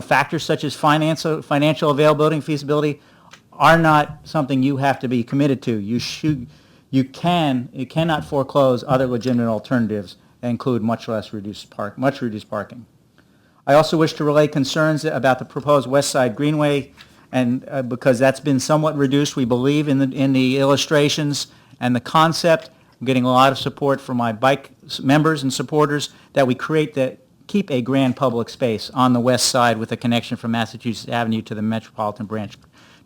[SPEAKER 3] factors such as financial availability and feasibility are not something you have to be committed to. You cannot foreclose other legitimate alternatives that include much reduced parking. I also wish to relay concerns about the proposed West Side Greenway, and because that's been somewhat reduced, we believe in the illustrations and the concept. I'm getting a lot of support from my bike members and supporters that we keep a grand public space on the west side with a connection from Massachusetts Avenue to the Metropolitan Branch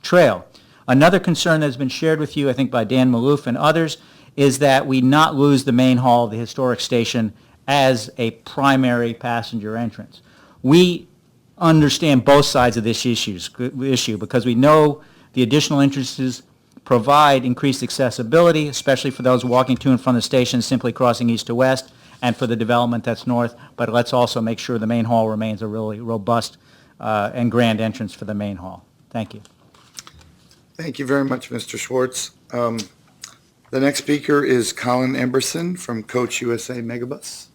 [SPEAKER 3] Trail. Another concern that has been shared with you, I think by Dan Maloof and others, is that we not lose the main hall of the historic station as a primary passenger entrance. We understand both sides of this issue because we know the additional entrances provide increased accessibility, especially for those walking to and from the station simply crossing east to west, and for the development that's north. But let's also make sure the main hall remains a really robust and grand entrance for the main hall. Thank you.
[SPEAKER 1] Thank you very much, Mr. Schwartz. The next speaker is Colin Emberson from Coach USA Megabus.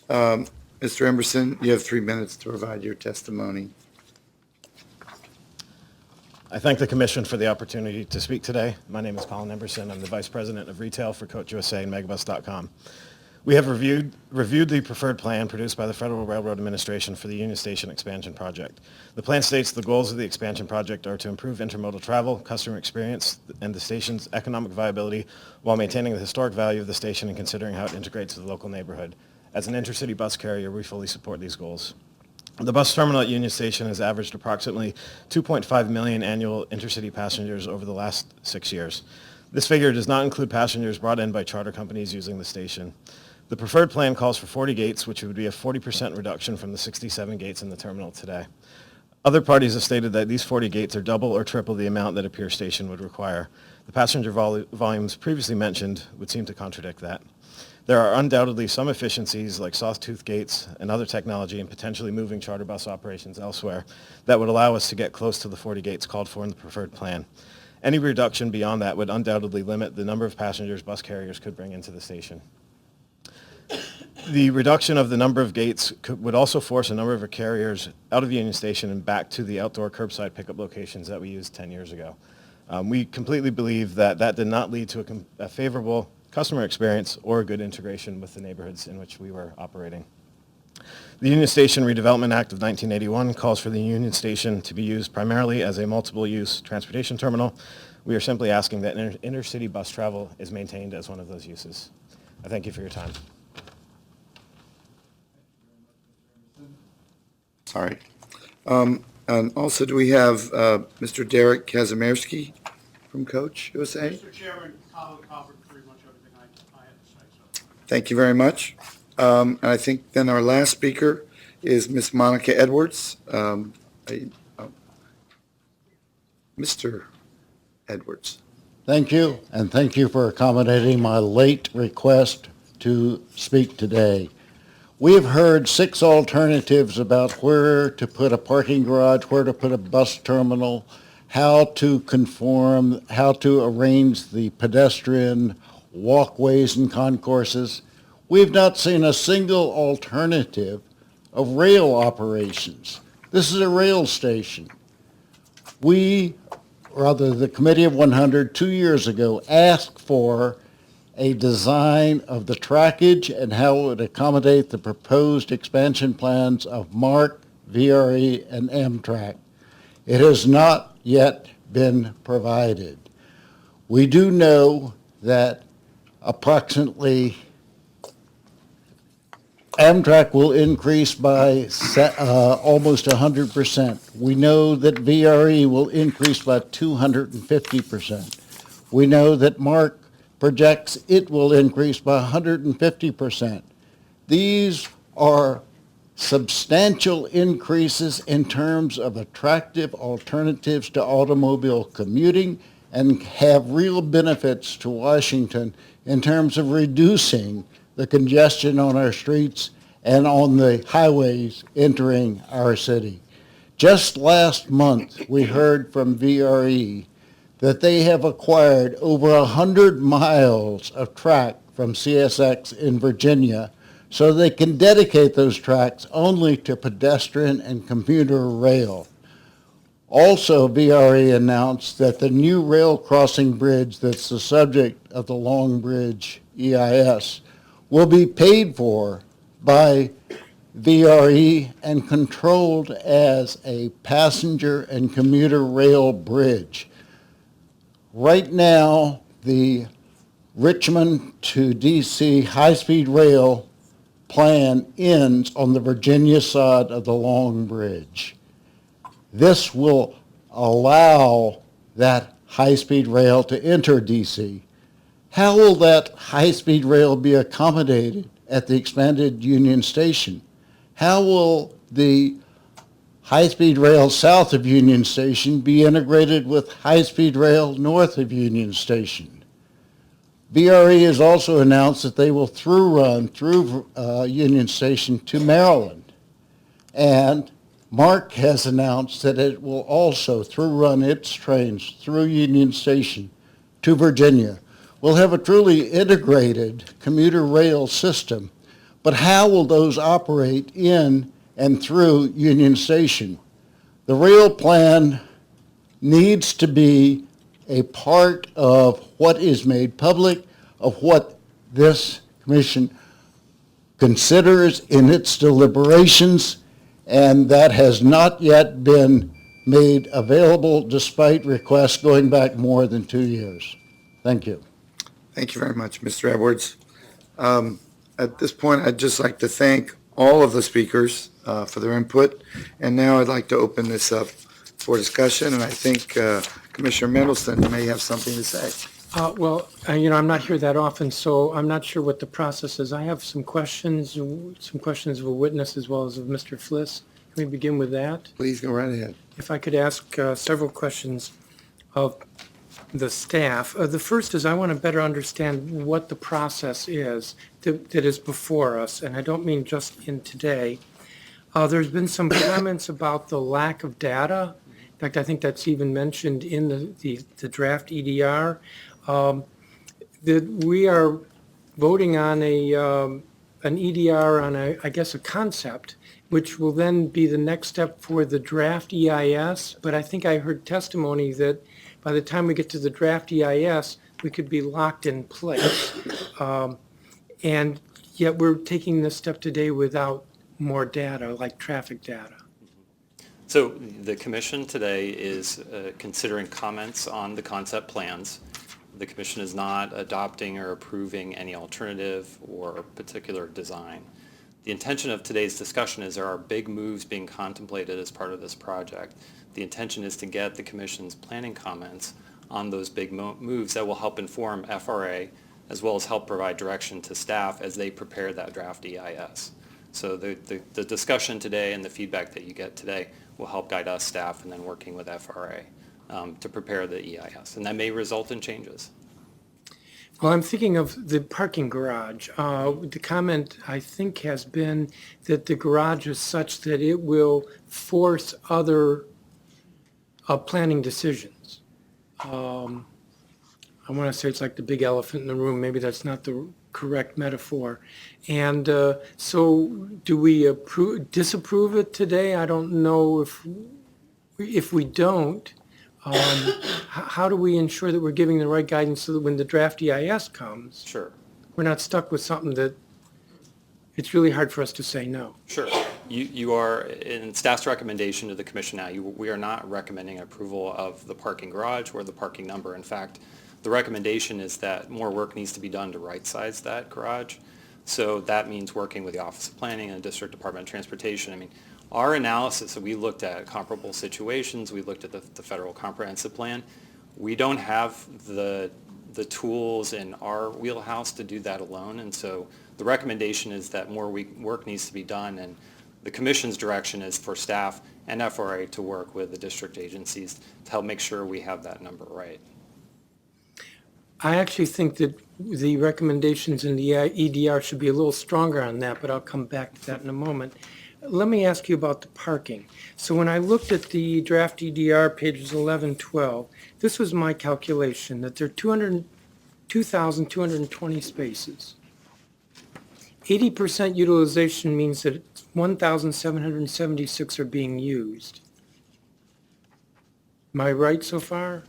[SPEAKER 1] Mr. Emberson, you have 3 minutes to provide your testimony.
[SPEAKER 6] I thank the Commission for the opportunity to speak today. My name is Colin Emberson. I'm the Vice President of Retail for Coach USA and Megabus.com. We have reviewed the preferred plan produced by the Federal Railroad Administration for the Union Station Expansion Project. The plan states the goals of the expansion project are to improve intermodal travel, customer experience, and the station's economic viability while maintaining the historic value of the station and considering how it integrates with the local neighborhood. As an intercity bus carrier, we fully support these goals. The bus terminal at Union Station has averaged approximately 2.5 million annual intercity passengers over the last 6 years. This figure does not include passengers brought in by charter companies using the station. The preferred plan calls for 40 gates, which would be a 40% reduction from the 67 gates in the terminal today. Other parties have stated that these 40 gates are double or triple the amount that a Pier station would require. The passenger volumes previously mentioned would seem to contradict that. There are undoubtedly some efficiencies like sawtooth gates and other technology and potentially moving charter bus operations elsewhere that would allow us to get close to the 40 gates called for in the preferred plan. Any reduction beyond that would undoubtedly limit the number of passengers bus carriers could bring into the station. The reduction of the number of gates would also force a number of carriers out of Union Station and back to the outdoor curbside pickup locations that we used 10 years ago. We completely believe that did not lead to a favorable customer experience or a good integration with the neighborhoods in which we were operating. The Union Station Redevelopment Act of 1981 calls for the Union Station to be used primarily as a multiple-use transportation terminal. We are simply asking that intercity bus travel is maintained as one of those uses. I thank you for your time.
[SPEAKER 1] Sorry. And also, do we have Mr. Derek Kazimirski from Coach USA?
[SPEAKER 22] Mr. Chairman, Colin covered pretty much everything I had to say. So.
[SPEAKER 1] Thank you very much. And I think then our last speaker is Miss Monica Edwards. Mr. Edwards.
[SPEAKER 23] Thank you, and thank you for accommodating my late request to speak today. We've heard 6 alternatives about where to put a parking garage, where to put a bus terminal, how to conform, how to arrange the pedestrian walkways and concourses. We've not seen a single alternative of rail operations. This is a rail station. The Committee of 100 2 years ago asked for a design of the trackage and how it would accommodate the proposed expansion plans of MARC, VRE, and Amtrak. It has not yet been provided. We do know that approximately Amtrak will increase by almost 100%. We know that VRE will increase by 250%. We know that MARC projects it will increase by 150%. These are substantial increases in terms of attractive alternatives to automobile commuting and have real benefits to Washington in terms of reducing the congestion on our streets and on the highways entering our city. Just last month, we heard from VRE that they have acquired over 100 miles of track from CSX in Virginia so they can dedicate those tracks only to pedestrian and commuter rail. Also, VRE announced that the new rail crossing bridge that's the subject of the Long Bridge EIS will be paid for by VRE and controlled as a passenger and commuter rail bridge. Right now, the Richmond to DC high-speed rail plan ends on the Virginia side of the Long Bridge. This will allow that high-speed rail to enter DC. How will that high-speed rail be accommodated at the expanded Union Station? How will the high-speed rail south of Union Station be integrated with high-speed rail north of Union Station? VRE has also announced that they will run through Union Station to Maryland. And MARC has announced that it will also run its trains through Union Station to Virginia. We'll have a truly integrated commuter rail system, but how will those operate in and through Union Station? The rail plan needs to be a part of what is made public, of what this commission considers in its deliberations, and that has not yet been made available despite requests going back more than 2 years. Thank you.
[SPEAKER 1] Thank you very much, Mr. Edwards. At this point, I'd just like to thank all of the speakers for their input, and now I'd like to open this up for discussion, and I think Commissioner Mendelson may have something to say.
[SPEAKER 22] I'm not here that often, so I'm not sure what the process is. I have some questions of a witness as well as of Mr. Fliss. Can we begin with that?
[SPEAKER 1] Please go right ahead.
[SPEAKER 22] If I could ask several questions of the staff. The first is I want to better understand what the process is that is before us, and I don't mean just in today. There's been some comments about the lack of data. In fact, I think that's even mentioned in the draft EDR. That we are voting on an EDR on I guess a concept, which will then be the next step for the draft EIS. But I think I heard testimony that by the time we get to the draft EIS, we could be locked in place. And yet we're taking this step today without more data, like traffic data.
[SPEAKER 13] So the commission today is considering comments on the concept plans. The commission is not adopting or approving any alternative or particular design. The intention of today's discussion is there are big moves being contemplated as part of this project. The intention is to get the commission's planning comments on those big moves that will help inform FRA as well as help provide direction to staff as they prepare that draft EIS. So the discussion today and the feedback that you get today will help guide us staff and then working with FRA to prepare the EIS. And that may result in changes.
[SPEAKER 22] Well, I'm thinking of the parking garage. The comment, I think, has been that the garage is such that it will force other planning decisions. I want to say it's like the big elephant in the room. Maybe that's not the correct metaphor. And so do we disapprove it today? I don't know if we don't. How do we ensure that we're giving the right guidance so that when the draft EIS comes,
[SPEAKER 13] sure,
[SPEAKER 22] we're not stuck with something that it's really hard for us to say no?
[SPEAKER 13] Sure. You are, in staff's recommendation to the commission now, we are not recommending approval of the parking garage or the parking number. In fact, the recommendation is that more work needs to be done to right-size that garage. So that means working with the Office of Planning and the District Department of Transportation. I mean, our analysis, we looked at comparable situations, we looked at the federal comprehensive plan. We don't have the tools in our wheelhouse to do that alone, and so the recommendation is that more work needs to be done, and the commission's direction is for staff and FRA to work with the district agencies to help make sure we have that number right.
[SPEAKER 22] I actually think that the recommendations in the EDR should be a little stronger on that, but I'll come back to that in a moment. Let me ask you about the parking. So when I looked at the draft EDR, pages 11, 12, this was my calculation, that there are 2,220 spaces. 80% utilization means that 1,776 are being used. Am I right so far?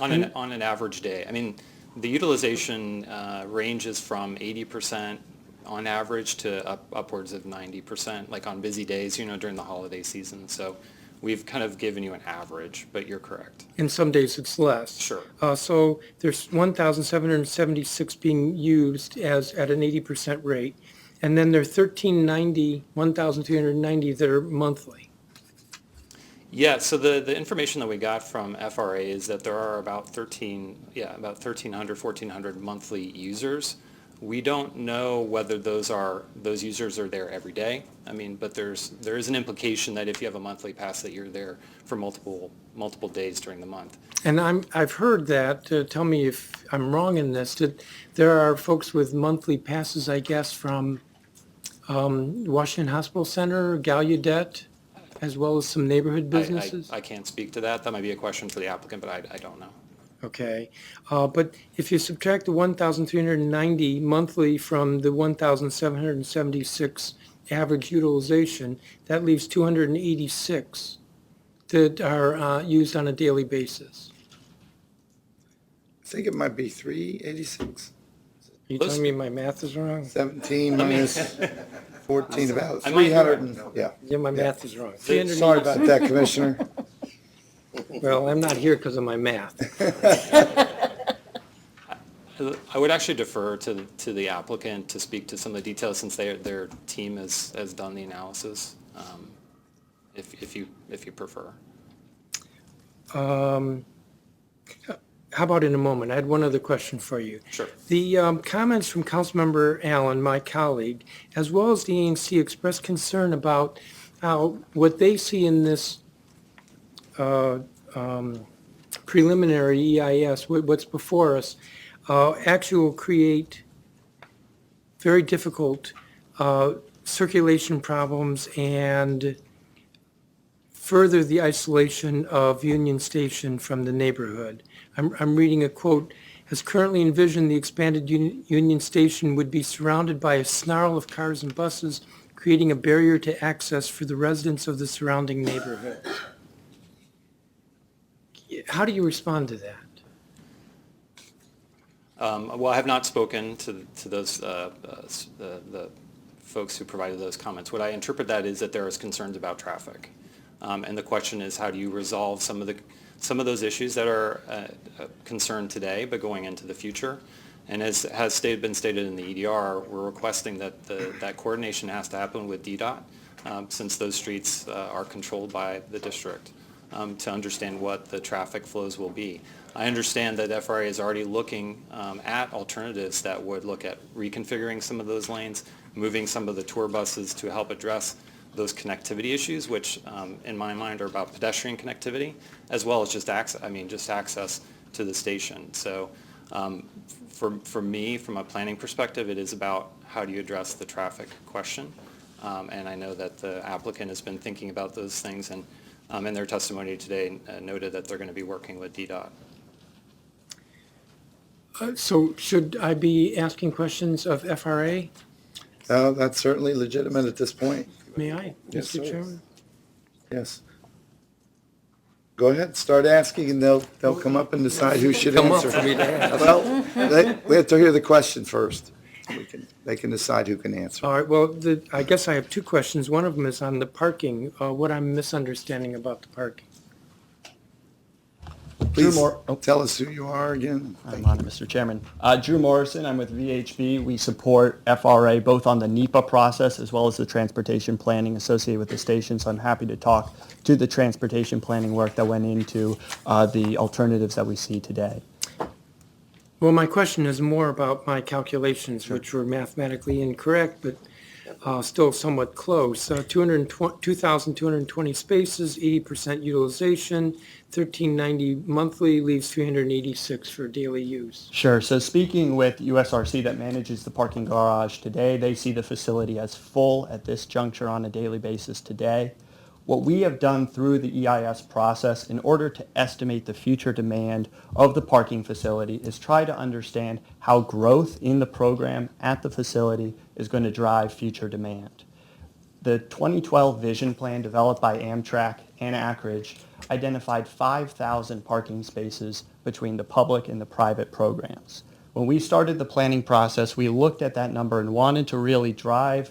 [SPEAKER 13] On an average day. I mean, the utilization ranges from 80% on average to upwards of 90%, like on busy days, during the holiday season. So we've kind of given you an average, but you're correct.
[SPEAKER 22] And some days it's less.
[SPEAKER 13] Sure.
[SPEAKER 22] So there's 1,776 being used at an 80% rate, and then there are 1,390 that are monthly.
[SPEAKER 13] Yeah, so the information that we got from FRA is that there are about 1,300, 1,400 monthly users. We don't know whether those users are there every day. I mean, but there is an implication that if you have a monthly pass that you're there for multiple days during the month.
[SPEAKER 22] And I've heard that, tell me if I'm wrong in this, that there are folks with monthly passes, I guess, from Washington Hospital Center, Gallaudet, as well as some neighborhood businesses?
[SPEAKER 13] I can't speak to that. That might be a question for the applicant, but I don't know.
[SPEAKER 22] Okay. But if you subtract the 1,390 monthly from the 1,776 average utilization, that leaves 286 that are used on a daily basis.
[SPEAKER 1] I think it might be 386.
[SPEAKER 22] Are you telling me my math is wrong?
[SPEAKER 1] 17 minus 14, about
[SPEAKER 22] I might-
[SPEAKER 1] 300, yeah.
[SPEAKER 22] Yeah, my math is wrong.
[SPEAKER 1] Sorry about that, Commissioner.
[SPEAKER 22] Well, I'm not here because of my math.
[SPEAKER 13] I would actually defer to the applicant to speak to some of the details since their team has done the analysis, if you prefer.
[SPEAKER 22] How about in a moment? I had one other question for you.
[SPEAKER 13] Sure.
[SPEAKER 22] The comments from Councilmember Allen, my colleague, as well as the ANC, expressed concern about how what they see in this preliminary EIS, what's before us, actually will create very difficult circulation problems and further the isolation of Union Station from the neighborhood. I'm reading a quote, "As currently envisioned, the expanded Union Station would be surrounded by a snarl of cars and buses, creating a barrier to access for the residents of the surrounding neighborhood." How do you respond to that?
[SPEAKER 13] Well, I have not spoken to those the folks who provided those comments. What I interpret that is that there is concerns about traffic, and the question is how do you resolve some of those issues that are a concern today, but going into the future. And as has been stated in the EDR, we're requesting that that coordination has to happen with DDOT, since those streets are controlled by the district, to understand what the traffic flows will be. I understand that FRA is already looking at alternatives that would look at reconfiguring some of those lanes, moving some of the tour buses to help address those connectivity issues, which in my mind are about pedestrian connectivity, as well as just access to the station. So for me, from a planning perspective, it is about how do you address the traffic question. And I know that the applicant has been thinking about those things, and in their testimony today noted that they're going to be working with DDOT.
[SPEAKER 22] So should I be asking questions of FRA?
[SPEAKER 1] That's certainly legitimate at this point.
[SPEAKER 22] May I,
[SPEAKER 1] Yes,
[SPEAKER 22] Mr.
[SPEAKER 1] sir.
[SPEAKER 22] Chairman?
[SPEAKER 1] Yes. Go ahead, start asking, and they'll come up and decide who should
[SPEAKER 22] Come up
[SPEAKER 1] answer.
[SPEAKER 22] for me to ask.
[SPEAKER 1] Well, we have to hear the question first. They can decide who can answer.
[SPEAKER 22] All right, well, I guess I have two questions. One of them is on the parking, what I'm misunderstanding about the parking.
[SPEAKER 1] Please tell us who you are again.
[SPEAKER 14] I'm on it, Mr. Chairman. Drew Morrison, I'm with VHB. We support FRA both on the NEPA process as well as the transportation planning associated with the station, so I'm happy to talk to the transportation planning work that went into the alternatives that we see today.
[SPEAKER 22] Well, my question is more about my calculations, which were mathematically incorrect, but still somewhat close. 2,220 spaces, 80% utilization, 1,390 monthly leaves 386 for daily use.
[SPEAKER 17] Sure. So speaking with USRC that manages the parking garage today, they see the facility as full at this juncture on a daily basis today. What we have done through the EIS process in order to estimate the future demand of the parking facility is try to understand how growth in the program at the facility is going to drive future demand. The 2012 vision plan developed by Amtrak and Akridge identified 5,000 parking spaces between the public and the private programs. When we started the planning process, we looked at that number and wanted to really drive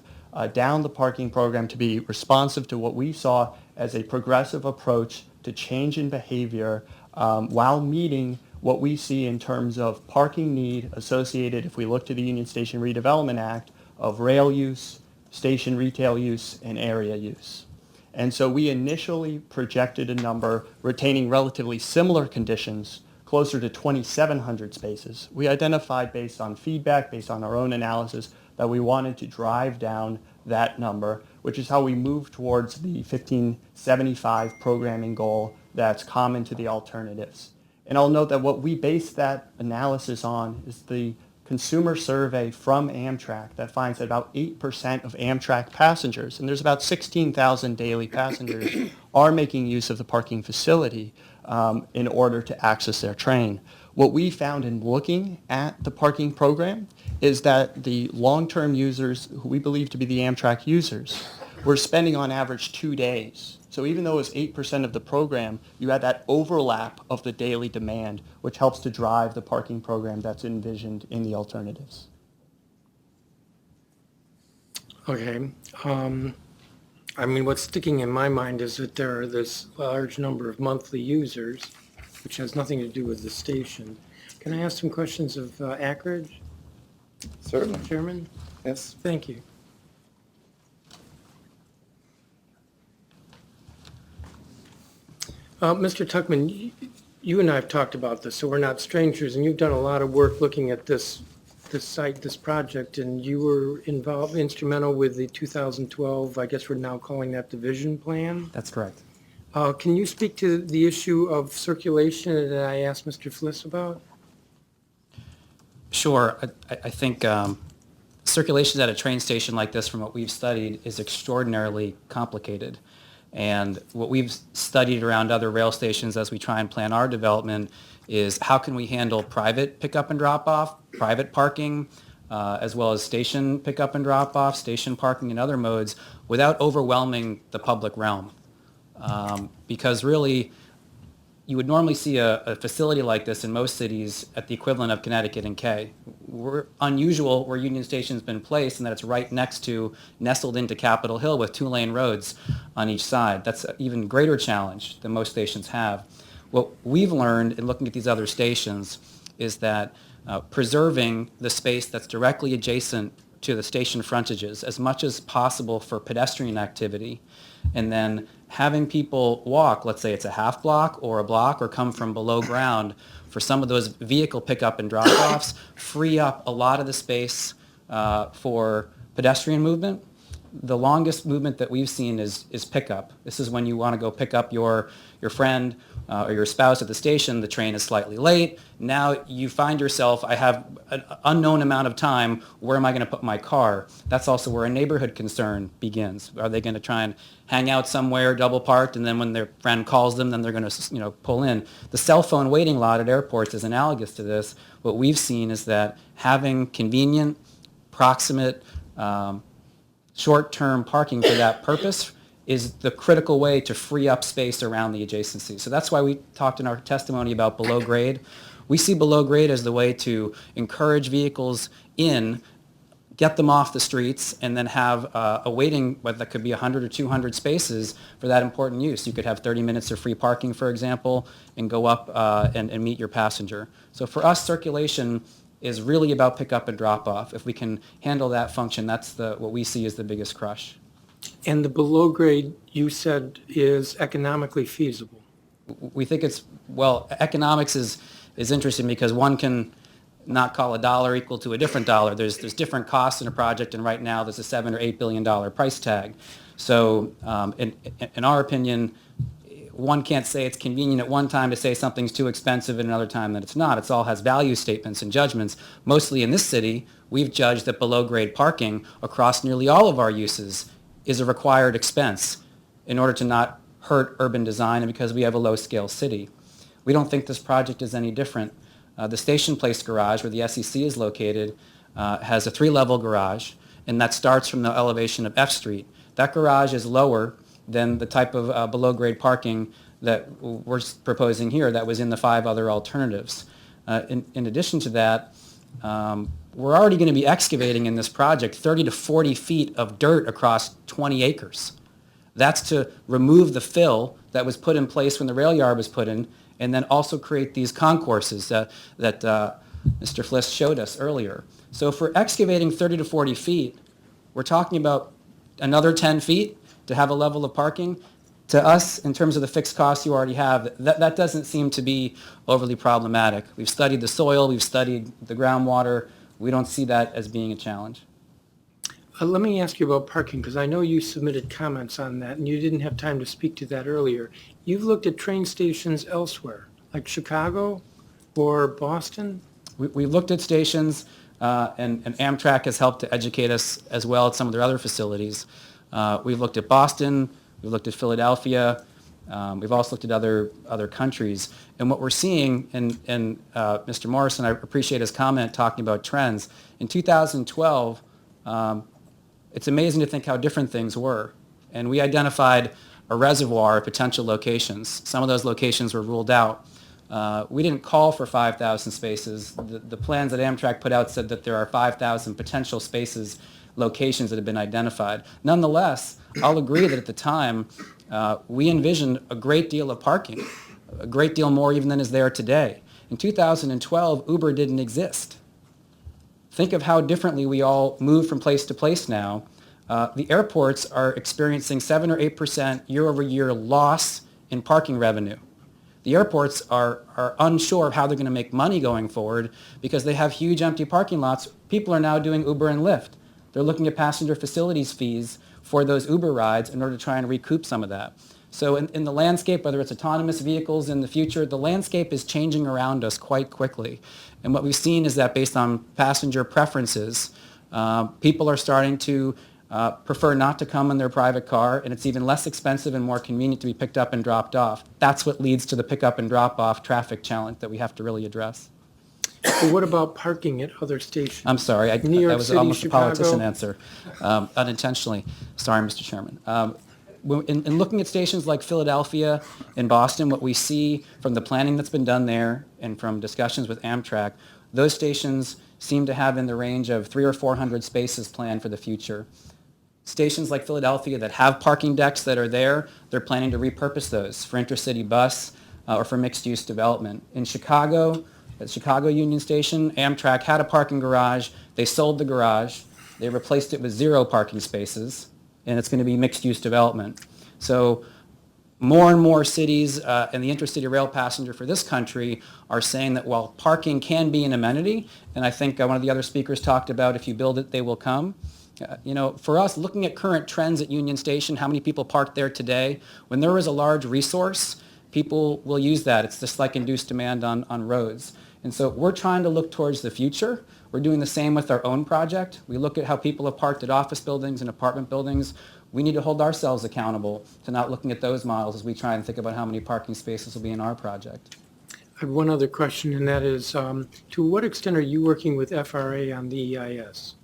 [SPEAKER 17] down the parking program to be responsive to what we saw as a progressive approach to change in behavior while meeting what we see in terms of parking need associated, if we look to the Union Station Redevelopment Act, of rail use, station retail use, and area use. And so we initially projected a number retaining relatively similar conditions, closer to 2,700 spaces. We identified based on feedback, based on our own analysis, that we wanted to drive down that number, which is how we move towards the 1575 programming goal that's common to the alternatives. And I'll note that what we base that analysis on is the consumer survey from Amtrak that finds that about 8% of Amtrak passengers, and there's about 16,000 daily passengers, are making use of the parking facility in order to access their train. What we found in looking at the parking program is that the long-term users, who we believe to be the Amtrak users, were spending on average 2 days. So even though it was 8% of the program, you had that overlap of the daily demand, which helps to drive the parking program that's envisioned in the alternatives.
[SPEAKER 22] Okay. I mean, what's sticking in my mind is that there are this large number of monthly users, which has nothing to do with the station. Can I ask some questions of Akridge?
[SPEAKER 1] Certainly.
[SPEAKER 22] Chairman?
[SPEAKER 1] Yes.
[SPEAKER 22] Thank you. Mr. Tuckman, you and I have talked about this, so we're not strangers, and you've done a lot of work looking at this site, this project, and you were instrumental with the 2012, I guess we're now calling that the vision plan.
[SPEAKER 17] That's correct.
[SPEAKER 22] Can you speak to the issue of circulation that I asked Mr. Fliss about?
[SPEAKER 17] Sure. I think circulation at a train station like this, from what we've studied, is extraordinarily complicated. And what we've studied around other rail stations as we try and plan our development is how can we handle private pickup and drop-off, private parking, as well as station pickup and drop-off, station parking, and other modes without overwhelming the public realm. Because really, you would normally see a facility like this in most cities at the equivalent of Connecticut and K. We're unusual where Union Station's been placed and that it's right next to, nestled into Capitol Hill with 2-lane roads on each side. That's an even greater challenge than most stations have. What we've learned in looking at these other stations is that preserving the space that's directly adjacent to the station frontages as much as possible for pedestrian activity, and then having people walk, let's say it's a half block or a block, or come from below ground for some of those vehicle pickup and drop-offs, free up a lot of the space for pedestrian movement. The longest movement that we've seen is pickup. This is when you want to go pick up your friend or your spouse at the station. The train is slightly late. Now you find yourself, I have an unknown amount of time. Where am I going to put my car? That's also where a neighborhood concern begins. Are they going to try and hang out somewhere, double parked, and then when their friend calls them, then they're going to pull in? The cell phone waiting lot at airports is analogous to this. What we've seen is that having convenient, proximate, short-term parking for that purpose is the critical way to free up space around the adjacency. So that's why we talked in our testimony about below grade. We see below grade as the way to encourage vehicles in, get them off the streets, and then have a waiting, whether that could be 100 or 200 spaces for that important use. You could have 30 minutes of free parking, for example, and go up and meet your passenger. So for us, circulation is really about pickup and drop-off. If we can handle that function, that's what we see as the biggest crush.
[SPEAKER 22] And the below grade, you said, is economically feasible.
[SPEAKER 17] We think it's, well, economics is interesting because one can not call a dollar equal to a different dollar. There's different costs in a project, and right now there's a $7 or $8 billion price tag. So in our opinion, one can't say it's convenient at one time to say something's too expensive and another time that it's not. It all has value statements and judgments. Mostly in this city, we've judged that below-grade parking across nearly all of our uses is a required expense in order to not hurt urban design and because we have a low-scale city. We don't think this project is any different. The Station Place garage, where the SEC is located, has a 3-level garage, and that starts from the elevation of F Street. That garage is lower than the type of below-grade parking that we're proposing here that was in the 5 other alternatives. In addition to that, we're already going to be excavating in this project 30 to 40 feet of dirt across 20 acres. That's to remove the fill that was put in place when the rail yard was put in, and then also create these concourses that Mr. Fliss showed us earlier. So if we're excavating 30 to 40 feet, we're talking about another 10 feet to have a level of parking. To us, in terms of the fixed costs you already have, that doesn't seem to be overly problematic. We've studied the soil, we've studied the groundwater. We don't see that as being a challenge.
[SPEAKER 22] Let me ask you about parking, because I know you submitted comments on that, and you didn't have time to speak to that earlier. You've looked at train stations elsewhere, like Chicago or Boston?
[SPEAKER 17] We've looked at stations, and Amtrak has helped to educate us as well at some of their other facilities. We've looked at Boston, we've looked at Philadelphia, we've also looked at other countries. And what we're seeing, and Mr. Morrison, I appreciate his comment talking about trends. In 2012, it's amazing to think how different things were. And we identified a reservoir of potential locations. Some of those locations were ruled out. We didn't call for 5,000 spaces. The plans that Amtrak put out said that there are 5,000 potential spaces, locations that have been identified. Nonetheless, I'll agree that at the time, we envisioned a great deal of parking, a great deal more even than is there today. In 2012, Uber didn't exist. Think of how differently we all move from place to place now. The airports are experiencing 7 or 8% year-over-year loss in parking revenue. The airports are unsure of how they're going to make money going forward because they have huge empty parking lots. People are now doing Uber and Lyft. They're looking at passenger facilities fees for those Uber rides in order to try and recoup some of that. So in the landscape, whether it's autonomous vehicles in the future, the landscape is changing around us quite quickly. And what we've seen is that based on passenger preferences, people are starting to prefer not to come in their private car, and it's even less expensive and more convenient to be picked up and dropped off. That's what leads to the pickup and drop-off traffic challenge that we have to really address.
[SPEAKER 22] But what about parking at other stations?
[SPEAKER 17] I'm sorry,
[SPEAKER 22] New York
[SPEAKER 17] that was
[SPEAKER 22] City,
[SPEAKER 17] almost
[SPEAKER 22] Chicago?
[SPEAKER 17] a politician answer, unintentionally. Sorry, Mr. Chairman. In looking at stations like Philadelphia and Boston, what we see from the planning that's been done there and from discussions with Amtrak, those stations seem to have in the range of 300 or 400 spaces planned for the future. Stations like Philadelphia that have parking decks that are there, they're planning to repurpose those for intercity bus or for mixed-use development. In Chicago, at Chicago Union Station, Amtrak had a parking garage. They sold the garage. They replaced it with 0 parking spaces, and it's going to be mixed-use development. So more and more cities and the intercity rail passenger for this country are saying that while parking can be an amenity, and I think one of the other speakers talked about if you build it, they will come. For us, looking at current trends at Union Station, how many people park there today, when there is a large resource, people will use that. It's just like induced demand on roads. And so we're trying to look towards the future. We're doing the same with our own project. We look at how people have parked at office buildings and apartment buildings. We need to hold ourselves accountable to not looking at those models as we try and think about how many parking spaces will be in our project.
[SPEAKER 22] I have one other question, and that is, to what extent are you working with FRA on the EIS?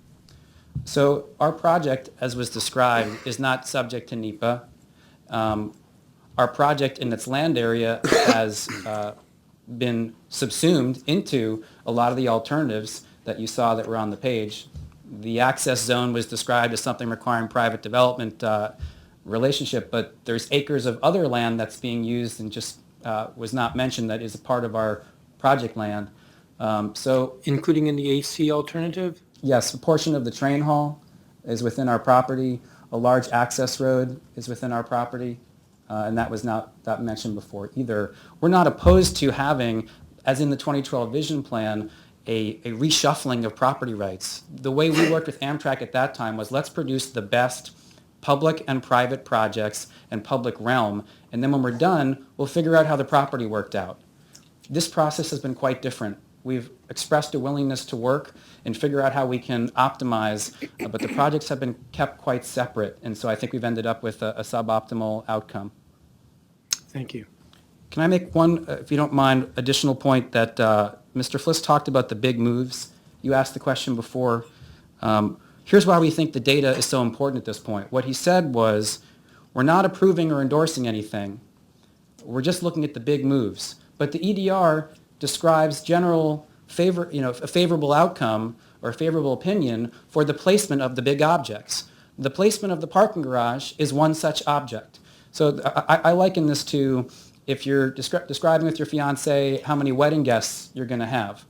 [SPEAKER 17] So our project, as was described, is not subject to NEPA. Our project in its land area has been subsumed into a lot of the alternatives that you saw that were on the page. The access zone was described as something requiring private development relationship, but there's acres of other land that's being used and just was not mentioned that is a part of our project land. So,
[SPEAKER 22] including in the AC alternative?
[SPEAKER 17] Yes, a portion of the train hall is within our property. A large access road is within our property, and that was not mentioned before either. We're not opposed to having, as in the 2012 vision plan, a reshuffling of property rights. The way we worked with Amtrak at that time was let's produce the best public and private projects and public realm, and then when we're done, we'll figure out how the property worked out. This process has been quite different. We've expressed a willingness to work and figure out how we can optimize, but the projects have been kept quite separate, and so I think we've ended up with a suboptimal outcome.
[SPEAKER 22] Thank you.
[SPEAKER 17] Can I make one, if you don't mind, additional point that Mr. Fliss talked about the big moves? You asked the question before. Here's why we think the data is so important at this point. What he said was, we're not approving or endorsing anything. We're just looking at the big moves. But the EDR describes general a favorable outcome or a favorable opinion for the placement of the big objects. The placement of the parking garage is one such object. So I liken this to if you're describing with your fiance how many wedding guests you're going to have.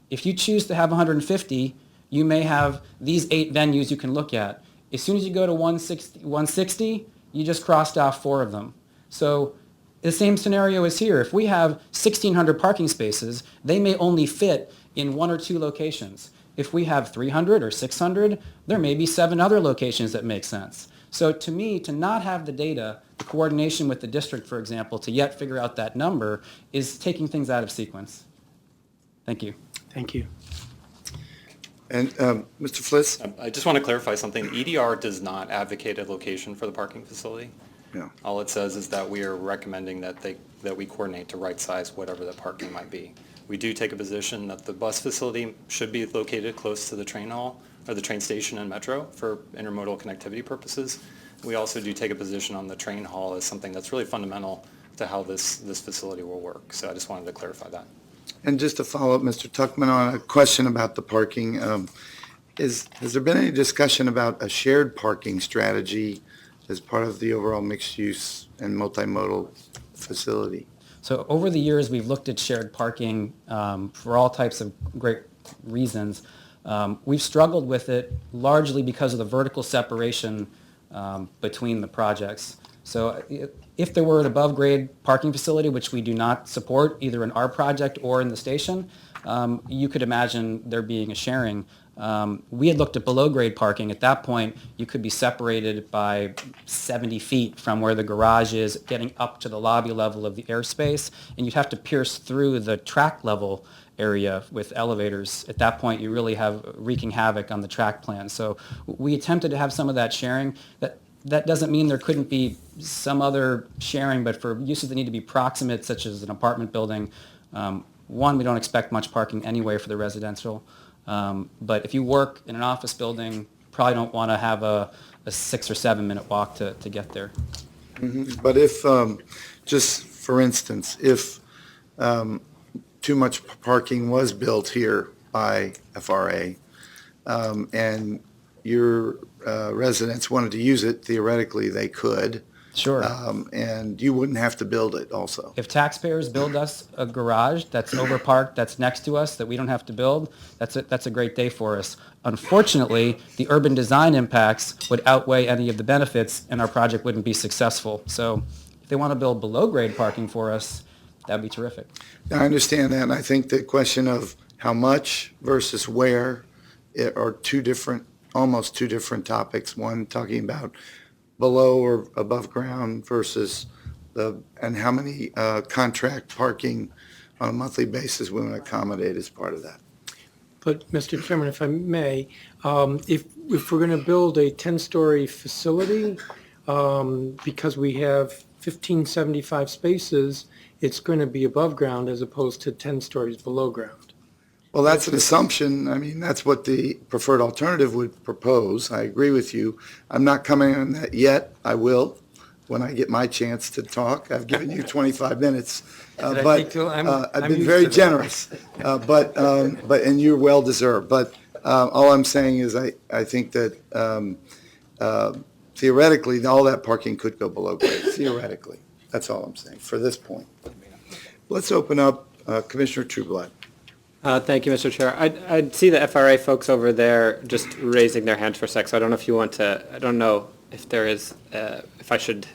[SPEAKER 17] If you choose to have 150, you may have these 8 venues you can look at. As soon as you go to 160, you just crossed off 4 of them. So the same scenario is here. If we have 1,600 parking spaces, they may only fit in 1 or 2 locations. If we have 300 or 600, there may be 7 other locations that make sense. So to me, to not have the data, the coordination with the district, for example, to yet figure out that number is taking things out of sequence. Thank you.
[SPEAKER 22] Thank you.
[SPEAKER 1] And Mr. Fliss?
[SPEAKER 13] I just want to clarify something. EDR does not advocate a location for the parking facility.
[SPEAKER 1] No.
[SPEAKER 13] All it says is that we are recommending that we coordinate to right size whatever the parking might be. We do take a position that the bus facility should be located close to the train hall or the train station and metro for intermodal connectivity purposes. We also do take a position on the train hall as something that's really fundamental to how this facility will work. So I just wanted to clarify that.
[SPEAKER 1] And just to follow up, Mr. Tuckman, on a question about the parking, has there been any discussion about a shared parking strategy as part of the overall mixed-use and multimodal facility?
[SPEAKER 17] So over the years, we've looked at shared parking for all types of great reasons. We've struggled with it largely because of the vertical separation between the projects. So if there were an above-grade parking facility, which we do not support either in our project or in the station, you could imagine there being a sharing. We had looked at below-grade parking. At that point, you could be separated by 70 feet from where the garage is, getting up to the lobby level of the airspace, and you'd have to pierce through the track level area with elevators. At that point, you really have wreaking havoc on the track plan. So we attempted to have some of that sharing. That doesn't mean there couldn't be some other sharing, but for uses that need to be proximate, such as an apartment building, one, we don't expect much parking anyway for the residential. But if you work in an office building, you probably don't want to have a 6 or 7 minute walk to get there.
[SPEAKER 1] Mm-hmm. But if, just for instance, if too much parking was built here by FRA, and your residents wanted to use it, theoretically they could.
[SPEAKER 17] Sure.
[SPEAKER 1] And you wouldn't have to build it also.
[SPEAKER 17] If taxpayers build us a garage that's overparked, that's next to us, that we don't have to build, that's a great day for us. Unfortunately, the urban design impacts would outweigh any of the benefits, and our project wouldn't be successful. So if they want to build below-grade parking for us, that'd be terrific.
[SPEAKER 1] I understand that, and I think the question of how much versus where are almost two different topics. One talking about below or above ground versus and how many contract parking on a monthly basis we want to accommodate as part of that.
[SPEAKER 22] But, Mr. Chairman, if I may, if we're going to build a 10-story facility, because we have 1575 spaces, it's going to be above ground as opposed to 10 stories below ground.
[SPEAKER 1] Well, that's an assumption. I mean, that's what the preferred alternative would propose. I agree with you. I'm not coming on that yet. I will when I get my chance to talk. I've given you 25 minutes, but I've been very generous. But and you're well deserved. But all I'm saying is I think that theoretically all that parking could go below grade. Theoretically, that's all I'm saying for this point. Let's open up Commissioner Trueblood.
[SPEAKER 2] Thank you, Mr. Chair. I'd see the FRA folks over there just raising their hands for a sec, so I don't know if you want to, I don't know if there is, if I should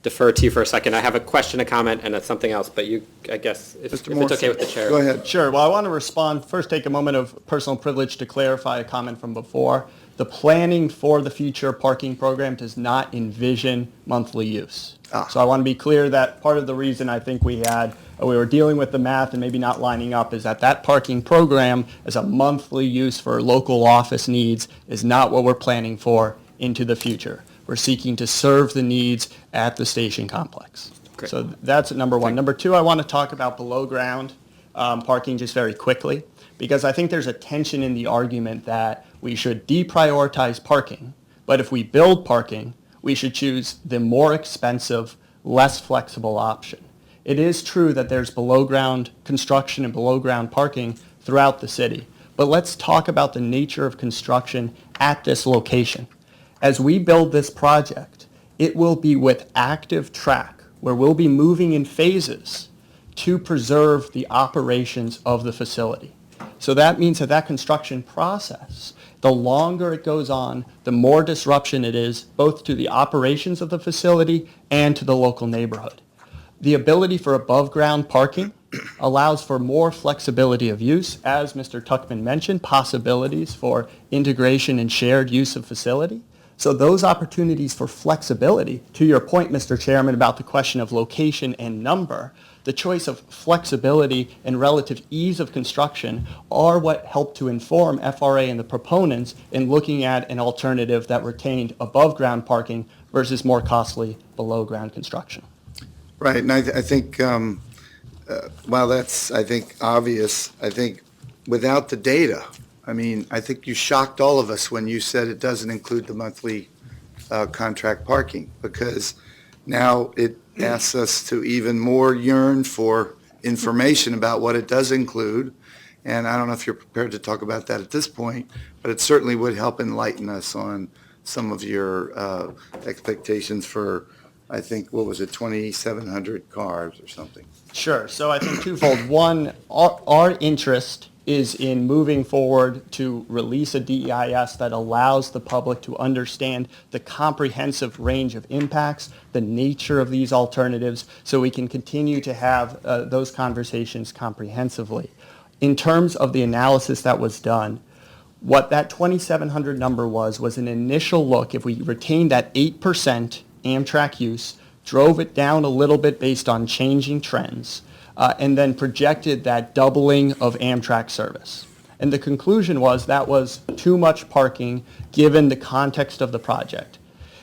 [SPEAKER 2] defer to you for a second. I have a question, a comment, and something else, but you, I guess, if it's okay with the chair.
[SPEAKER 1] Go ahead.
[SPEAKER 17] Sure. Well, I want to respond. First, take a moment of personal privilege to clarify a comment from before. The planning for the future parking program does not envision monthly use. So I want to be clear that part of the reason I think we were dealing with the math and maybe not lining up is that parking program as a monthly use for local office needs is not what we're planning for into the future. We're seeking to serve the needs at the station complex.
[SPEAKER 2] Great.
[SPEAKER 17] So that's number one. Number two, I want to talk about below ground parking just very quickly, because I think there's a tension in the argument that we should deprioritize parking, but if we build parking, we should choose the more expensive, less flexible option. It is true that there's below ground construction and below ground parking throughout the city, but let's talk about the nature of construction at this location. As we build this project, it will be with active track, where we'll be moving in phases to preserve the operations of the facility. So that means that construction process, the longer it goes on, the more disruption it is, both to the operations of the facility and to the local neighborhood. The ability for above-ground parking allows for more flexibility of use. As Mr. Tuckman mentioned, possibilities for integration and shared use of facility. So those opportunities for flexibility, to your point, Mr. Chairman, about the question of location and number, the choice of flexibility and relative ease of construction are what help to inform FRA and the proponents in looking at an alternative that retained above-ground parking versus more costly below-ground construction.
[SPEAKER 1] Right, and I think, while that's, I think, obvious, I think without the data, I think you shocked all of us when you said it doesn't include the monthly contract parking, because now it asks us to even more yearn for information about what it does include. And I don't know if you're prepared to talk about that at this point, but it certainly would help enlighten us on some of your expectations for, I think, what was it, 2,700 cars or something?
[SPEAKER 17] Sure. So I think twofold. One, our interest is in moving forward to release a DEIS that allows the public to understand the comprehensive range of impacts, the nature of these alternatives, so we can continue to have those conversations comprehensively. In terms of the analysis that was done, what that 2,700 number was an initial look. If we retained that 8% Amtrak use, drove it down a little bit based on changing trends, and then projected that doubling of Amtrak service. And the conclusion was that was too much parking given the context of the project.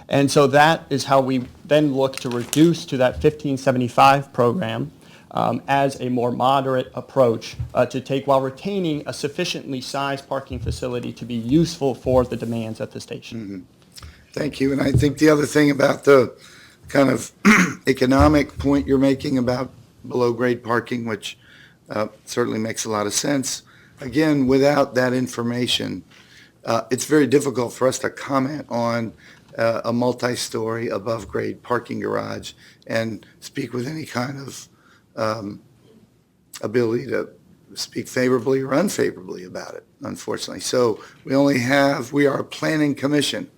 [SPEAKER 17] And so that is how we then look to reduce to that 1575 program as a more moderate approach to take while retaining a sufficiently sized parking facility to be useful for the demands at the station.
[SPEAKER 1] Mm-hmm. Thank you. And I think the other thing about the kind of economic point you're making about below-grade parking, which certainly makes a lot of sense. Again, without that information, it's very difficult for us to comment on a multi-story above-grade parking garage and speak with any kind of ability to speak favorably or unfavorably about it, unfortunately. So we are a planning commission.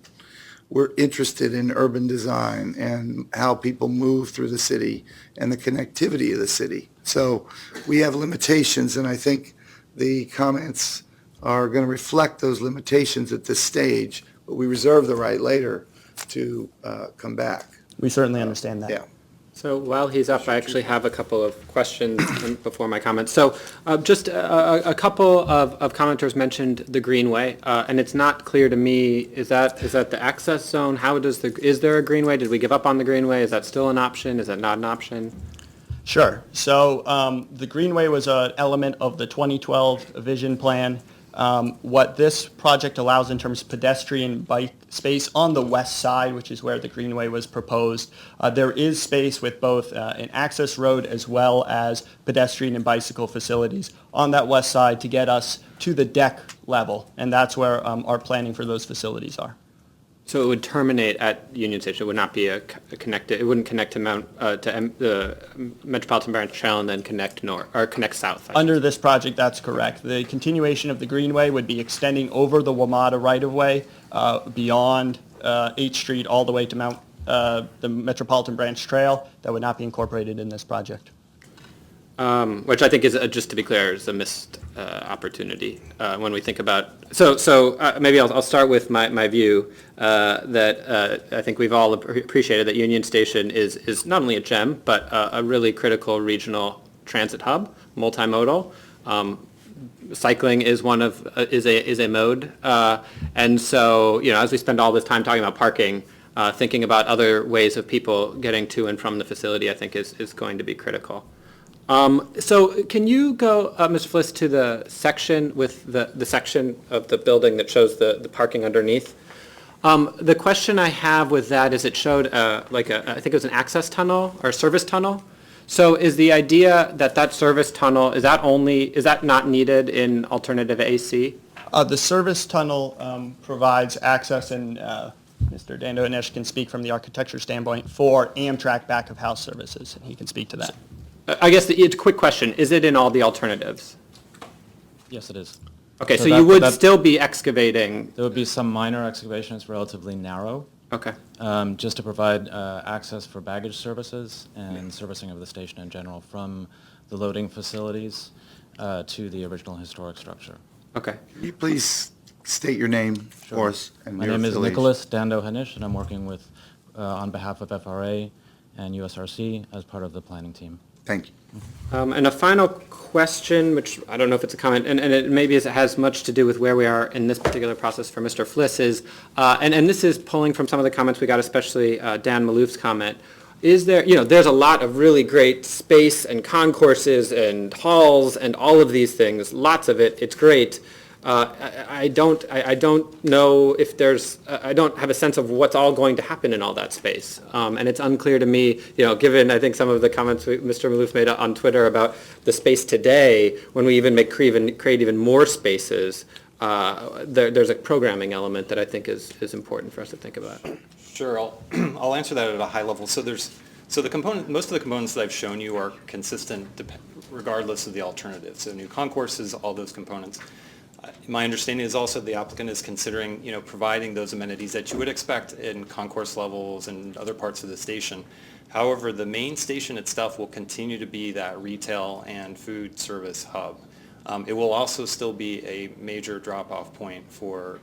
[SPEAKER 1] We're interested in urban design and how people move through the city and the connectivity of the city. So we have limitations, and I think the comments are going to reflect those limitations at this stage, but we reserve the right later to come back.
[SPEAKER 17] We certainly understand that.
[SPEAKER 1] Yeah.
[SPEAKER 2] So while he's up, I actually have a couple of questions before my comments. So just a couple of commenters mentioned the Greenway, and it's not clear to me, is that the access zone? Is there a Greenway? Did we give up on the Greenway? Is that still an option? Is that not an option?
[SPEAKER 17] Sure. So the Greenway was an element of the 2012 vision plan. What this project allows in terms of pedestrian bike space on the west side, which is where the Greenway was proposed, there is space with both an access road as well as pedestrian and bicycle facilities on that west side to get us to the deck level, and that's where our planning for those facilities are.
[SPEAKER 2] So it would terminate at Union Station. It would not be connected. It wouldn't connect to the Metropolitan Branch Trail and then connect north or connect south.
[SPEAKER 17] Under this project, that's correct. The continuation of the Greenway would be extending over the WMATA right-of-way beyond 8th Street all the way to
[SPEAKER 9] the Metropolitan Branch Trail that would not be incorporated in this project.
[SPEAKER 2] Which I think is, just to be clear, is a missed opportunity when we think about. Maybe I'll start with my view that I think we've all appreciated that Union Station is not only a gem, but a really critical regional transit hub, multimodal. Cycling is is a mode, and so as we spend all this time talking about parking, thinking about other ways of people getting to and from the facility, I think is going to be critical. So can you go, Mr. Fliss, to the section with the section of the building that shows the parking underneath? The question I have with that is it showed I think it was an access tunnel or a service tunnel. So is the idea that service tunnel, is that not needed in alternative AC?
[SPEAKER 9] The service tunnel provides access, and Mr. Dando Anesh can speak from the architecture standpoint for Amtrak back-of-house services, and he can speak to that.
[SPEAKER 2] I guess it's a quick question. Is it in all the alternatives?
[SPEAKER 14] Yes, it is.
[SPEAKER 2] Okay, so you would still be excavating?
[SPEAKER 14] There would be some minor excavations, relatively narrow.
[SPEAKER 2] Okay.
[SPEAKER 14] Just to provide access for baggage services and servicing of the station in general from the loading facilities to the original historic structure.
[SPEAKER 2] Okay.
[SPEAKER 1] Can you please state your name for us and
[SPEAKER 14] My
[SPEAKER 1] your
[SPEAKER 14] name is
[SPEAKER 1] affiliation?
[SPEAKER 14] Nicholas Dando Hanish, and I'm working with on behalf of FRA and USRC as part of the planning team.
[SPEAKER 1] Thank you.
[SPEAKER 2] And a final question, which I don't know if it's a comment, and it maybe it has much to do with where we are in this particular process for Mr. Fliss is, and this is pulling from some of the comments we got, especially Dan Malouf's comment. Is there, there's a lot of really great space and concourses and halls and all of these things, lots of it, it's great. I don't know if I don't have a sense of what's all going to happen in all that space. And it's unclear to me, given I think some of the comments Mr. Malouf made on Twitter about the space today, when we even create even more spaces, there's a programming element that I think is important for us to think about.
[SPEAKER 13] Sure, I'll answer that at a high level. So most of the components that I've shown you are consistent regardless of the alternative. So new concourses, all those components. My understanding is also the applicant is considering, providing those amenities that you would expect in concourse levels and other parts of the station. However, the main station itself will continue to be that retail and food service hub. It will also still be a major drop-off point for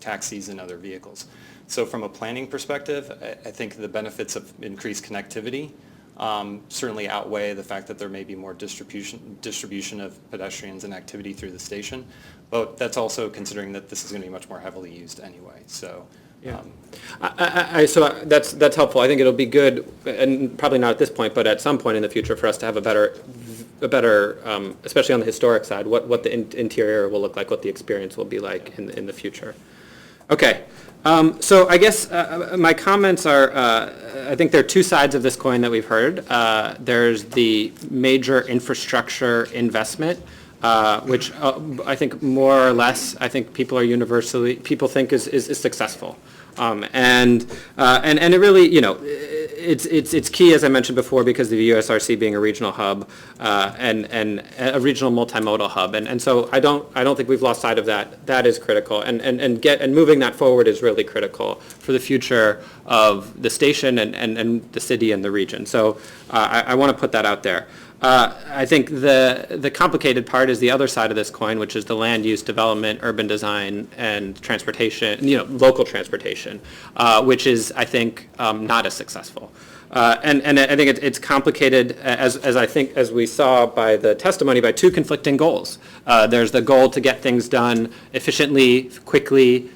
[SPEAKER 13] taxis and other vehicles. So from a planning perspective, I think the benefits of increased connectivity certainly outweigh the fact that there may be more distribution of pedestrians and activity through the station. But that's also considering that this is going to be much more heavily used anyway. So.
[SPEAKER 2] Yeah. So that's helpful. I think it'll be good, and probably not at this point, but at some point in the future for us to have a better, especially on the historic side, what the interior will look like, what the experience will be like in the future. Okay. So I guess my comments are, I think there are two sides of this coin that we've heard. There's the major infrastructure investment, which I think more or less, I think people think is successful. And it really, it's key, as I mentioned before, because of the USRC being a regional hub and a regional multimodal hub. And so I don't think we've lost sight of that. That is critical. And moving that forward is really critical for the future of the station and the city and the region. So I want to put that out there. I think the complicated part is the other side of this coin, which is the land use development, urban design, and transportation, local transportation, which is, I think, not as successful. And I think it's complicated, as we saw by the testimony, by two conflicting goals. There's the goal to get things done efficiently, quickly,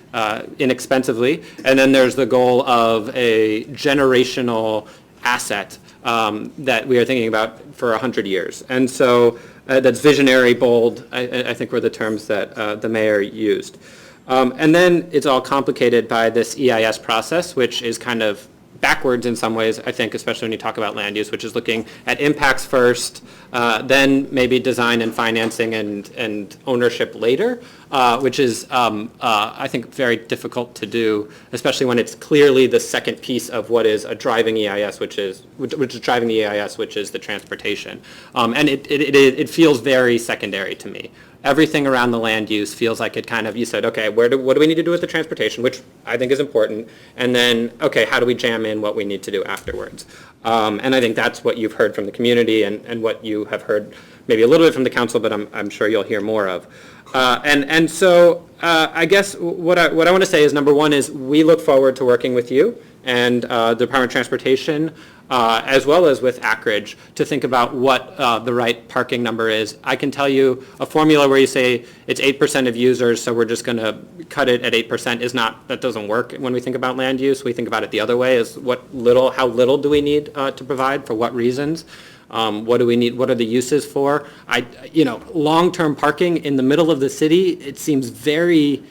[SPEAKER 2] inexpensively, and then there's the goal of a generational asset that we are thinking about for 100 years. And so that's visionary, bold, I think were the terms that the mayor used. And then it's all complicated by this EIS process, which is kind of backwards in some ways, I think, especially when you talk about land use, which is looking at impacts first, then maybe design and financing and ownership later, which is, I think, very difficult to do, especially when it's clearly the second piece of what is a driving EIS, which is driving the EIS, which is the transportation. And it feels very secondary to me. everything around the land use feels like it kind of, you said, okay, what do we need to do with the transportation, which I think is important, and then, okay, how do we jam in what we need to do afterwards? And I think that's what you've heard from the community and what you have heard maybe a little bit from the council, but I'm sure you'll hear more of. So I guess what I want to say is, number one is we look forward to working with you and the Department of Transportation, as well as with Akridge, to think about what the right parking number is. I can tell you a formula where you say it's 8% of users, so we're just going to cut it at 8% is not, that doesn't work when we think about land use. We think about it the other way, is how little do we need to provide, for what reasons? What do we need? What are the uses for? Long-term parking in the middle of the city, it seems very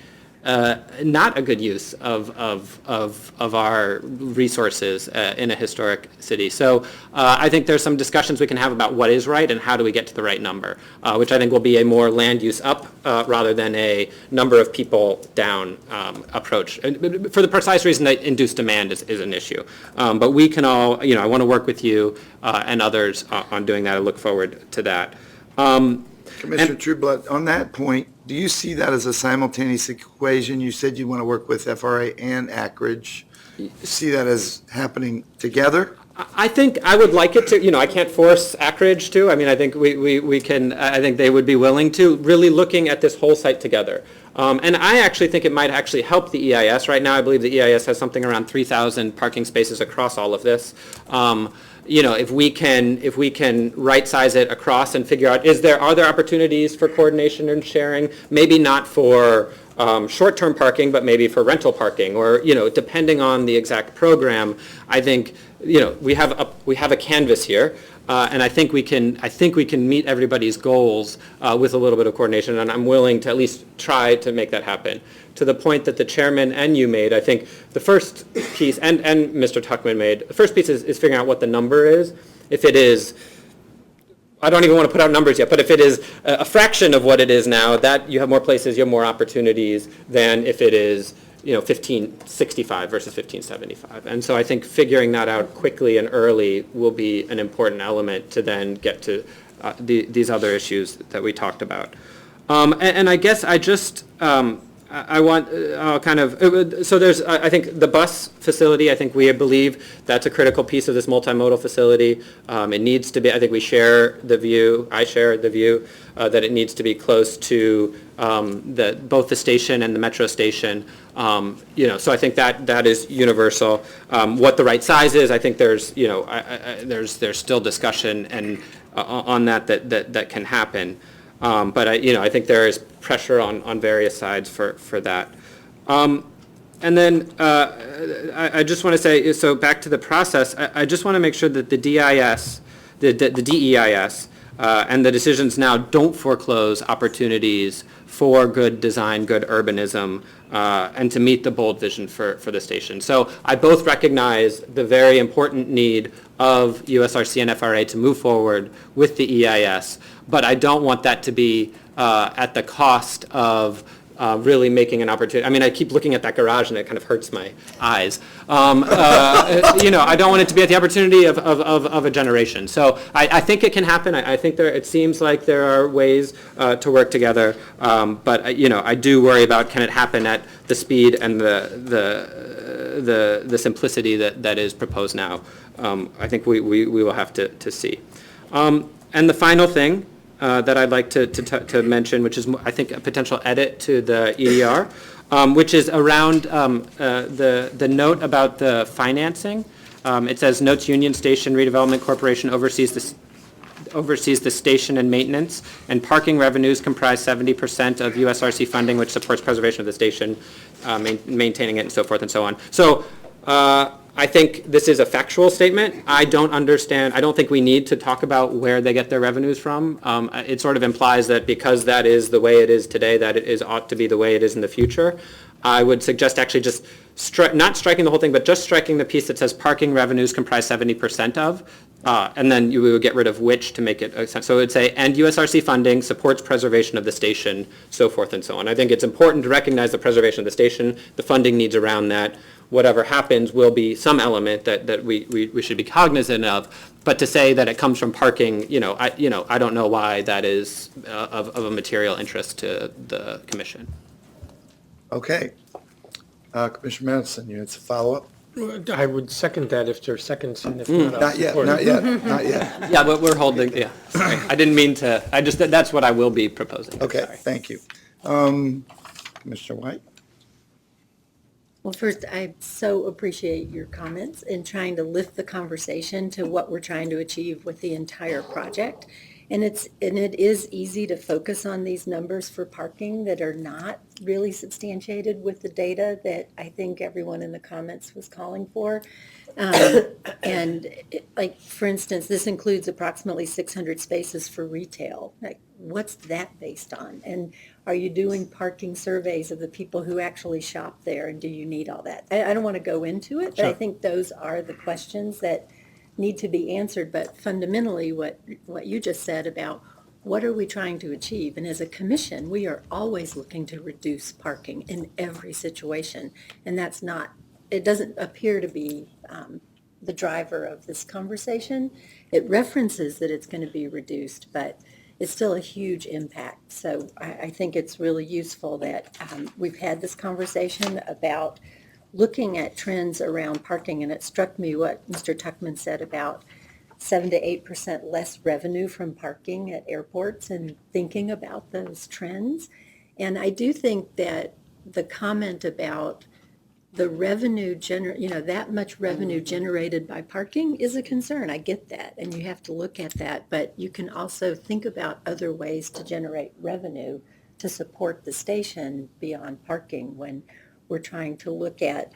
[SPEAKER 2] not a good use of our resources in a historic city. So I think there's some discussions we can have about what is right and how do we get to the right number, which I think will be a more land use up rather than a number of people down approach, for the precise reason that induced demand is an issue. But we can all, I want to work with you and others on doing that. I look forward to that.
[SPEAKER 1] Commissioner Trueblood, on that point, do you see that as a simultaneous equation? You said you want to work with FRA and Akridge. See that as happening together?
[SPEAKER 2] I think I would like it to, I can't force Akridge to. I mean, I think we can, I think they would be willing to, really looking at this whole site together. And I actually think it might actually help the EIS. Right now, I believe the EIS has something around 3,000 parking spaces across all of this. If we can right-size it across and figure out, are there opportunities for coordination and sharing? Maybe not for short-term parking, but maybe for rental parking, or depending on the exact program. I think we have a canvas here. And I think we can meet everybody's goals with a little bit of coordination, and I'm willing to at least try to make that happen. To the point that the chairman and you made, I think the first piece, and Mr. Tuckman made, the first piece is figuring out what the number is. If it is, I don't even want to put out numbers yet, but if it is a fraction of what it is now, that you have more places, you have more opportunities than if it is 1565 versus 1575. And so I think figuring that out quickly and early will be an important element to then get to these other issues that we talked about. And I guess I just, I want so there's, I think the bus facility, I think we believe that's a critical piece of this multimodal facility. It needs to be, I think we share the view, I share the view that it needs to be close to both the station and the metro station. So I think that is universal. What the right size is, I think there's, there's still discussion and on that can happen. But I think there is pressure on various sides for that. And then I just want to say, so back to the process, I just want to make sure that the DIS, the DEIS, and the decisions now don't foreclose opportunities for good design, good urbanism, and to meet the bold vision for the station. So I both recognize the very important need of USRC and FRA to move forward with the EIS, but I don't want that to be at the cost of really making an opportunity. I mean, I keep looking at that garage and it kind of hurts my eyes. I don't want it to be at the opportunity of a generation. So I think it can happen. I think it seems like there are ways to work together. But I do worry about, can it happen at the speed and the simplicity that is proposed now. I think we will have to see. And the final thing that I'd like to mention, which is, I think, a potential edit to the EDR, which is around the note about the financing. It says, notes Union Station Redevelopment Corporation oversees the station and maintenance, and parking revenues comprise 70% of USRC funding, which supports preservation of the station, maintaining it, and so forth and so on. So I think this is a factual statement. I don't think we need to talk about where they get their revenues from. It sort of implies that because that is the way it is today, that it ought to be the way it is in the future. I would suggest actually just not striking the whole thing, but just striking the piece that says parking revenues comprise 70% of. And then we would get rid of which to make it a sense. So it would say, and USRC funding supports preservation of the station, so forth and so on. I think it's important to recognize the preservation of the station, the funding needs around that. Whatever happens will be some element that we should be cognizant of. But to say that it comes from parking, I don't know why that is of a material interest to the commission.
[SPEAKER 1] Okay. Commissioner Madison, you had some follow-up?
[SPEAKER 22] I would second that if there's seconds and if not, I'll
[SPEAKER 1] Not yet,
[SPEAKER 22] support
[SPEAKER 1] not
[SPEAKER 22] it.
[SPEAKER 1] yet, not yet.
[SPEAKER 2] Yeah, but we're holding, yeah, sorry. I didn't mean to, that's what I will be proposing.
[SPEAKER 1] Okay,
[SPEAKER 2] Sorry.
[SPEAKER 1] thank you. Commissioner White?
[SPEAKER 8] Well, first, I so appreciate your comments in trying to lift the conversation to what we're trying to achieve with the entire project. And it is easy to focus on these numbers for parking that are not really substantiated with the data that I think everyone in the comments was calling for. Like, for instance, this includes approximately 600 spaces for retail. Like, what's that based on? And are you doing parking surveys of the people who actually shop there, and do you need all that? I don't want to go into it, but I think those are the questions that need to be answered. But fundamentally, what you just said about what are we trying to achieve? And as a commission, we are always looking to reduce parking in every situation. And that's not, it doesn't appear to be the driver of this conversation. It references that it's going to be reduced, but it's still a huge impact. So I think it's really useful that we've had this conversation about looking at trends around parking, and it struck me what Mr. Tuckman said about 7 to 8% less revenue from parking at airports, and thinking about those trends. And I do think that the comment about the revenue, that much revenue generated by parking is a concern. I get that, and you have to look at that, but you can also think about other ways to generate revenue to support the station beyond parking when we're trying to look at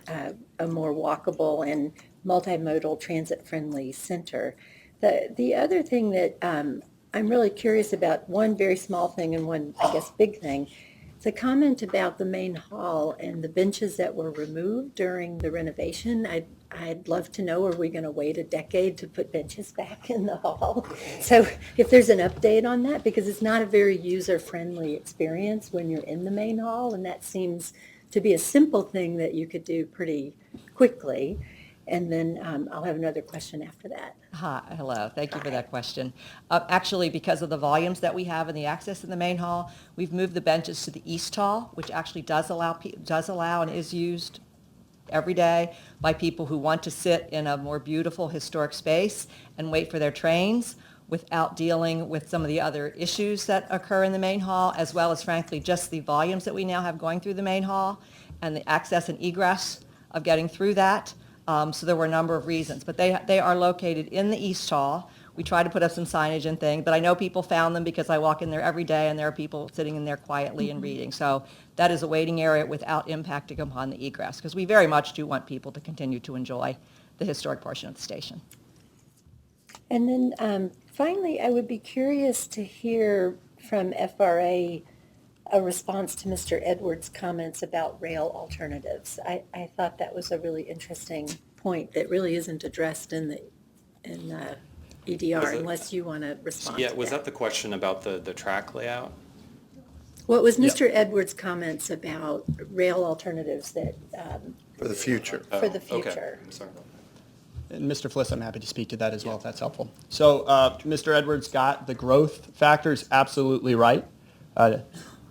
[SPEAKER 8] a more walkable and multimodal transit-friendly center. The other thing that I'm really curious about, one very small thing and one, I guess, big thing, it's a comment about the main hall and the benches that were removed during the renovation. I'd love to know, are we going to wait a decade to put benches back in the hall? So if there's an update on that, because it's not a very user-friendly experience when you're in the main hall, and that seems to be a simple thing that you could do pretty quickly. And then I'll have another question after that.
[SPEAKER 15] Hi, hello. Thank you for that question. Actually, because of the volumes that we have in the access in the main hall, we've moved the benches to the east hall, which actually does allow and is used every day by people who want to sit in a more beautiful historic space and wait for their trains without dealing with some of the other issues that occur in the main hall, as well as, frankly, just the volumes that we now have going through the main hall and the access and egress of getting through that. So there were a number of reasons, but they are located in the East Hall. We try to put up some signage and things, but I know people found them because I walk in there every day and there are people sitting in there quietly and reading. So that is a waiting area without impacting upon the egress, because we very much do want people to continue to enjoy the historic portion of the station.
[SPEAKER 8] And then finally, I would be curious to hear from FRA a response to Mr. Edwards' comments about rail alternatives. I thought that was a really interesting point that really isn't addressed in the EDR, unless you want to respond to that.
[SPEAKER 13] Yeah, was that the question about the track layout?
[SPEAKER 8] What was Mr. Edwards' comments about rail alternatives that...
[SPEAKER 1] for the future.
[SPEAKER 8] For the future.
[SPEAKER 13] Okay. Sorry.
[SPEAKER 9] And Mr. Fliss, I'm happy to speak to that as well, if that's helpful. So Mr. Edwards got the growth factors absolutely right.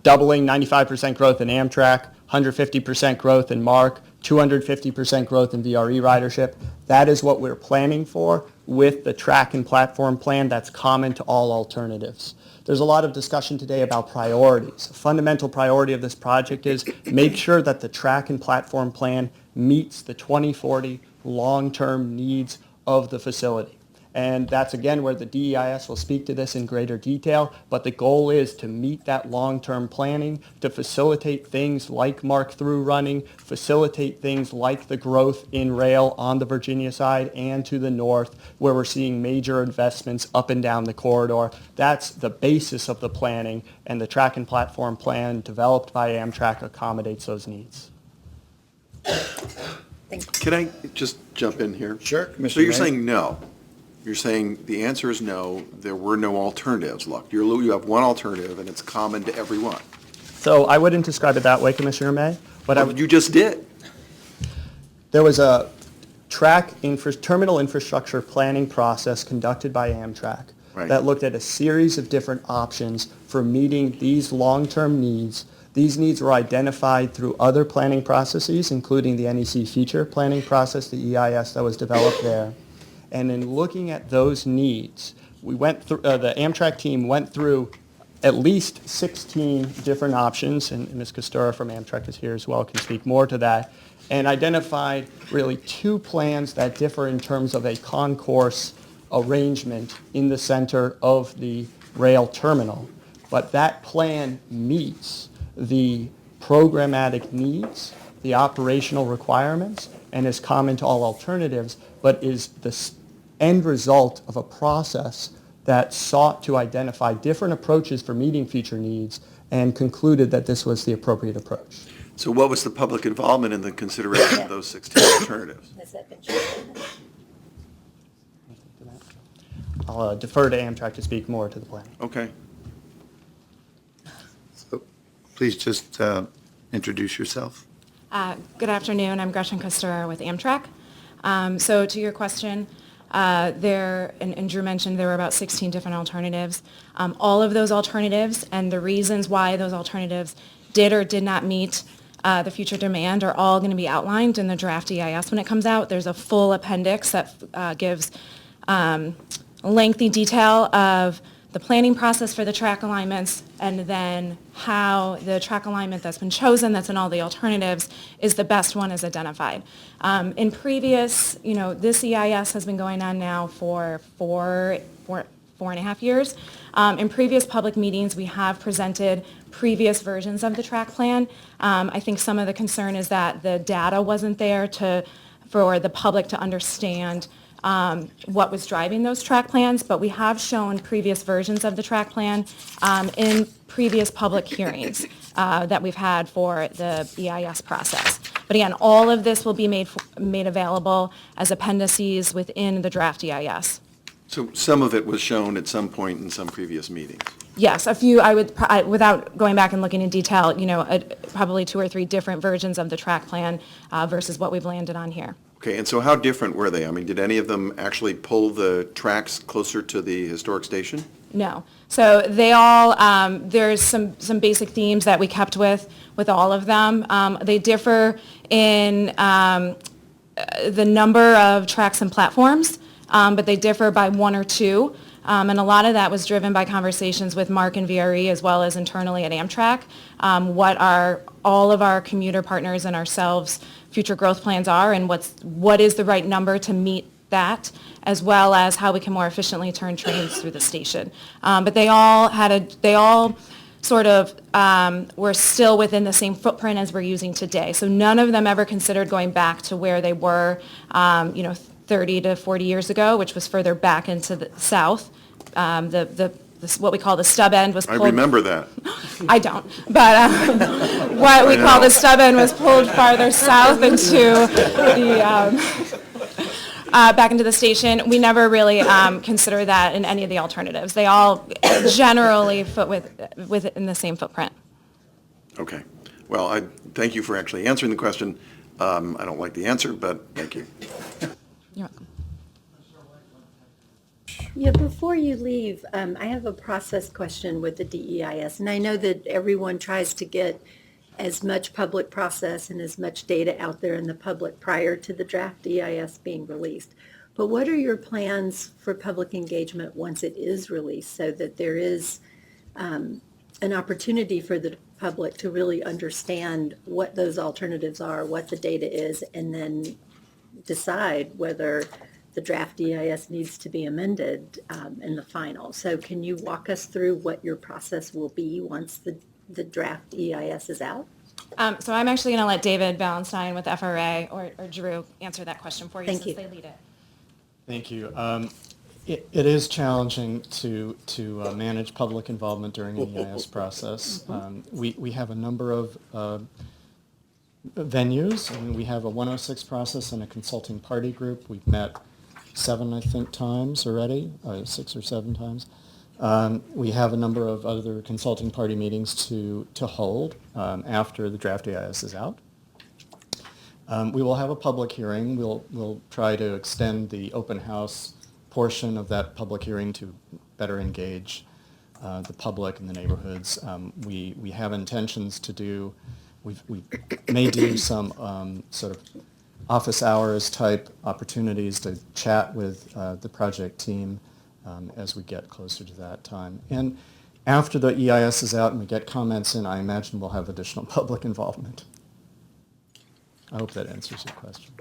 [SPEAKER 9] Doubling 95% growth in Amtrak, 150% growth in MARC, 250% growth in VRE ridership. That is what we're planning for with the track and platform plan that's common to all alternatives. There's a lot of discussion today about priorities. A fundamental priority of this project is make sure that the track and platform plan meets the 2040 long-term needs of the facility. And that's, again, where the DEIS will speak to this in greater detail, but the goal is to meet that long-term planning, to facilitate things like MARC through running, facilitate things like the growth in rail on the Virginia side and to the north, where we're seeing major investments up and down the corridor. That's the basis of the planning, and the track and platform plan developed by Amtrak accommodates those needs.
[SPEAKER 7] Can I just jump in here?
[SPEAKER 1] Sure,
[SPEAKER 7] So
[SPEAKER 1] Commissioner
[SPEAKER 7] you're
[SPEAKER 1] May.
[SPEAKER 7] saying no? You're saying the answer is no, there were no alternatives, Luck. You have one alternative, and it's common to everyone.
[SPEAKER 9] So I wouldn't describe it that way, Commissioner May. But
[SPEAKER 7] You just did.
[SPEAKER 9] There was a terminal infrastructure planning process conducted by Amtrak that looked at a series of different options for meeting these long-term needs. These needs were identified through other planning processes, including the NEC feature planning process, the EIS that was developed there. And in looking at those needs, we went through, the Amtrak team went through at least 16 different options, and Ms. Costura from Amtrak is here as well, can speak more to that, and identified really two plans that differ in terms of a concourse arrangement in the center of the rail terminal. But that plan meets the programmatic needs, the operational requirements, and is common to all alternatives, but is the end result of a process that sought to identify different approaches for meeting future needs and concluded that this was the appropriate approach.
[SPEAKER 7] So what was the public involvement in the consideration of those 16 alternatives?
[SPEAKER 9] I'll defer to Amtrak to speak more to the plan.
[SPEAKER 7] Okay.
[SPEAKER 1] So please just introduce yourself.
[SPEAKER 4] Good afternoon. I'm Gretchen Koster with Amtrak. So to your question, and Drew mentioned there were about 16 different alternatives. All of those alternatives and the reasons why those alternatives did or did not meet the future demand are all going to be outlined in the draft EIS when it comes out. There's a full appendix that gives lengthy detail of the planning process for the track alignments and then how the track alignment that's been chosen, that's in all the alternatives, is the best one is identified. In previous, this EIS has been going on now for four and a half years. In previous public meetings, we have presented previous versions of the track plan. I think some of the concern is that the data wasn't there for the public to understand what was driving those track plans, but we have shown previous versions of the track plan in previous public hearings that we've had for the EIS process. But again, all of this will be made available as appendices within the draft EIS.
[SPEAKER 7] So some of it was shown at some point in some previous meetings.
[SPEAKER 4] Yes, a few, without going back and looking in detail, probably 2 or 3 different versions of the track plan versus what we've landed on here.
[SPEAKER 7] Okay, and so how different were they? I mean, did any of them actually pull the tracks closer to the historic station?
[SPEAKER 4] No. So they all, there's some basic themes that we kept with all of them. They differ in the number of tracks and platforms, but they differ by 1 or 2. And a lot of that was driven by conversations with Mark and VRE as well as internally at Amtrak, what all of our commuter partners and ourselves future growth plans are and what is the right number to meet that, as well as how we can more efficiently turn trains through the station. But they all sort of were still within the same footprint as we're using today. So none of them ever considered going back to where they were, 30 to 40 years ago, which was further back into the south. What we call the stub end was pulled.
[SPEAKER 7] I remember that.
[SPEAKER 4] I don't, but what we call the stub end was pulled farther south into the back into the station. We never really consider that in any of the alternatives. They all generally fit within the same footprint.
[SPEAKER 7] Okay. Well, I thank you for actually answering the question. I don't like the answer, but thank you.
[SPEAKER 4] You're welcome.
[SPEAKER 8] Yeah, before you leave, I have a process question with the DEIS, and I know that everyone tries to get as much public process and as much data out there in the public prior to the draft DEIS being released. But what are your plans for public engagement once it is released so that there is an opportunity for the public to really understand what those alternatives are, what the data is, and then decide whether the draft EIS needs to be amended in the final. So can you walk us through what your process will be once the draft EIS is out?
[SPEAKER 4] So I'm actually going to let David Ballenstein with FRA or Drew answer that question for you
[SPEAKER 8] Thank
[SPEAKER 4] since
[SPEAKER 8] you.
[SPEAKER 4] they lead it.
[SPEAKER 14] Thank you. It is challenging to manage public involvement during an EIS process. We have a number of venues. I mean, we have a 106 process and a consulting party group. We've met 7, I think, times already, 6 or 7 times. We have a number of other consulting party meetings to hold after the draft EIS is out. We will have a public hearing. We'll try to extend the open house portion of that public hearing to better engage the public and the neighborhoods. We have intentions to do, we may do some sort of office hours type opportunities to chat with the project team as we get closer to that time. And after the EIS is out and we get comments in, I imagine we'll have additional public involvement. I hope that answers your question.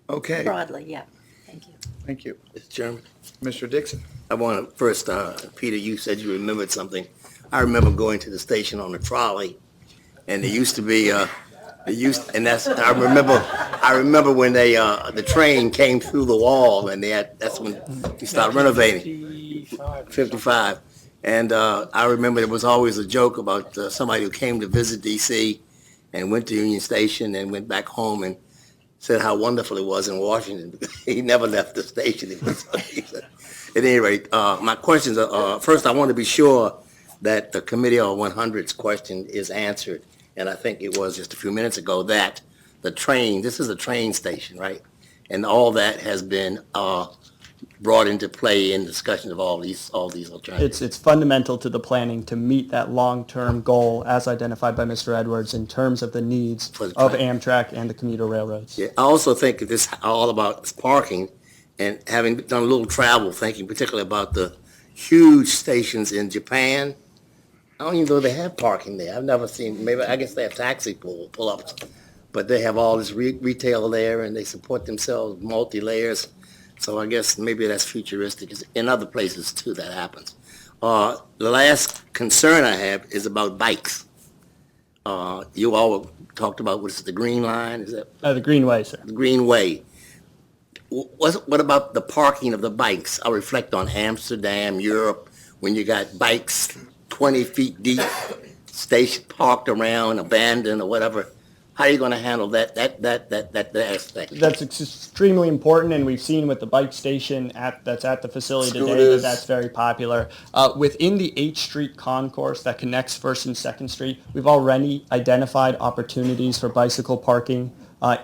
[SPEAKER 1] Okay,
[SPEAKER 8] Broadly, yeah. Thank you.
[SPEAKER 1] thank you.
[SPEAKER 5] Mr. Chairman,
[SPEAKER 1] Mr. Dixon?
[SPEAKER 5] I want to first, Peter, you said you remembered something. I remember going to the station on a trolley, and there used to be, and that's, I remember when they, the train came through the wall, and that's when we started renovating. 55. And I remember there was always a joke about somebody who came to visit D.C. and went to Union Station and went back home and said how wonderful it was in Washington. He never left the station. At any rate, my questions are, first, I want to be sure that the Committee on 100's question is answered. And I think it was just a few minutes ago that the train, this is a train station, right? And all that has been brought into play in discussion of all these alternatives.
[SPEAKER 9] It's fundamental to the planning to meet that long-term goal as identified by Mr. Edwards in terms of the needs of Amtrak and the commuter railroads.
[SPEAKER 5] Yeah, I also think that this all about parking, and having done a little travel, thinking particularly about the huge stations in Japan. I don't even know they have parking there. I've never seen, maybe, I guess they have taxi pull-ups, but they have all this retail there, and they support themselves multi-layers. So I guess maybe that's futuristic. In other places, too, that happens. The last concern I have is about bikes. You all talked about, what is it, the Green Line? Is that?
[SPEAKER 9] The Greenway, sir.
[SPEAKER 5] The Greenway. What about the parking of the bikes? I reflect on Amsterdam, Europe, when you got bikes 20 feet deep, station parked around, abandoned, or whatever. How are you going to handle that aspect?
[SPEAKER 9] That's extremely important, and we've seen with the bike station that's at the facility today
[SPEAKER 5] Scooters.
[SPEAKER 9] that's very popular. Within the H Street concourse that connects 1st and 2nd Street, we've already identified opportunities for bicycle parking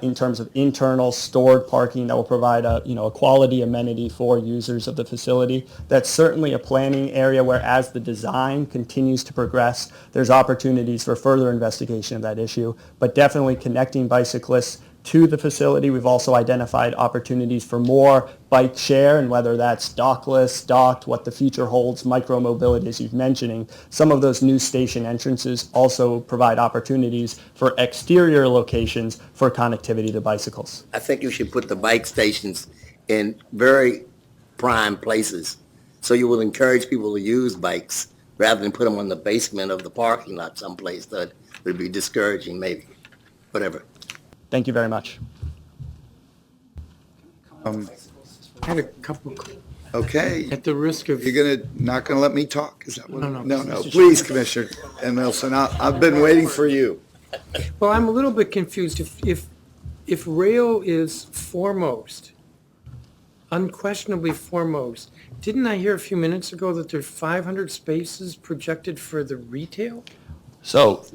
[SPEAKER 9] in terms of internal stored parking that will provide a quality amenity for users of the facility. That's certainly a planning area where, as the design continues to progress, there's opportunities for further investigation of that issue. But definitely connecting bicyclists to the facility. We've also identified opportunities for more bike share, and whether that's dockless, docked, what the future holds, micro-mobility, as you've mentioning. Some of those new station entrances also provide opportunities for exterior locations for connectivity to bicycles.
[SPEAKER 5] I think you should put the bike stations in very prime places, so you will encourage people to use bikes rather than put them in the basement of the parking lot someplace that would be discouraging, maybe. Whatever.
[SPEAKER 9] Thank you very much.
[SPEAKER 22] I had a couple,
[SPEAKER 1] Okay.
[SPEAKER 22] at the risk of,
[SPEAKER 1] You're not gonna let me talk? Is that what?
[SPEAKER 22] No, no.
[SPEAKER 1] No, please, Commissioner Emerson, I've been waiting for you.
[SPEAKER 22] well, I'm a little bit confused. If rail is foremost, unquestionably foremost, didn't I hear a few minutes ago that there's 500 spaces projected for the retail?
[SPEAKER 9] So,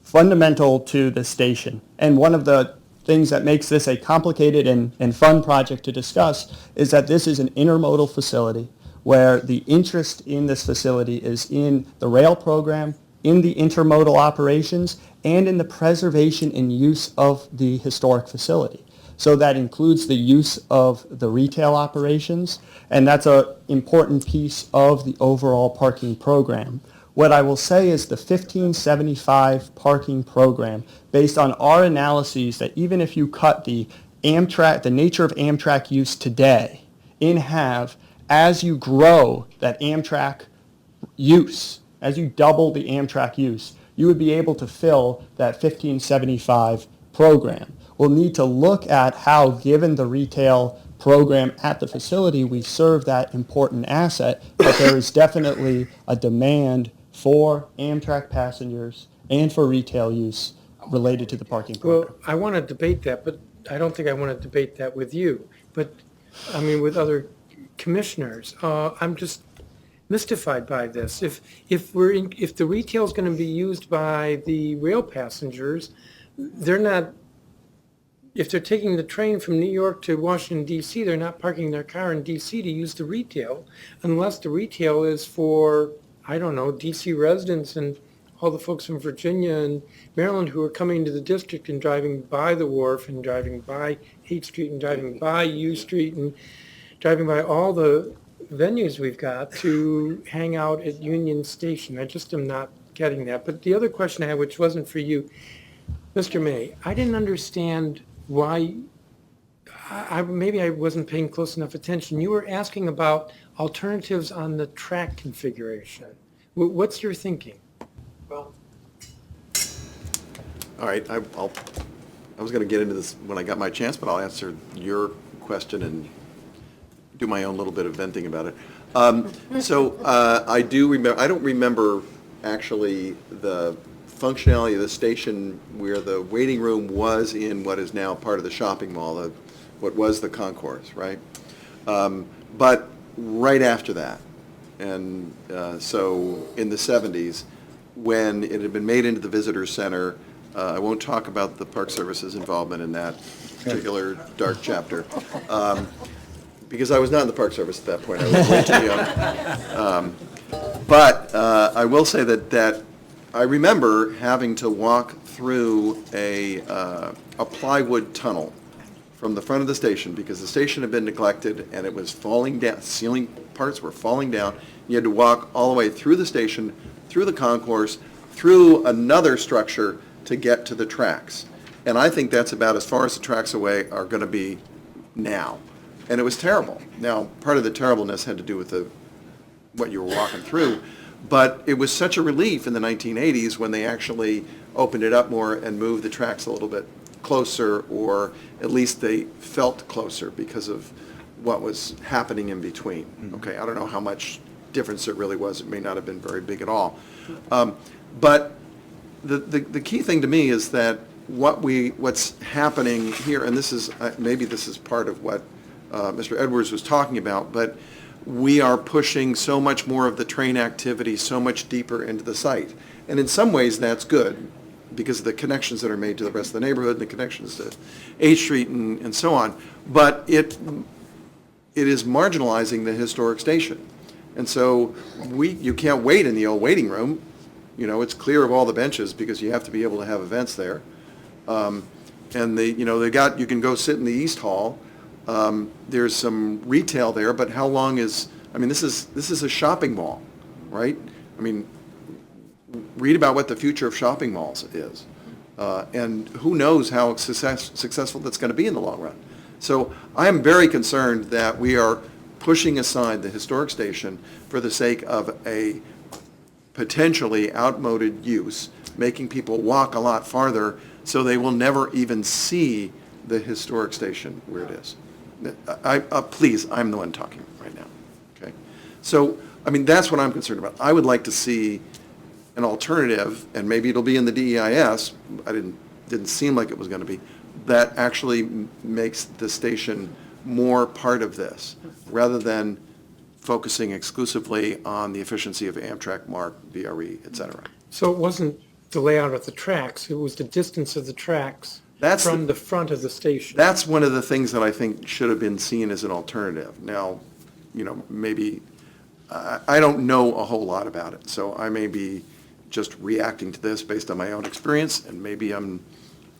[SPEAKER 9] fundamental to the station, and one of the things that makes this a complicated and fun project to discuss is that this is an intermodal facility where the interest in this facility is in the rail program, in the intermodal operations, and in the preservation and use of the historic facility. So that includes the use of the retail operations, and that's an important piece of the overall parking program. What I will say is the 1575 parking program, based on our analyses, that even if you cut the nature of Amtrak use today in half, as you grow that Amtrak use, as you double the Amtrak use, you would be able to fill that 1575 program. We'll need to look at how, given the retail program at the facility, we serve that important asset, but there is definitely a demand for Amtrak passengers and for retail use related to the parking program.
[SPEAKER 22] Well, I want to debate that, but I don't think I want to debate that with you, but, I mean, with other commissioners. I'm just mystified by this. If the retail is going to be used by the rail passengers, they're not, if they're taking the train from New York to Washington DC, they're not parking their car in DC to use the retail, unless the retail is for, I don't know, DC residents and all the folks from Virginia and Maryland who are coming to the district and driving by the wharf and driving by 8th Street and driving by U Street and driving by all the venues we've got to hang out at Union Station. I just am not getting that. But the other question I had, which wasn't for you, Mr. May, I didn't understand why, maybe I wasn't paying close enough attention. You were asking about alternatives on the track configuration. What's your thinking?
[SPEAKER 7] Well, all right, I was going to get into this when I got my chance, but I'll answer your question and do my own little bit of venting about it. I do remember, I don't remember actually the functionality of the station where the waiting room was in what is now part of the shopping mall, what was the concourse, right? But right after that, and so in the 70s, when it had been made into the visitor center, I won't talk about the Park Service's involvement in that particular dark chapter, because I was not in the Park Service at that point. I was way too young. But I will say that I remember having to walk through a plywood tunnel from the front of the station because the station had been neglected and it was falling down. Ceiling parts were falling down. You had to walk all the way through the station, through the concourse, through another structure to get to the tracks. And I think that's about as far as the tracks away are going to be now. And it was terrible. Now, part of the terribleness had to do with what you were walking through, but it was such a relief in the 1980s when they actually opened it up more and moved the tracks a little bit closer, or at least they felt closer because of what was happening in between. Okay, I don't know how much difference it really was. It may not have been very big at all. But the key thing to me is that what's happening here, and this is maybe this is part of what Mr. Edwards was talking about, but we are pushing so much more of the train activity so much deeper into the site. And in some ways that's good because of the connections that are made to the rest of the neighborhood and the connections to 8th Street and so on. But it is marginalizing the historic station. And so you can't wait in the old waiting room. You know, it's clear of all the benches because you have to be able to have events there. And you can go sit in the East Hall. There's some retail there, but how long is, I mean, this is a shopping mall, right? I mean, read about what the future of shopping malls is. And who knows how successful that's going to be in the long run. So I am very concerned that we are pushing aside the historic station for the sake of a potentially outmoded use, making people walk a lot farther so they will never even see the historic station where it is. Please, I'm the one talking right now, okay? So, I mean, that's what I'm concerned about. I would like to see an alternative, and maybe it'll be in the DEIS, didn't seem like it was going to be, that actually makes the station more part of this, rather than focusing exclusively on the efficiency of Amtrak, MARC, VRE, et cetera.
[SPEAKER 22] So it wasn't the layout of the tracks, it was the distance of the tracks from the front of the station.
[SPEAKER 7] That's one of the things that I think should have been seen as an alternative. Now, you know, maybe, I don't know a whole lot about it, so I may be just reacting to this based on my own experience, and maybe I'm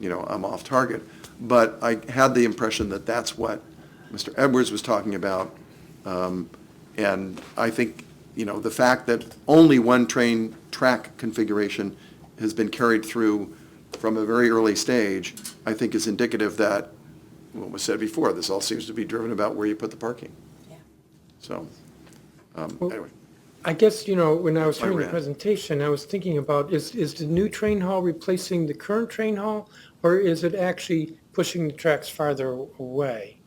[SPEAKER 7] off target. But I had the impression that that's what Mr. Edwards was talking about, and I think, the fact that only one train track configuration has been carried through from a very early stage, I think is indicative that what was said before, this all seems to be driven about where you put the parking. Yeah. So, anyway.
[SPEAKER 22] I guess, when I was hearing the presentation, I was thinking about, is the new train hall replacing the current train hall, or is it actually pushing the tracks farther away?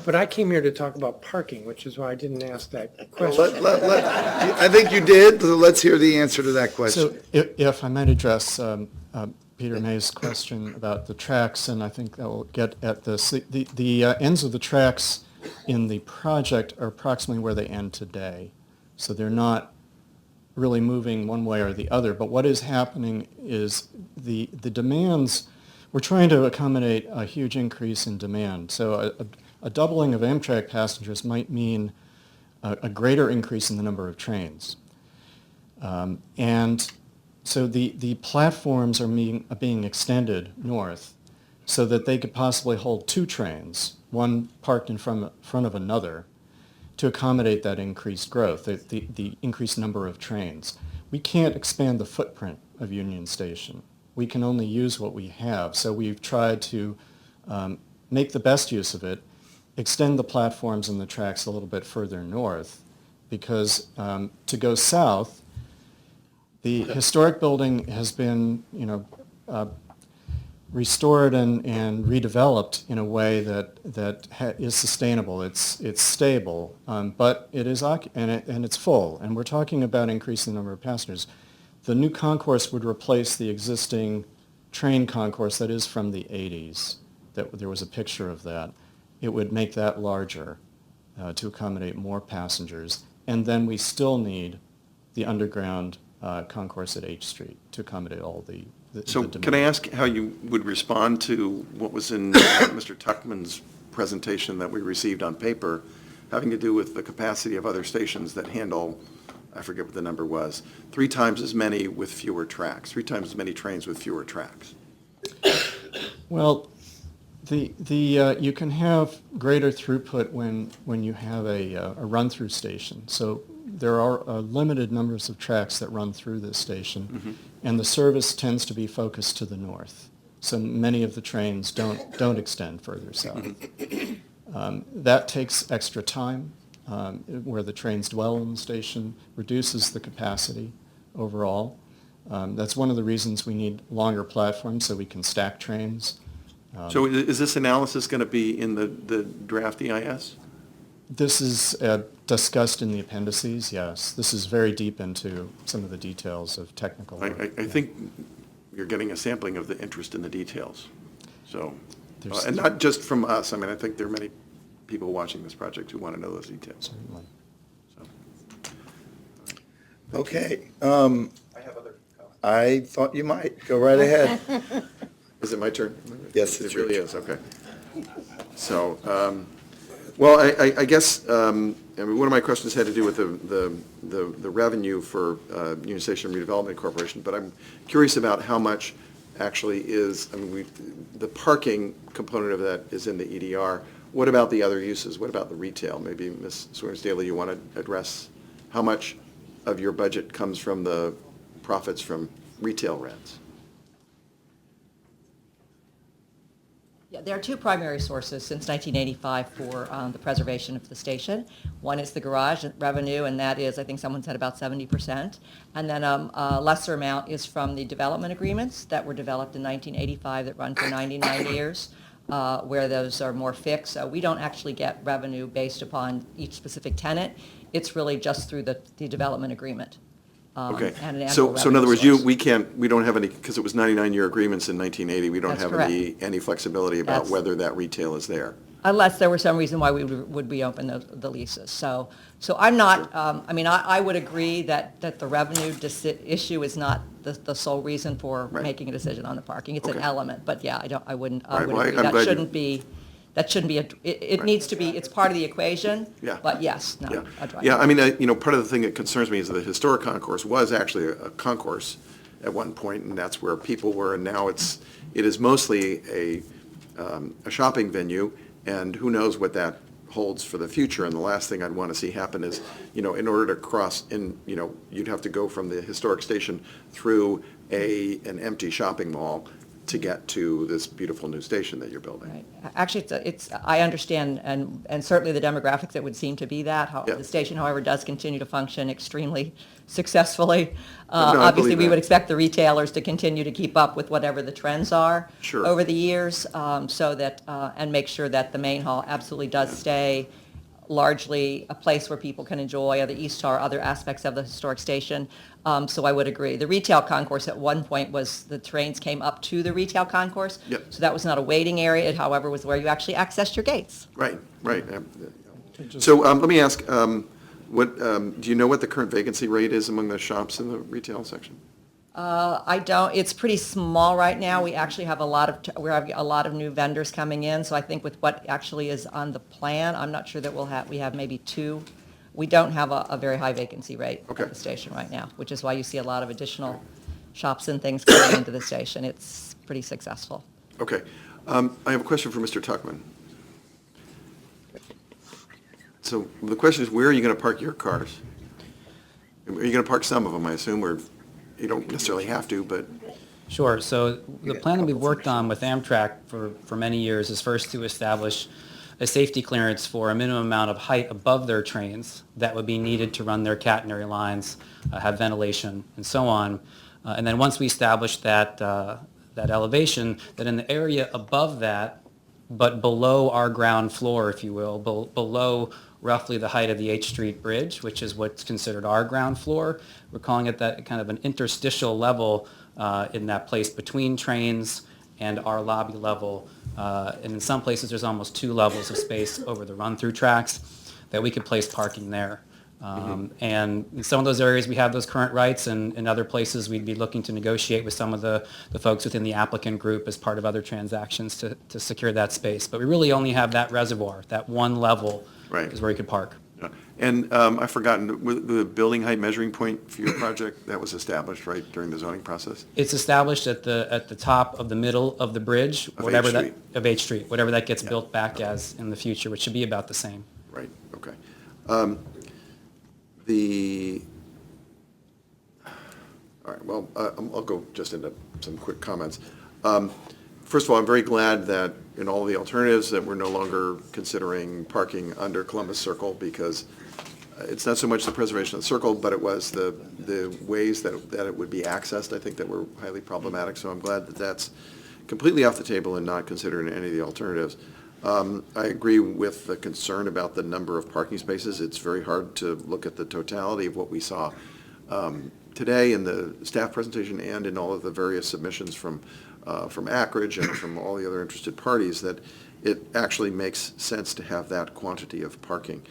[SPEAKER 22] But I came here to talk about parking, which is why I didn't ask that question.
[SPEAKER 1] I think you did. Let's hear the answer to that question.
[SPEAKER 21] So if I might address
[SPEAKER 14] Peter May's question about the tracks, and I think that will get at this. The ends of the tracks in the project are approximately where they end today. So they're not really moving one way or the other. But what is happening is the demands, we're trying to accommodate a huge increase in demand. So a doubling of Amtrak passengers might mean a greater increase in the number of trains. And so the platforms are being extended north so that they could possibly hold 2 trains, one parked in front of another, to accommodate that increased growth, the increased number of trains. We can't expand the footprint of Union Station. We can only use what we have. So we've tried to make the best use of it, extend the platforms and the tracks a little bit further north, because to go south, the historic building has been, restored and redeveloped in a way that is sustainable. It's stable, but it is and it's full. And we're talking about increasing the number of passengers. The new concourse would replace the existing train concourse that is from the 80s. There was a picture of that. It would make that larger to accommodate more passengers. And then we still need the underground concourse at H Street to accommodate all the
[SPEAKER 7] So
[SPEAKER 14] demand.
[SPEAKER 7] can I ask how you would respond to what was in Mr. Tuckman's presentation that we received on paper, having to do with the capacity of other stations that handle, I forget what the number was, 3 times as many with fewer tracks, 3 times as many trains with fewer tracks?
[SPEAKER 14] Well, you can have greater throughput when you have a run-through station. So there are limited numbers of tracks that run through this station, and the service tends to be focused to the north. So many of the trains don't extend further south. That takes extra time, where the trains dwell in the station, reduces the capacity overall. That's one of the reasons we need longer platforms so we can stack trains.
[SPEAKER 7] So is this analysis going to be in the draft EIS?
[SPEAKER 14] This is discussed in the appendices, yes. This is very deep into some of the details of technical work.
[SPEAKER 7] I think you're getting a sampling of the interest in the details. So,
[SPEAKER 14] There's-
[SPEAKER 7] and not just from us. I mean, I think there are many people watching this project who want to know those details.
[SPEAKER 14] Certainly.
[SPEAKER 1] Okay.
[SPEAKER 7] I have other comments.
[SPEAKER 1] I thought you might. Go right ahead.
[SPEAKER 7] Is it my turn?
[SPEAKER 1] Yes,
[SPEAKER 7] It
[SPEAKER 1] it's your
[SPEAKER 7] really is, okay. So, well, I guess, I mean, one of my questions had to do with the revenue for Union Station Redevelopment Corporation, but I'm curious about how much actually is, I mean, the parking component of that is in the EDR. What about the other uses? What about the retail? Maybe Ms. Swims-Daly, you want to address how much of your budget comes from the profits from retail rents?
[SPEAKER 15] Yeah, there are 2 primary sources since 1985 for the preservation of the station. One is the garage revenue, and that is, I think someone said about 70%. And then a lesser amount is from the development agreements that were developed in 1985 that run for 99 years, where those are more fixed. So we don't actually get revenue based upon each specific tenant. It's really just through the development agreement.
[SPEAKER 7] Okay,
[SPEAKER 15] And an annual
[SPEAKER 7] so in
[SPEAKER 15] revenue
[SPEAKER 7] other words,
[SPEAKER 15] source.
[SPEAKER 7] we don't have any, because it was 99-year agreements in 1980, we don't
[SPEAKER 15] That's
[SPEAKER 7] have
[SPEAKER 15] correct.
[SPEAKER 7] any flexibility about
[SPEAKER 15] That's-
[SPEAKER 7] whether that retail is there.
[SPEAKER 15] Unless there was some reason why we would reopen the leases. So I'm not, I mean, I would agree that the revenue issue is not the sole reason for
[SPEAKER 7] Right.
[SPEAKER 15] making a decision on the parking. It's an
[SPEAKER 7] Okay.
[SPEAKER 15] element, but yeah, I wouldn't
[SPEAKER 7] Right, well,
[SPEAKER 15] agree.
[SPEAKER 7] I'm
[SPEAKER 15] That
[SPEAKER 7] glad you-
[SPEAKER 15] shouldn't be, it needs to be, it's part of the equation.
[SPEAKER 7] Yeah.
[SPEAKER 15] But yes,
[SPEAKER 7] Yeah,
[SPEAKER 15] no, I'd
[SPEAKER 7] yeah. I mean, part of the thing that concerns me is that the historic concourse was actually a concourse at one point, and that's where people were, and now it is mostly a shopping venue, and who knows what that holds for the future. And the last thing I'd want to see happen is, in order to cross you'd have to go from the historic station through an empty shopping mall to get to this beautiful new station that you're building.
[SPEAKER 15] Right. Actually, I understand, and certainly the demographics, it would seem to be that.
[SPEAKER 7] Yeah.
[SPEAKER 15] The station, however, does continue to function extremely successfully.
[SPEAKER 7] No, I
[SPEAKER 15] Obviously,
[SPEAKER 7] believe
[SPEAKER 15] we
[SPEAKER 7] that.
[SPEAKER 15] would expect the retailers to continue to keep up with whatever the trends are
[SPEAKER 7] Sure.
[SPEAKER 15] over the years, so that, and make sure that the main hall absolutely does stay largely a place where people can enjoy the East Tower, other aspects of the historic station. So I would agree. The retail concourse at one point was the trains came up to the retail concourse.
[SPEAKER 7] Yep.
[SPEAKER 15] So that was not a waiting area. It, however, was where you actually accessed your gates.
[SPEAKER 7] Right. So let me ask, do you know what the current vacancy rate is among the shops in the retail section?
[SPEAKER 15] I don't, it's pretty small right now. We actually have we have a lot of new vendors coming in. So I think with what actually is on the plan, I'm not sure that we have maybe 2. We don't have a very high vacancy rate at the station right now, which is why you see a lot of additional shops and things coming into the station. It's pretty successful.
[SPEAKER 7] Okay. I have a question for Mr. Tuckman. So the question is, where are you going to park your cars? Are you going to park some of them, I assume, or you don't necessarily have to, but...
[SPEAKER 17] Sure. So the plan that we've worked on with Amtrak for many years is first to establish a safety clearance for a minimum amount of height above their trains that would be needed to run their catenary lines, have ventilation, and so on. And then once we establish that elevation, that in the area above that, but below our ground floor, if you will, below roughly the height of the H Street Bridge, which is what's considered our ground floor, we're calling it that kind of an interstitial level in that place between trains and our lobby level. And in some places, there's almost 2 levels of space over the run-through tracks that we could place parking there. And in some of those areas, we have those current rights, and in other places, we'd be looking to negotiate with some of the folks within the applicant group as part of other transactions to secure that space. But we really only have that reservoir, that one level is where you could park.
[SPEAKER 7] And I've forgotten, the building height measuring point for your project, that was established, right, during the zoning process?
[SPEAKER 17] It's established at the top of the middle of the bridge, of H Street, whatever that gets built back as in the future, which should be about the same.
[SPEAKER 7] Right, okay. All right, well, I'll go just into some quick comments. First of all, I'm very glad that in all the alternatives that we're no longer considering parking under Columbus Circle, because it's not so much the preservation of the circle, but it was the ways that it would be accessed, I think, that were highly problematic. So I'm glad that that's completely off the table and not considered in any of the alternatives. I agree with the concern about the number of parking spaces. It's very hard to look at the totality of what we saw today in the staff presentation and in all of the various submissions from Akridge and from all the other interested parties, that it actually makes sense to have that quantity of parking.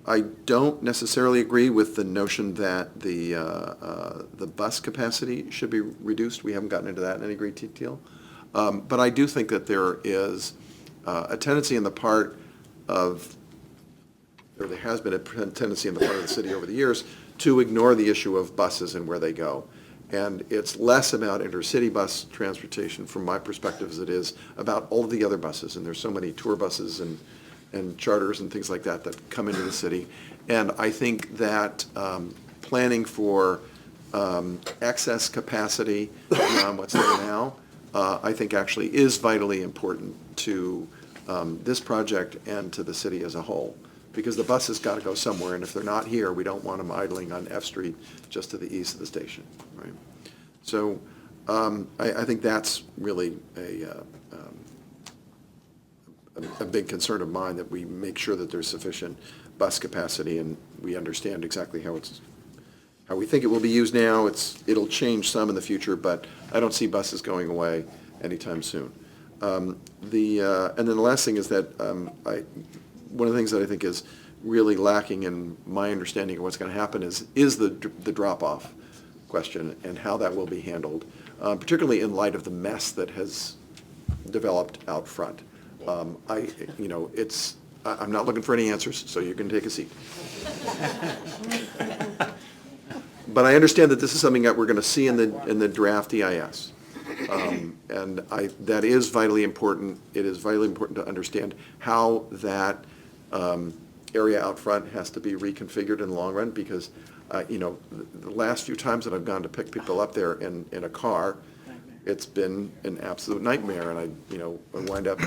[SPEAKER 7] I don't necessarily agree with the notion that the bus capacity should be reduced. We haven't gotten into that in any great detail. But I do think that there is a tendency on the part of, or there has been a tendency on the part of the city over the years to ignore the issue of buses and where they go. And it's less about intercity bus transportation from my perspective as it is about all of the other buses. And there's so many tour buses and charters and things like that that come into the city. And I think that planning for excess capacity beyond what's there now, I think actually is vitally important to this project and to the city as a whole. Because the buses got to go somewhere, and if they're not here, we don't want them idling on F Street just to the east of the station, right? So I think that's really a big concern of mine, that we make sure that there's sufficient bus capacity and we understand exactly how we think it will be used now. It'll change some in the future, but I don't see buses going away anytime soon. And then the last thing is that one of the things that I think is really lacking in my understanding of what's going to happen is the drop-off question and how that will be handled, particularly in light of the mess that has developed out front. I'm not looking for any answers, so you can take a seat. But I understand that this is something that we're going to see in the draft EIS. And that is vitally important. It is vitally important to understand how that area out front has to be reconfigured in the long run, because the last few times that I've gone to pick people up there in a car, it's been an absolute nightmare, and I wind up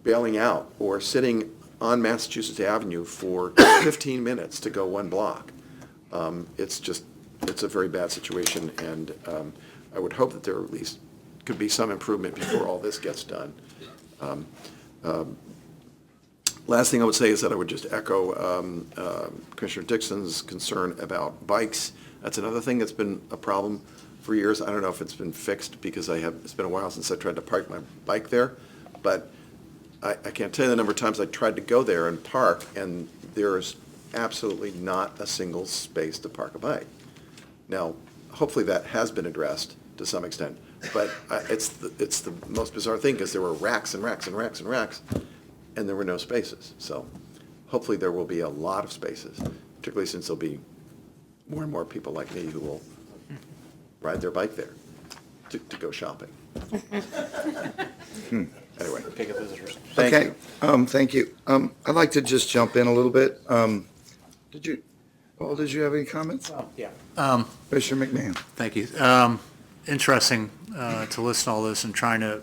[SPEAKER 7] bailing out or sitting on Massachusetts Avenue for 15 minutes to go 1 block. It's a very bad situation, and I would hope that there at least could be some improvement before all this gets done. Last thing I would say is that I would just echo Commissioner Dixon's concern about bikes. That's another thing that's been a problem for years. I don't know if it's been fixed because it's been a while since I tried to park my bike there, but I can't tell you the number of times I tried to go there and park, and there is absolutely not a single space to park a bike. Now, hopefully that has been addressed to some extent, but it's the most bizarre thing because there were racks and racks and racks and racks, and there were no spaces. So hopefully there will be a lot of spaces, particularly since there'll be more and more people like me who will ride their bike there to go shopping. Anyway.
[SPEAKER 13] Pick up visitors.
[SPEAKER 7] Thank
[SPEAKER 1] Okay,
[SPEAKER 7] you.
[SPEAKER 1] thank you. I'd like to just jump in a little bit. Paul, did you have any comments?
[SPEAKER 10] Yeah.
[SPEAKER 1] Commissioner McMahon.
[SPEAKER 10] Thank you. Interesting to listen to all this and trying to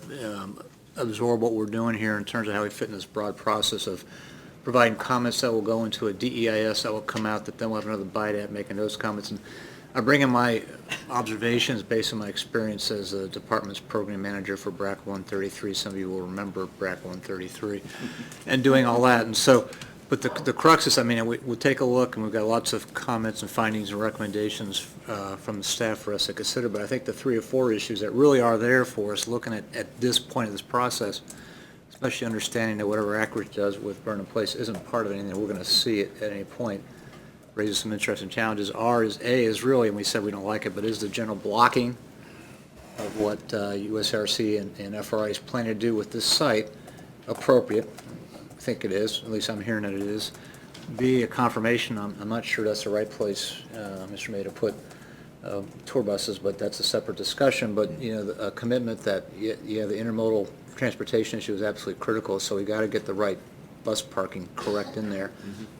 [SPEAKER 10] absorb what we're doing here in terms of how we fit in this broad process of providing comments that will go into a DEIS that will come out that then we'll have another bite at making those comments. And I bring in my observations based on my experience as a department's program manager for BRAC 133. Some of you will remember BRAC 133 and doing all that. And so, but the crux is, I mean, we'll take a look, and we've got lots of comments and findings and recommendations from the staff for us to consider. But I think the 3 or 4 issues that really are there for us looking at this point of this process, especially understanding that whatever Acridge does with Burnham Place isn't part of anything that we're going to see at any point, raises some interesting challenges. is really, and we said we don't like it, but is the general blocking of what USRC and FRI is planning to do with this site appropriate? I think it is, at least I'm hearing that it is. B, a confirmation, I'm not sure that's the right place, Mr. May, to put tour buses, but that's a separate discussion. But, you know, a commitment that, the intermodal transportation issue is absolutely critical, so we got to get the right bus parking correct in there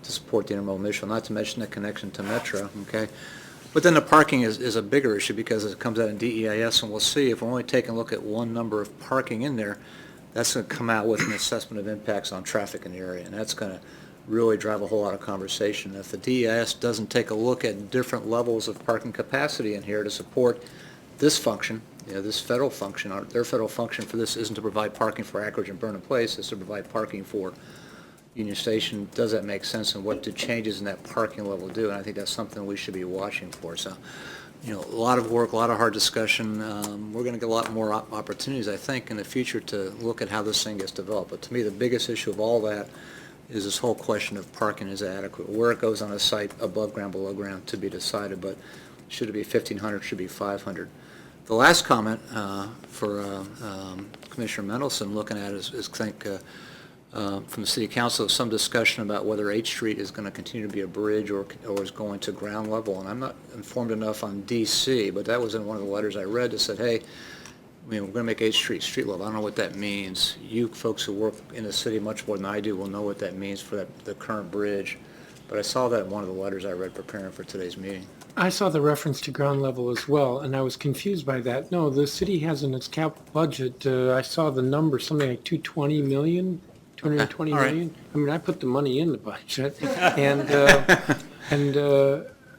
[SPEAKER 10] to support the intermodal mission, not to mention the connection to Metro, okay? But then the parking is a bigger issue because it comes out in DEIS, and we'll see if we're only taking a look at one number of parking in there, that's going to come out with an assessment of impacts on traffic in the area, and that's going to really drive a whole lot of conversation. If the DEIS doesn't take a look at different levels of parking capacity in here to support this function, this federal function, their federal function for this isn't to provide parking for Acridge and Burnham Place, it's to provide parking for Union Station. Does that make sense, and what do changes in that parking level do? And I think that's something we should be watching for. So, a lot of work, a lot of hard discussion. We're going to get a lot more opportunities, I think, in the future to look at how this thing gets developed. But to me, the biggest issue of all that is this whole question of parking is adequate. Where it goes on a site, above ground, below ground, to be decided. But should it be 1,500? Should it be 500? The last comment for Commissioner Mendelson looking at is from the City Council, some discussion about whether 8th Street is going to continue to be a bridge or is going to ground level. And I'm not informed enough on DC, but that was in one of the letters I read that said, hey, we're going to make 8th Street level. I don't know what that means. You folks who work in the city much more than I do will know what that means for the current bridge. But I saw that in one of the letters I read preparing for today's meeting.
[SPEAKER 22] I saw the reference to ground level as well, and I was confused by that. No, the city has in its capital budget, I saw the number, something like 220 million. 220 million. I mean, I put the money in the budget, and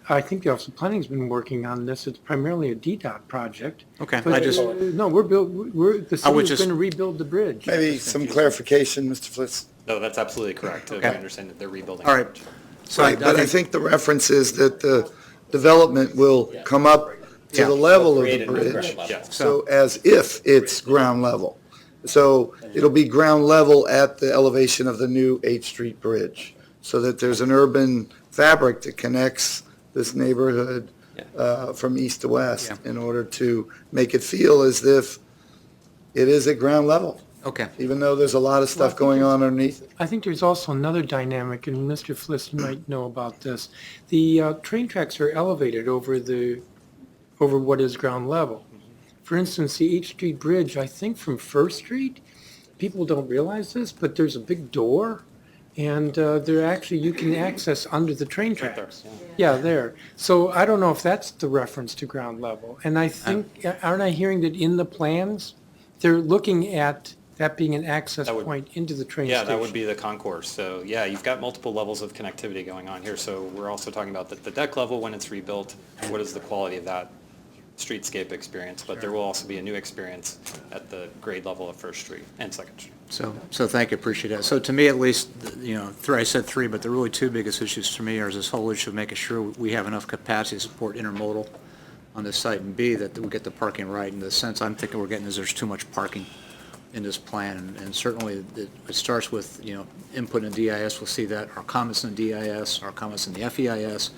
[SPEAKER 22] I think the Office of Planning's been working on this. It's primarily a DDOT project.
[SPEAKER 2] Okay,
[SPEAKER 22] But, the city is going to rebuild the bridge.
[SPEAKER 1] Maybe some clarification, Mr. Flitz.
[SPEAKER 13] No, that's absolutely correct.
[SPEAKER 2] Okay.
[SPEAKER 13] I understand that they're rebuilding.
[SPEAKER 2] All right. So
[SPEAKER 1] Right, but I think the reference is that the development will come up to the level of the bridge, so as if it's ground level. So it'll be ground level at the elevation of the new 8th Street Bridge, so that there's an urban fabric that connects this neighborhood from east to west in order to make it feel as if it is at ground level.
[SPEAKER 2] Okay.
[SPEAKER 1] Even though there's a lot of stuff going on underneath it.
[SPEAKER 22] I think there's also another dynamic, and Mr. Fliss might know about this. The train tracks are elevated over what is ground level. For instance, the 8th Street Bridge, I think from First Street, people don't realize this, but there's a big door, and you can access under the train tracks. Yeah, there. So I don't know if that's the reference to ground level. And I think, aren't I hearing that in the plans, they're looking at that being an access point into the train station?
[SPEAKER 13] Yeah, that would be the concourse. So yeah, you've got multiple levels of connectivity going on here. So we're also talking about the deck level when it's rebuilt. What is the quality of that streetscape experience? But there will also be a new experience at the grade level of First Street and Second Street.
[SPEAKER 10] So thank you, appreciate that. So to me, at least, I said three, but the really two biggest issues to me are this whole issue of making sure we have enough capacity to support intermodal on this site, and B, that we get the parking right. And the sense I'm thinking we're getting is there's too much parking in this plan, and certainly it starts with, input in DIS. We'll see that, our comments in DIS, our comments in the FEIS,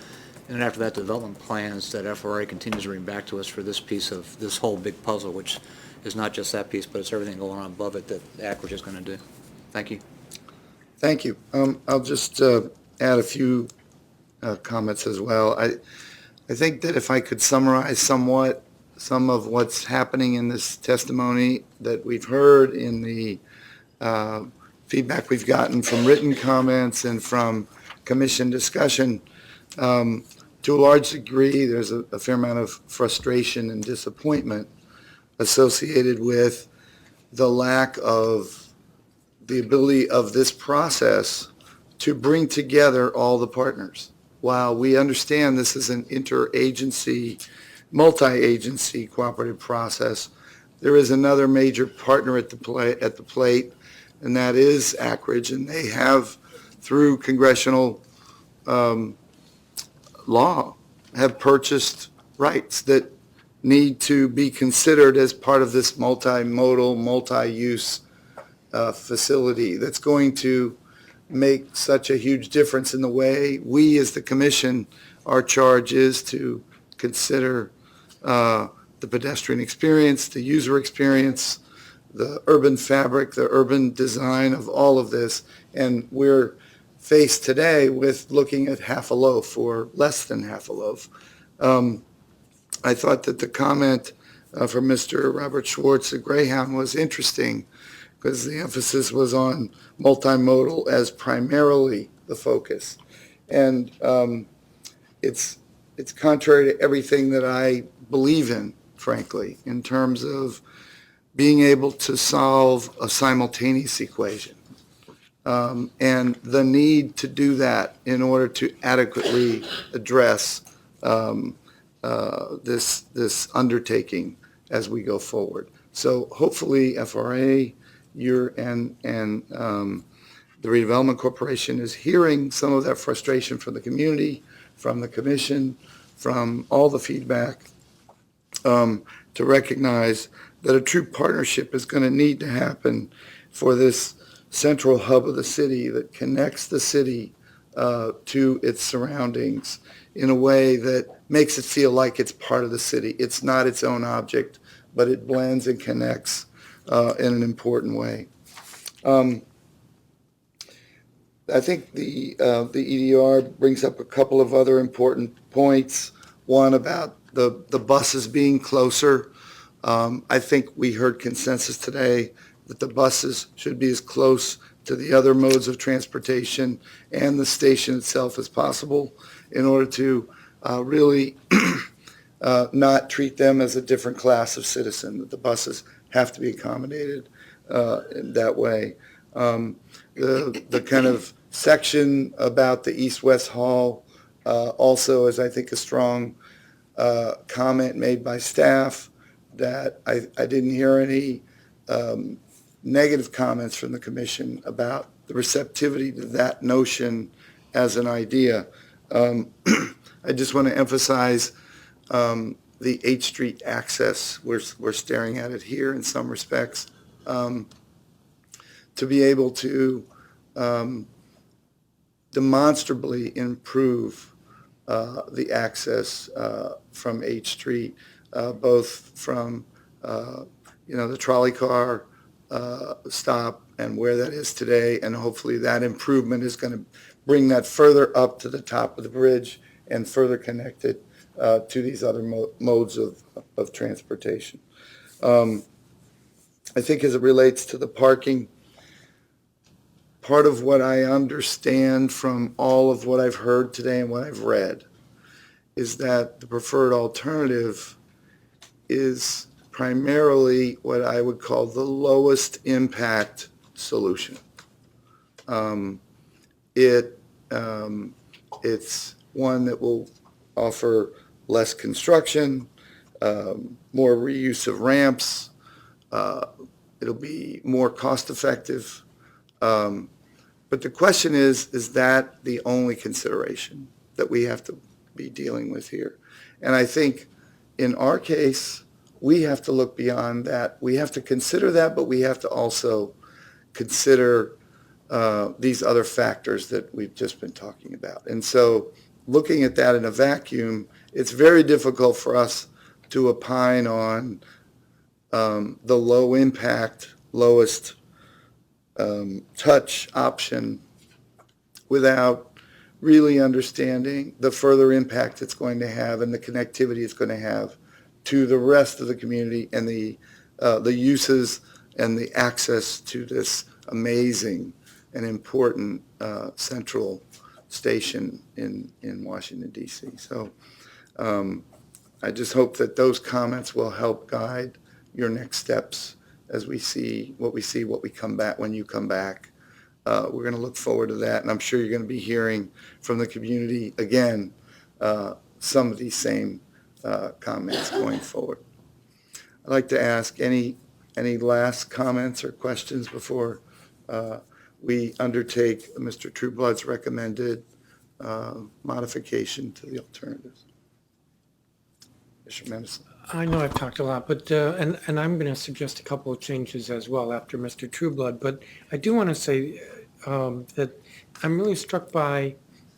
[SPEAKER 10] and then after that, development plans that FRA continues to bring back to us for this piece of this whole big puzzle, which is not just that piece, but it's everything going on above it that Akridge is going to do. Thank you.
[SPEAKER 1] Thank you. I'll just add a few comments as well. I think that if I could summarize somewhat some of what's happening in this testimony that we've heard in the feedback we've gotten from written comments and from commission discussion, to a large degree, there's a fair amount of frustration and disappointment associated with the lack of the ability of this process to bring together all the partners. While we understand this is an interagency, multi-agency cooperative process, there is another major partner at the plate, and that is Akridge, and they have, through congressional law, have purchased rights that need to be considered as part of this multimodal, multi-use facility that's going to make such a huge difference in the way we as the commission, our charge is to consider the pedestrian experience, the user experience, the urban fabric, the urban design of all of this. And we're faced today with looking at half a loaf or less than half a loaf. I thought that the comment from Mr. Robert Schwartz at Greyhound was interesting because the emphasis was on multimodal as primarily the focus. And it's contrary to everything that I believe in, frankly, in terms of being able to solve a simultaneous equation. And the need to do that in order to adequately address this undertaking as we go forward. So hopefully FRA, and the Redevelopment Corporation is hearing some of that frustration from the community, from the commission, from all the feedback, to recognize that a true partnership is going to need to happen for this central hub of the city that connects the city to its surroundings in a way that makes it feel like it's part of the city. It's not its own object, but it blends and connects in an important way. I think the EDR brings up a couple of other important points. One about the buses being closer. I think we heard consensus today that the buses should be as close to the other modes of transportation and the station itself as possible in order to really not treat them as a different class of citizen, that the buses have to be accommodated in that way. The kind of section about the east-west hall also is, I think, a strong comment made by staff that I didn't hear any negative comments from the commission about the receptivity to that notion as an idea. I just want to emphasize the 8th Street access. We're staring at it here in some respects. To be able to demonstrably improve the access from 8th Street, both from the trolley car stop and where that is today, and hopefully that improvement is going to bring that further up to the top of the bridge and further connect it to these other modes of transportation. I think as it relates to the parking, part of what I understand from all of what I've heard today and what I've read is that the preferred alternative is primarily what I would call the lowest impact solution. It's one that will offer less construction, more reuse of ramps, It'll be more cost-effective. But the question is that the only consideration that we have to be dealing with here? And I think in our case, we have to look beyond that. We have to consider that, but we have to also consider these other factors that we've just been talking about. And so looking at that in a vacuum, it's very difficult for us to opine on the low impact, lowest touch option without really understanding the further impact it's going to have and the connectivity it's going to have to the rest of the community and the uses and the access to this amazing and important central station in Washington, D.C. So I just hope that those comments will help guide your next steps as we see what we come back, when you come back. We're going to look forward to that, and I'm sure you're going to be hearing from the community, again, some of these same comments going forward. I'd like to ask any last comments or questions before we undertake Mr. Trueblood's recommended modification to the alternatives. Mr. Mendelson.
[SPEAKER 22] I know I've talked a lot, but, and I'm going to suggest a couple of changes as well after Mr. Trueblood, but I do want to say that I'm really struck by,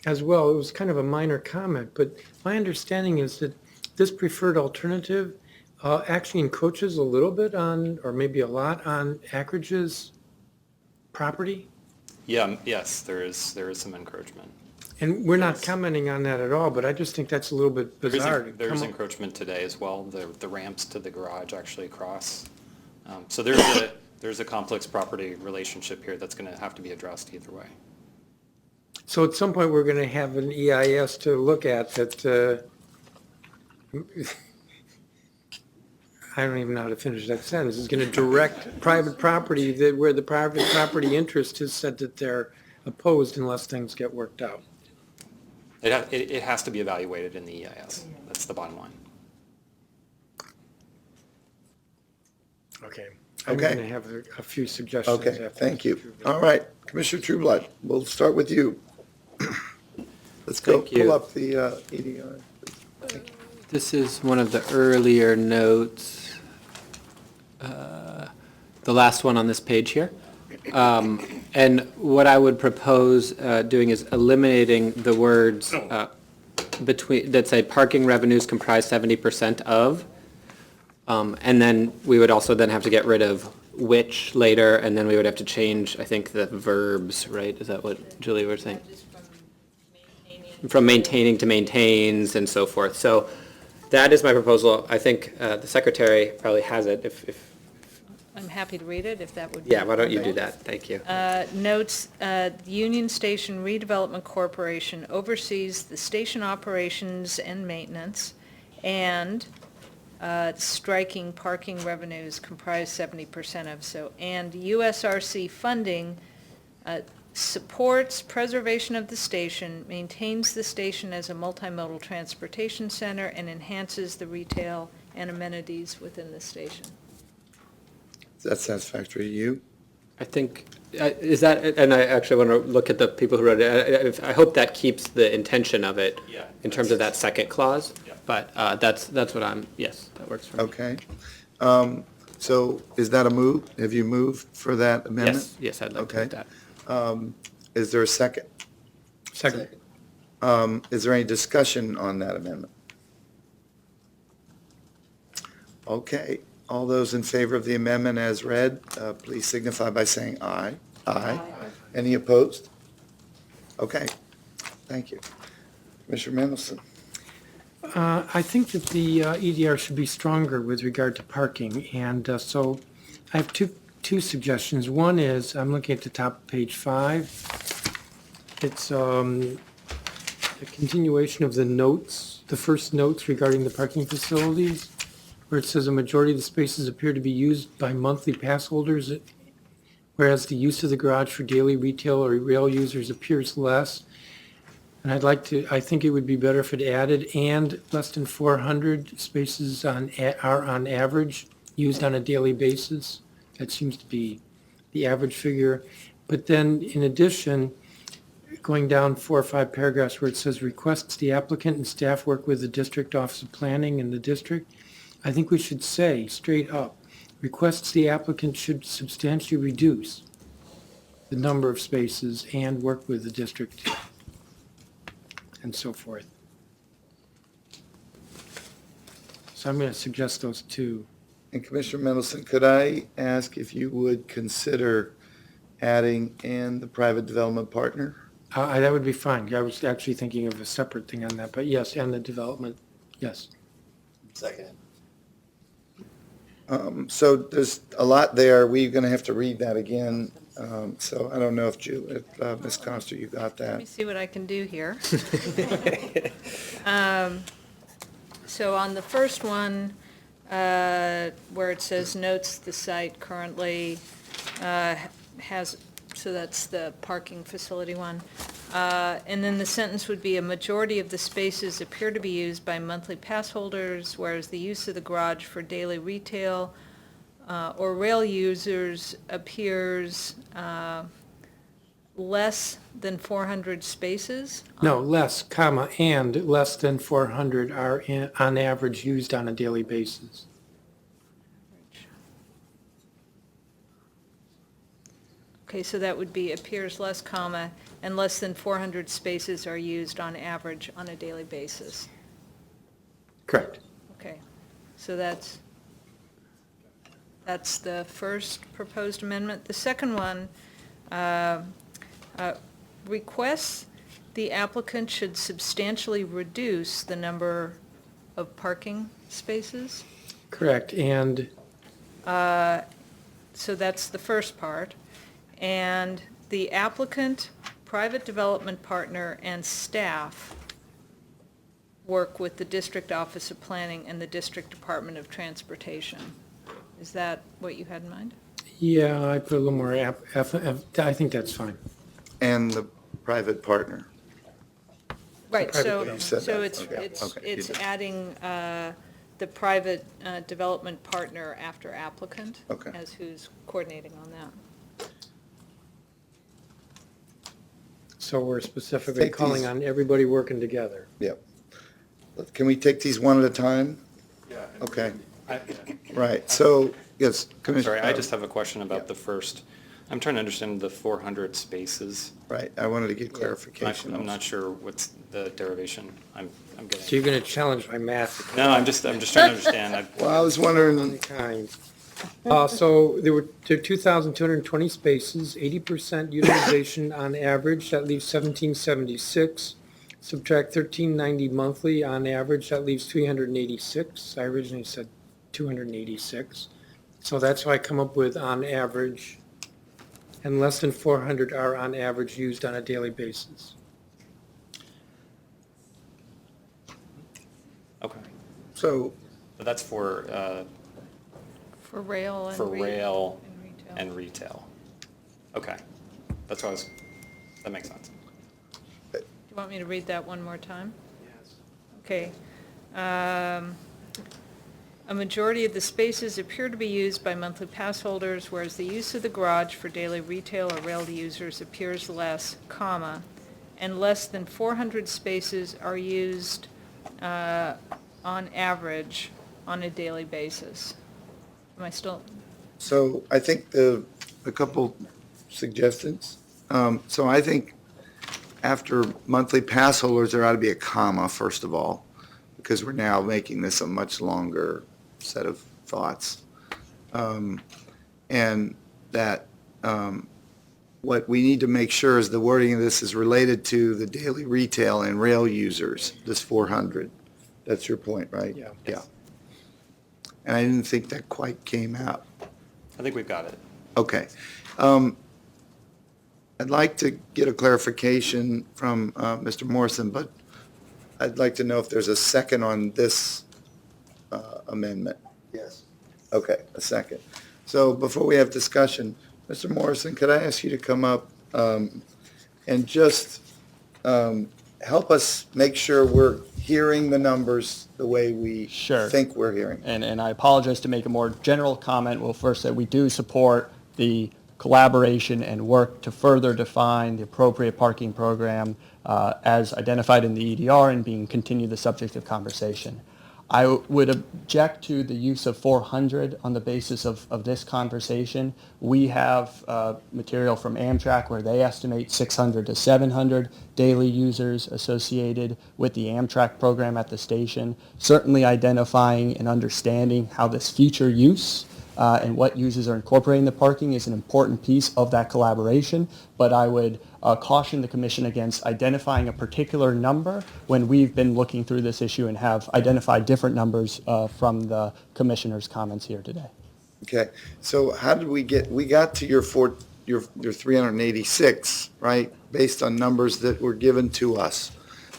[SPEAKER 22] as well, it was kind of a minor comment, but my understanding is that this preferred alternative actually encroaches a little bit on, or maybe a lot, on Ackridge's property?
[SPEAKER 13] Yeah, yes, there is some encroachment.
[SPEAKER 22] And we're not commenting on that at all, but I just think that's a little bit bizarre.
[SPEAKER 13] There's encroachment today as well. The ramps to the garage actually cross. So there's a complex property relationship here that's going to have to be addressed either way.
[SPEAKER 22] So at some point, we're going to have an EIS to look at that, I don't even know how to finish that sentence, is going to direct private property where the private property interest has said that they're opposed unless things get worked out.
[SPEAKER 13] It has to be evaluated in the EIS. That's the bottom line.
[SPEAKER 22] Okay. I'm going to have a few suggestions.
[SPEAKER 1] Okay,
[SPEAKER 22] after
[SPEAKER 1] thank
[SPEAKER 22] Mr.
[SPEAKER 1] you.
[SPEAKER 22] Trueblood.
[SPEAKER 1] All right, Commissioner Trueblood, we'll start with you. Let's go
[SPEAKER 2] Thank you.
[SPEAKER 1] pull up the EDR.
[SPEAKER 2] This is one of the earlier notes, the last one on this page here. And what I would propose doing is eliminating the words that say parking revenues comprise 70% of. And then we would also then have to get rid of which later, and then we would have to change, I think, the verbs, right? Is that what Julie was saying? From maintaining to maintains and so forth. So that is my proposal. I think the secretary probably has it if
[SPEAKER 19] I'm happy to read it if that would be.
[SPEAKER 2] yeah, why don't you do that? Thank you.
[SPEAKER 19] Notes, Union Station Redevelopment Corporation oversees the station operations and maintenance, and striking parking revenues comprise 70% of, so, and USRC funding supports preservation of the station, maintains the station as a multimodal transportation center, and enhances the retail and amenities within the station.
[SPEAKER 1] Is that satisfactory to you?
[SPEAKER 2] I think, is that, and I actually want to look at the people who wrote it. I hope that keeps the intention of it in terms of that second clause. But that's what yes, that works for me.
[SPEAKER 1] Okay. So is that a move? Have you moved for that amendment?
[SPEAKER 2] Yes, I'd like to do that.
[SPEAKER 1] Is there a second?
[SPEAKER 22] Second.
[SPEAKER 1] Is there any discussion on that amendment? Okay. All those in favor of the amendment as read, please signify by saying aye. Aye. Any opposed? Okay. Thank you. Commissioner Mendelson.
[SPEAKER 22] I think that the EDR should be stronger with regard to parking, and so I have two suggestions. One is, I'm looking at the top of page 5. It's a continuation of the notes, the first notes regarding the parking facilities, where it says a majority of the spaces appear to be used by monthly pass holders, whereas the use of the garage for daily retail or rail users appears less. And I think it would be better if it added, and less than 400 spaces are on average used on a daily basis That seems to be the average figure. But then, in addition, going down 4 or 5 paragraphs where it says requests the applicant and staff work with the district office of planning and the district, I think we should say straight up, requests the applicant should substantially reduce the number of spaces and work with the district and so forth. So I'm going to suggest those two.
[SPEAKER 1] And Commissioner Mendelson, could I ask if you would consider adding "and the private development partner"?
[SPEAKER 22] That would be fine. I was actually thinking of a separate thing on that, but yes, and the development, yes.
[SPEAKER 5] Second.
[SPEAKER 1] So there's a lot there. We're going to have to read that again. So I don't know if Ms. Coster, you got
[SPEAKER 11] Let me
[SPEAKER 1] that?
[SPEAKER 11] see what I can do here. So on the first one, where it says notes the site currently has, so that's the parking facility one. And then the sentence would be, a majority of the spaces appear to be used by monthly pass holders, whereas the use of the garage for daily retail or rail users appears less than 400 spaces.
[SPEAKER 22] No, less, comma, and less than 400 are on average used on a daily basis.
[SPEAKER 11] Okay, so that would be appears less, comma, and less than 400 spaces are used on average on a daily basis.
[SPEAKER 22] Correct.
[SPEAKER 11] Okay, so that's the first proposed amendment. The second one requests the applicant should substantially reduce the number of parking spaces.
[SPEAKER 22] Correct, and
[SPEAKER 11] So that's the first part. And the applicant, private development partner, and staff work with the District Office of Planning and the District Department of Transportation. Is that what you had in mind?
[SPEAKER 22] yeah, I put a little more, I think that's fine.
[SPEAKER 1] And the private partner.
[SPEAKER 11] Right, so,
[SPEAKER 1] You said
[SPEAKER 11] so
[SPEAKER 1] that. Okay, okay, you
[SPEAKER 11] it's
[SPEAKER 1] did.
[SPEAKER 11] adding the private development partner after applicant
[SPEAKER 1] Okay.
[SPEAKER 11] as who's coordinating on that.
[SPEAKER 22] So we're specifically
[SPEAKER 1] Take
[SPEAKER 22] calling
[SPEAKER 1] these-
[SPEAKER 22] on everybody working together.
[SPEAKER 1] Yep. Can we take these one at a time? Yeah. Okay, right. So, yes, Commissioner.
[SPEAKER 13] Sorry, I just have a question about the first. I'm trying to understand the 400 spaces.
[SPEAKER 1] Right, I wanted to get clarification.
[SPEAKER 13] I'm not sure what's the derivation I'm
[SPEAKER 22] So
[SPEAKER 13] getting.
[SPEAKER 22] you're going to challenge my math.
[SPEAKER 13] No, I'm just trying to understand.
[SPEAKER 1] Well, I was wondering,
[SPEAKER 22] So there were 2,220 spaces, 80% utilization on average, that leaves 1,776. Subtract 1,390 monthly on average, that leaves 386. I originally said 286. So that's why I come up with on average, and less than 400 are on average used on a daily basis.
[SPEAKER 13] Okay.
[SPEAKER 1] so,
[SPEAKER 13] But that's for
[SPEAKER 11] rail and
[SPEAKER 13] rail
[SPEAKER 11] retail.
[SPEAKER 13] and retail. Okay. That's what that makes sense.
[SPEAKER 11] Do you want me to read that one more time?
[SPEAKER 22] Yes.
[SPEAKER 11] Okay. A majority of the spaces appear to be used by monthly pass holders, whereas the use of the garage for daily retail or rail users appears less, comma, and less than 400 spaces are used on average on a daily basis. Am I still?
[SPEAKER 1] so I think a couple suggestions. So I think after monthly pass holders, there ought to be a comma, first of all, because we're now making this a much longer set of thoughts. And that what we need to make sure is the wording of this is related to the daily retail and rail users, this 400. That's your point, right?
[SPEAKER 22] Yeah.
[SPEAKER 1] Yeah. And I didn't think that quite came out.
[SPEAKER 13] I think we've got it.
[SPEAKER 1] Okay. I'd like to get a clarification from Mr. Morrison, but I'd like to know if there's a second on this amendment.
[SPEAKER 5] Yes.
[SPEAKER 1] Okay, a second. So before we have discussion, Mr. Morrison, could I ask you to come up and just help us make sure we're hearing the numbers the way we
[SPEAKER 9] Sure.
[SPEAKER 1] think we're hearing.
[SPEAKER 9] And I apologize to make a more general comment. Well, first, that we do support the collaboration and work to further define the appropriate parking program as identified in the EDR and being continue the subject of conversation. I would object to the use of 400 on the basis of this conversation. We have material from Amtrak where they estimate 600 to 700 daily users associated with the Amtrak program at the station. Certainly identifying and understanding how this future use and what users are incorporating the parking is an important piece of that collaboration, but I would caution the Commission against identifying a particular number when we've been looking through this issue and have identified different numbers from the Commissioner's comments here today.
[SPEAKER 1] Okay, so how did we got to your 386, right, based on numbers that were given to us.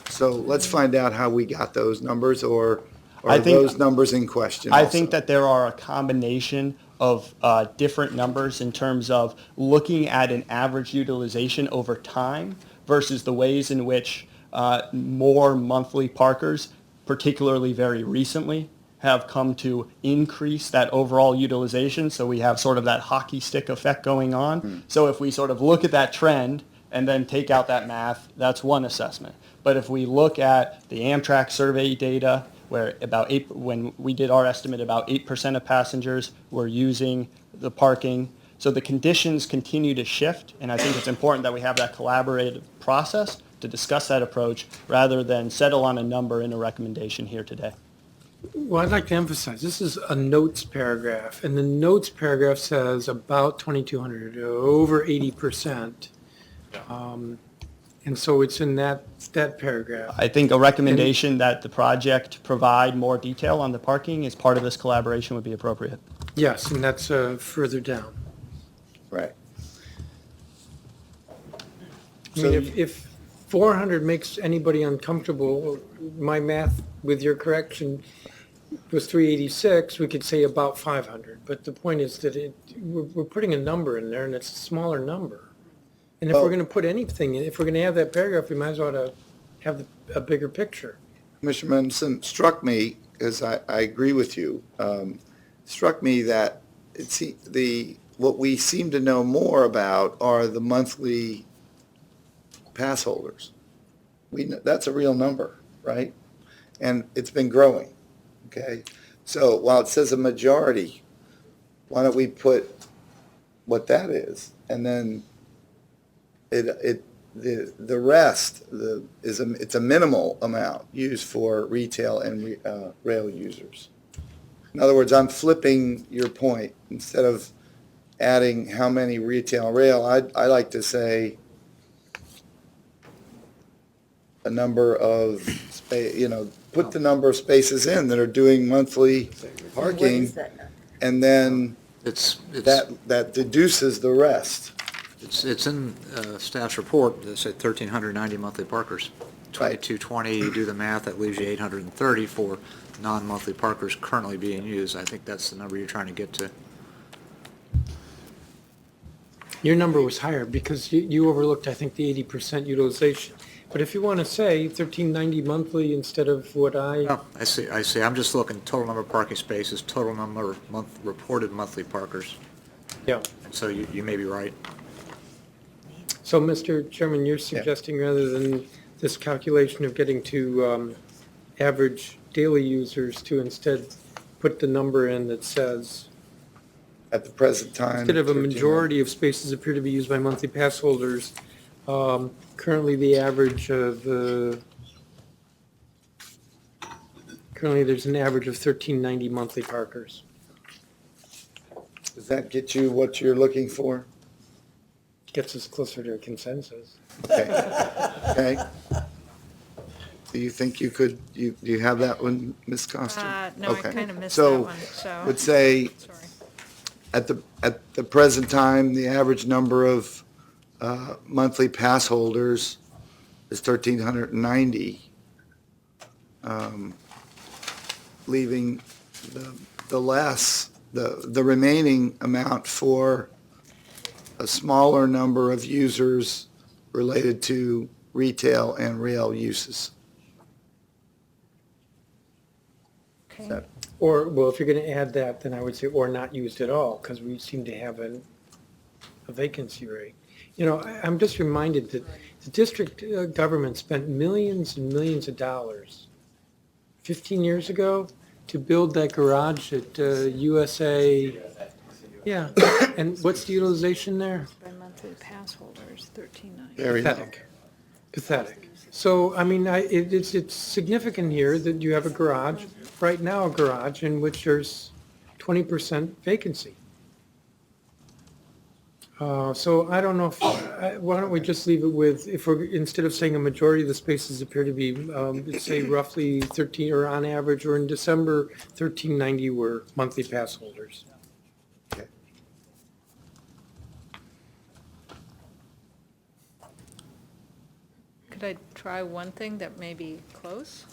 [SPEAKER 1] So let's find out how we got those numbers, or are those numbers in question
[SPEAKER 9] I
[SPEAKER 1] also?
[SPEAKER 9] think that there are a combination of different numbers in terms of looking at an average utilization over time versus the ways in which more monthly parkers, particularly very recently, have come to increase that overall utilization. So we have sort of that hockey stick effect going on. So if we sort of look at that trend and then take out that math, that's one assessment. But if we look at the Amtrak survey data, where when we did our estimate, about 8% of passengers were using the parking. So the conditions continue to shift, and I think it's important that we have that collaborative process to discuss that approach rather than settle on a number in a recommendation here today.
[SPEAKER 22] Well, I'd like to emphasize, this is a notes paragraph, and the notes paragraph says about 2,200, over 80%. And so it's in that paragraph.
[SPEAKER 9] I think a recommendation that the project provide more detail on the parking as part of this collaboration would be appropriate.
[SPEAKER 22] Yes, and that's further down.
[SPEAKER 1] Right.
[SPEAKER 22] I mean, if 400 makes anybody uncomfortable, my math with your correction was 386, we could say about 500. But the point is that we're putting a number in there, and it's a smaller number. And if we're going to put anything in, if we're going to have that paragraph, we might as well have a bigger picture.
[SPEAKER 1] Commissioner Mendelson, struck me, as I agree with you, struck me that what we seem to know more about are the monthly pass holders. That's a real number, right? And it's been growing, okay? So while it says a majority, why don't we put what that is? And then the rest it's a minimal amount used for retail and rail users. In other words, I'm flipping your point. Instead of adding how many retail and rail, I like to say a number of put the number of spaces in that are doing monthly parking, and then that deduces the rest.
[SPEAKER 10] It's in staff's report, it said 1,390 monthly parkers. 2,220, you do the math, that leaves you 830 for non-monthly parkers currently being used. I think that's the number you're trying to get to.
[SPEAKER 22] Your number was higher because you overlooked, I think, the 80% utilization. But if you want to say 1,390 monthly instead of what
[SPEAKER 10] Oh, I see. I'm just looking total number of parking spaces, total number of reported monthly parkers.
[SPEAKER 22] Yeah.
[SPEAKER 10] And so you may be right.
[SPEAKER 22] So, Mr. Chairman, you're suggesting rather than this calculation of getting to average daily users to instead put the number in that says,
[SPEAKER 1] at the present time,
[SPEAKER 22] instead of a majority of spaces appear to be used by monthly pass holders, currently the average of currently there's an average of 1,390 monthly parkers.
[SPEAKER 1] Does that get you what you're looking for?
[SPEAKER 22] Gets us closer to a consensus.
[SPEAKER 1] Okay. Do you think you could, do you have that one, Ms. Coster?
[SPEAKER 11] No, I kind of missed
[SPEAKER 1] So,
[SPEAKER 11] that one, so.
[SPEAKER 1] would say,
[SPEAKER 11] Sorry.
[SPEAKER 1] at the present time, the average number of monthly pass holders is 1,390, leaving the remaining amount for a smaller number of users related to retail and rail uses.
[SPEAKER 11] Okay.
[SPEAKER 1] That-
[SPEAKER 22] Or, well, if you're going to add that, then I would say, or not used at all, because we seem to have a vacancy rate. You know, I'm just reminded that the district government spent millions and millions of dollars 15 years ago to build that garage at USA. Yeah, and what's the utilization there?
[SPEAKER 11] By monthly pass holders, 13.9.
[SPEAKER 1] Very low.
[SPEAKER 22] Pathetic. Pathetic. So, I mean, it's significant here that you have a garage, right now a garage, in which there's 20% vacancy. So I don't know if, why don't we just leave it with, if we're, instead of saying a majority of the spaces appear to be, let's say roughly 13, or on average, or in December, 1390 were monthly pass holders.
[SPEAKER 11] Could I try one thing that may be close?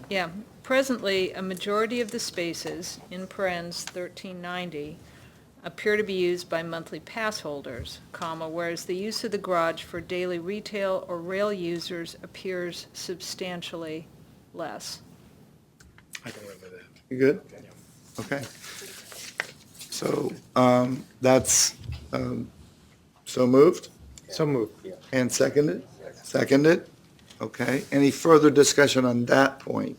[SPEAKER 11] Yeah, presently, a majority of the spaces, in parens 1390, appear to be used by monthly pass holders, comma, whereas the use of the garage for daily retail or rail users appears substantially less.
[SPEAKER 22] I can live with that.
[SPEAKER 1] You good? Okay. So, that's, so moved
[SPEAKER 22] So moved.
[SPEAKER 1] and seconded? Seconded? Okay. Any further discussion on that point?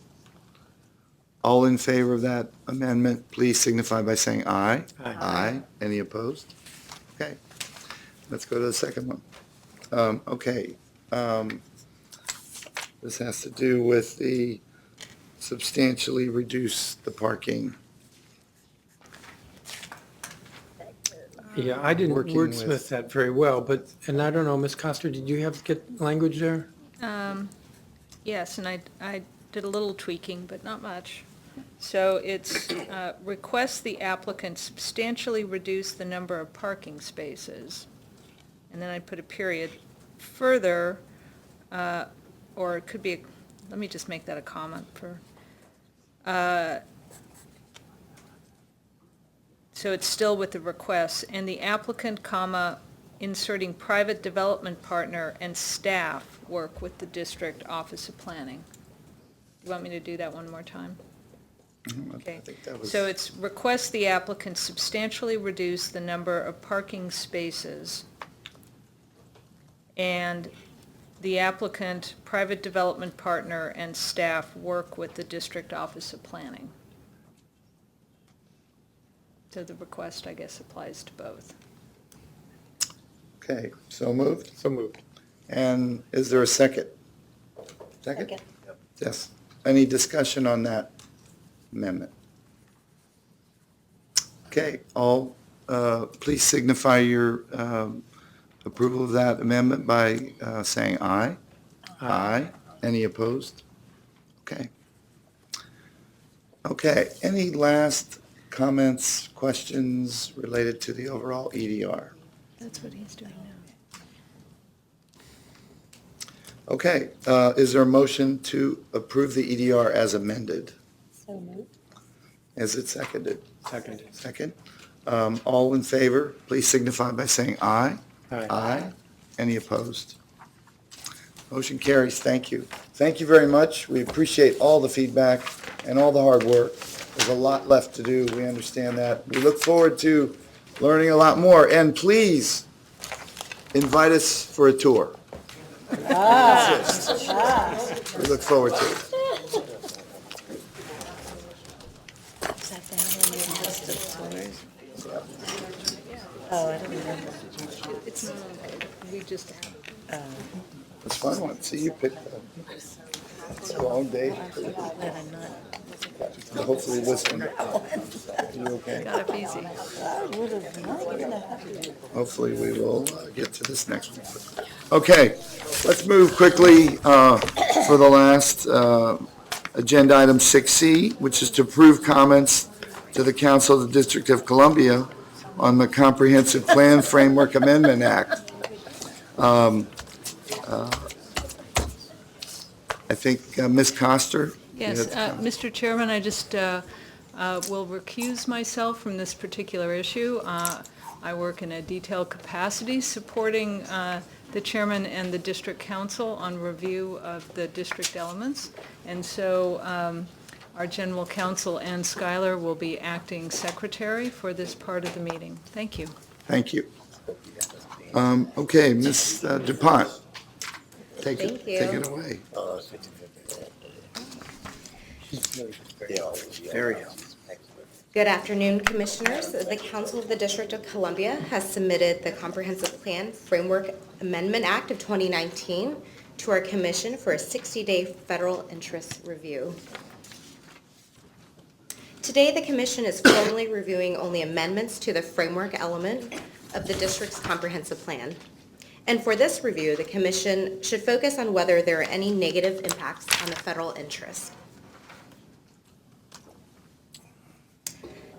[SPEAKER 1] All in favor of that amendment, please signify by saying aye.
[SPEAKER 22] Aye.
[SPEAKER 1] Aye. Any opposed? Okay. Let's go to the second one. Okay. This has to do with the substantially reduce the parking.
[SPEAKER 22] Yeah, I didn't
[SPEAKER 1] Working with-
[SPEAKER 22] wordsmith that very well, but, and I don't know, Ms. Coster, did you have to get language there?
[SPEAKER 11] Yes, and I did a little tweaking, but not much. So it's requests the applicant substantially reduce the number of parking spaces. And then I put a period. Further, or it could be, let me just make that a comment for, so it's still with the request, and the applicant, comma, inserting private development partner and staff work with the district office of planning. You want me to do that one more time? Okay.
[SPEAKER 1] I think that was-
[SPEAKER 11] So it's request the applicant substantially reduce the number of parking spaces, and the applicant, private development partner, and staff work with the district office of planning. So the request, I guess, applies to both.
[SPEAKER 1] Okay, so moved?
[SPEAKER 22] So moved.
[SPEAKER 1] And is there a second? Second? Yes. Any discussion on that amendment? Okay, all, please signify your approval of that amendment by saying aye. Aye. Any opposed? Okay. Okay, any last comments, questions related to the overall EDR?
[SPEAKER 11] That's what he's doing now.
[SPEAKER 1] Okay, is there a motion to approve the EDR as amended?
[SPEAKER 8] So moved.
[SPEAKER 1] Is it seconded?
[SPEAKER 22] Seconded.
[SPEAKER 1] Second. All in favor, please signify by saying aye.
[SPEAKER 22] Aye.
[SPEAKER 1] Aye. Any opposed? Motion carries. Thank you. Thank you very much. We appreciate all the feedback and all the hard work. There's a lot left to do. We understand that. We look forward to learning a lot more. And please invite us for a tour. We look forward to it.
[SPEAKER 8] Oh, I don't remember.
[SPEAKER 11] It's not, we just,
[SPEAKER 1] It's fun one. See, you picked it's a long day. Hopefully this one, you okay?
[SPEAKER 11] got it easy.
[SPEAKER 1] Hopefully we will get to this next one. Okay, let's move quickly for the last agenda item 6C, which is to approve comments to the Council of the District of Columbia on the Comprehensive Plan Framework Amendment Act. I think Ms. Coster?
[SPEAKER 11] Yes, Mr. Chairman, I just will recuse myself from this particular issue. I work in a detailed capacity supporting the chairman and the district council on review of the district elements. And so our general counsel, Ann Schuyler, will be acting secretary for this part of the meeting. Thank you.
[SPEAKER 1] Thank you. Okay, Ms. DuPont, take
[SPEAKER 12] Thank you.
[SPEAKER 1] it away.
[SPEAKER 5] Very helpful.
[SPEAKER 12] Good afternoon, Commissioners. The Council of the District of Columbia has submitted the Comprehensive Plan Framework Amendment Act of 2019 to our Commission for a 60-day federal interest review. Today, the Commission is formally reviewing only amendments to the framework element of the District's Comprehensive Plan. And for this review, the Commission should focus on whether there are any negative impacts on the federal interest.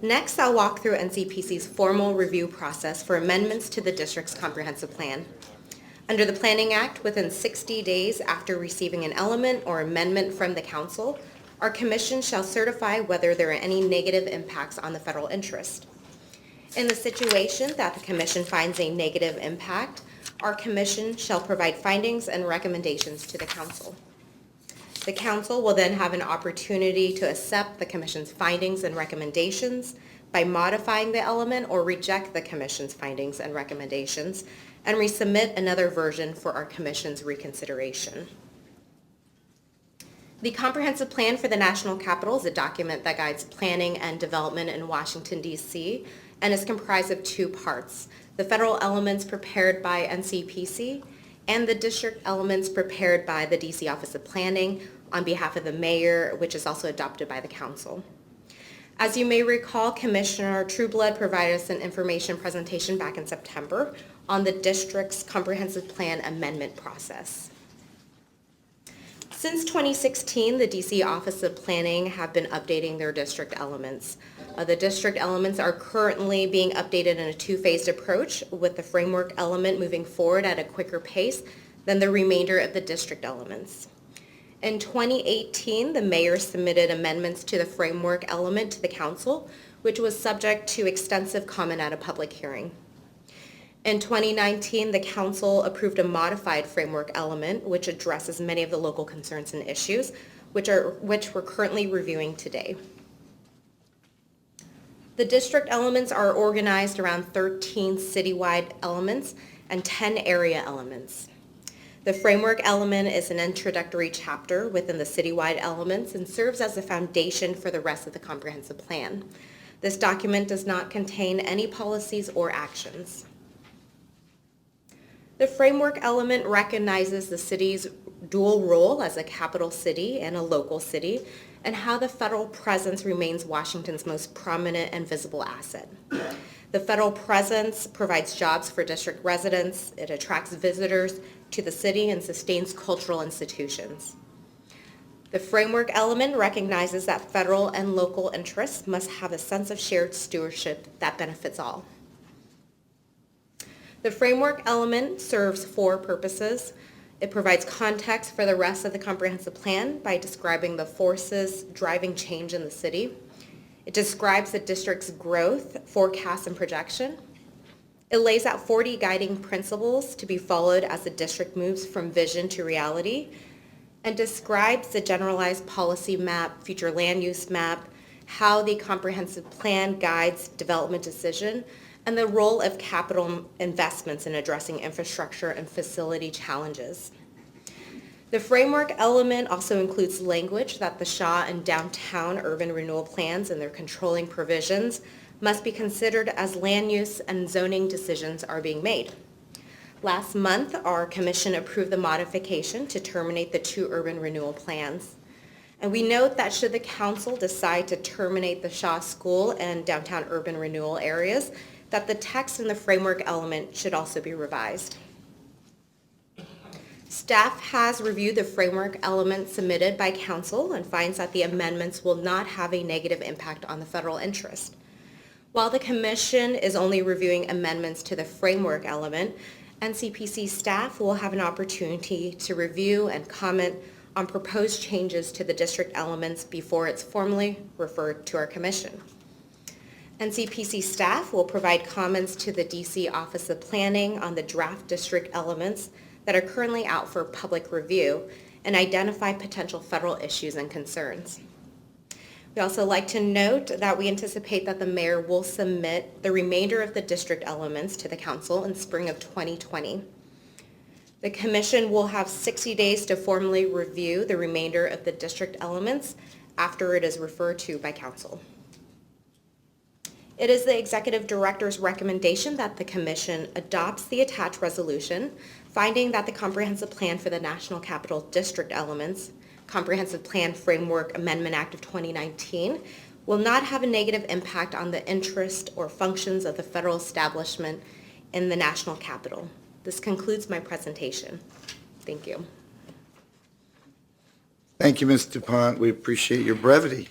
[SPEAKER 12] Next, I'll walk through NCPC's formal review process for amendments to the district's comprehensive plan. Under the Planning Act, within 60 days after receiving an element or amendment from the council, our commission shall certify whether there are any negative impacts on the federal interest. In the situation that the commission finds a negative impact, our commission shall provide findings and recommendations to the council. The council will then have an opportunity to accept the commission's findings and recommendations by modifying the element or reject the commission's findings and recommendations and resubmit another version for our commission's reconsideration. The Comprehensive Plan for the National Capital is a document that guides planning and development in Washington, D.C., and is comprised of two parts: the federal elements prepared by NCPC and the district elements prepared by the D.C. Office of Planning on behalf of the mayor, which is also adopted by the council. As you may recall, Commissioner Trueblood provided us an information presentation back in September on the district's comprehensive plan amendment process. Since 2016, the D.C. Office of Planning have been updating their district elements. The district elements are currently being updated in a two-phased approach, with the framework element moving forward at a quicker pace than the remainder of the district elements. In 2018, the mayor submitted amendments to the framework element to the council, which was subject to extensive comment at a public hearing. In 2019, the council approved a modified framework element, which addresses many of the local concerns and issues, which we're currently reviewing today. The district elements are organized around 13 citywide elements and 10 area elements. The framework element is an introductory chapter within the citywide elements and serves as the foundation for the rest of the comprehensive plan. This document does not contain any policies or actions. The framework element recognizes the city's dual role as a capital city and a local city, and how the federal presence remains Washington's most prominent and visible asset. The federal presence provides jobs for district residents, it attracts visitors to the city, and sustains cultural institutions. The framework element recognizes that federal and local interests must have a sense of shared stewardship that benefits all. The framework element serves four purposes. It provides context for the rest of the comprehensive plan by describing the forces driving change in the city. It describes the district's growth, forecast, and projection. It lays out 40 guiding principles to be followed as the district moves from vision to reality, and describes the generalized policy map, future land use map, how the comprehensive plan guides development decision, and the role of capital investments in addressing infrastructure and facility challenges. The framework element also includes language that the Shaw and downtown urban renewal plans and their controlling provisions must be considered as land use and zoning decisions are being made. Last month, our commission approved the modification to terminate the two urban renewal plans. And we note that should the council decide to terminate the Shaw School and downtown urban renewal areas, that the text in the framework element should also be revised. Staff has reviewed the framework element submitted by council and finds that the amendments will not have a negative impact on the federal interest. While the commission is only reviewing amendments to the framework element, NCPC staff will have an opportunity to review and comment on proposed changes to the district elements before it's formally referred to our commission. NCPC staff will provide comments to the DC Office of Planning on the draft district elements that are currently out for public review and identify potential federal issues and concerns. We also like to note that we anticipate that the mayor will submit the remainder of the district elements to the council in spring of 2020. The commission will have 60 days to formally review the remainder of the district elements after it is referred to by council. It is the executive director's recommendation that the commission adopts the attached resolution, finding that the comprehensive plan for the National Capital District elements, Comprehensive Plan Framework Amendment Act of 2019, will not have a negative impact on the interest or functions of the federal establishment in the national capital. This concludes my presentation. Thank you.
[SPEAKER 1] Thank you, Ms. DuPont. We appreciate your brevity.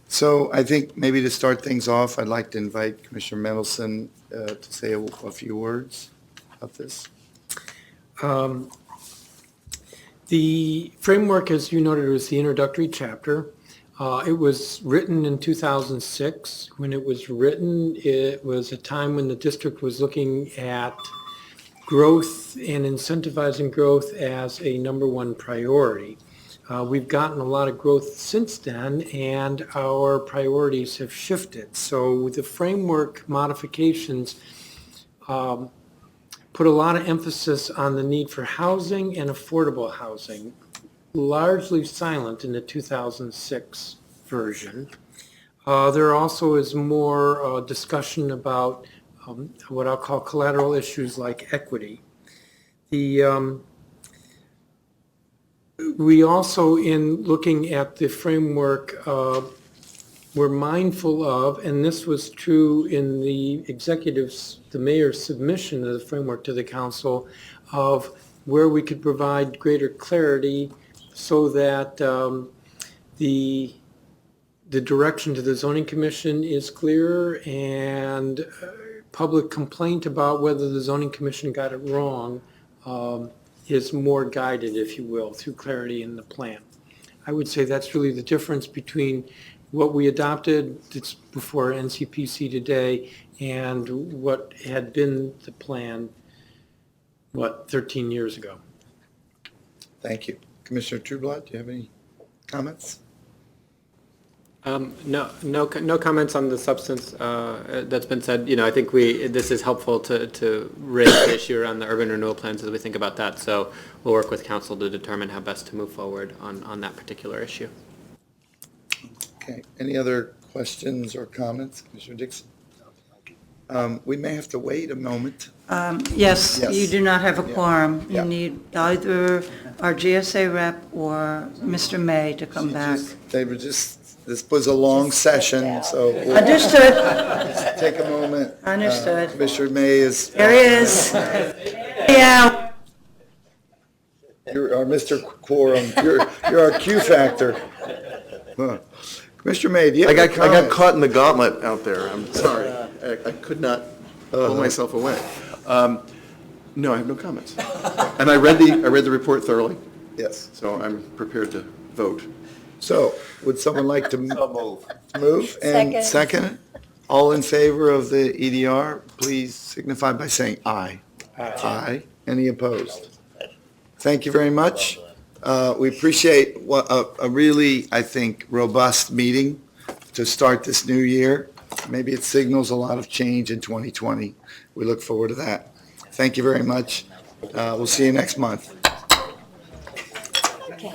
[SPEAKER 1] So I think maybe to start things off, I'd like to invite Commissioner Mendelson to say a few words about this.
[SPEAKER 22] The framework, as you noted, was the introductory chapter. It was written in 2006. When it was written, it was a time when the district was looking at growth and incentivizing growth as a #1 priority. We've gotten a lot of growth since then, and our priorities have shifted. So the framework modifications put a lot of emphasis on the need for housing and affordable housing, largely silent in the 2006 version. There also is more discussion about what I'll call collateral issues like equity. We also, in looking at the framework, we're mindful of, and this was true in the mayor's submission of the framework to the council, of where we could provide greater clarity so that the direction to the zoning commission is clearer, and public complaint about whether the zoning commission got it wrong is more guided, if you will, through clarity in the plan. I would say that's really the difference between what we adopted that's before NCPC today and what had been the plan, 13 years ago.
[SPEAKER 1] Thank you. Commissioner Trueblood, do you have any comments?
[SPEAKER 2] No comments on the substance that's been said. I think this is helpful to raise the issue around the urban renewal plans as we think about that. So we'll work with council to determine how best to move forward on that particular issue.
[SPEAKER 1] Okay. Any other questions or comments, Commissioner Dixon? We may have to wait a moment.
[SPEAKER 16] Yes, you do not have a quorum.
[SPEAKER 1] Yeah.
[SPEAKER 16] You need either our GSA rep or Mr. May to come back.
[SPEAKER 1] This was a long session, so. We'll
[SPEAKER 16] Understood.
[SPEAKER 1] Take a moment.
[SPEAKER 16] Understood.
[SPEAKER 1] Commissioner May is.
[SPEAKER 16] There he is. Yeah.
[SPEAKER 1] You're our Mr. Quorum. You're our Q factor. Huh. Commissioner May, do you have
[SPEAKER 7] I
[SPEAKER 1] any comments?
[SPEAKER 7] got caught in the gauntlet out there. I'm sorry. I could not pull myself away. No, I have no comments. And I read the report thoroughly.
[SPEAKER 1] Yes.
[SPEAKER 7] So I'm prepared to vote.
[SPEAKER 1] So, would someone like to move and second it? All in favor of the EDR, please signify by saying aye. Aye. Any opposed? Thank you very much. We appreciate a really, I think, robust meeting to start this new year. Maybe it signals a lot of change in 2020. We look forward to that. Thank you very much. We'll see you next month.
[SPEAKER 8] Okay.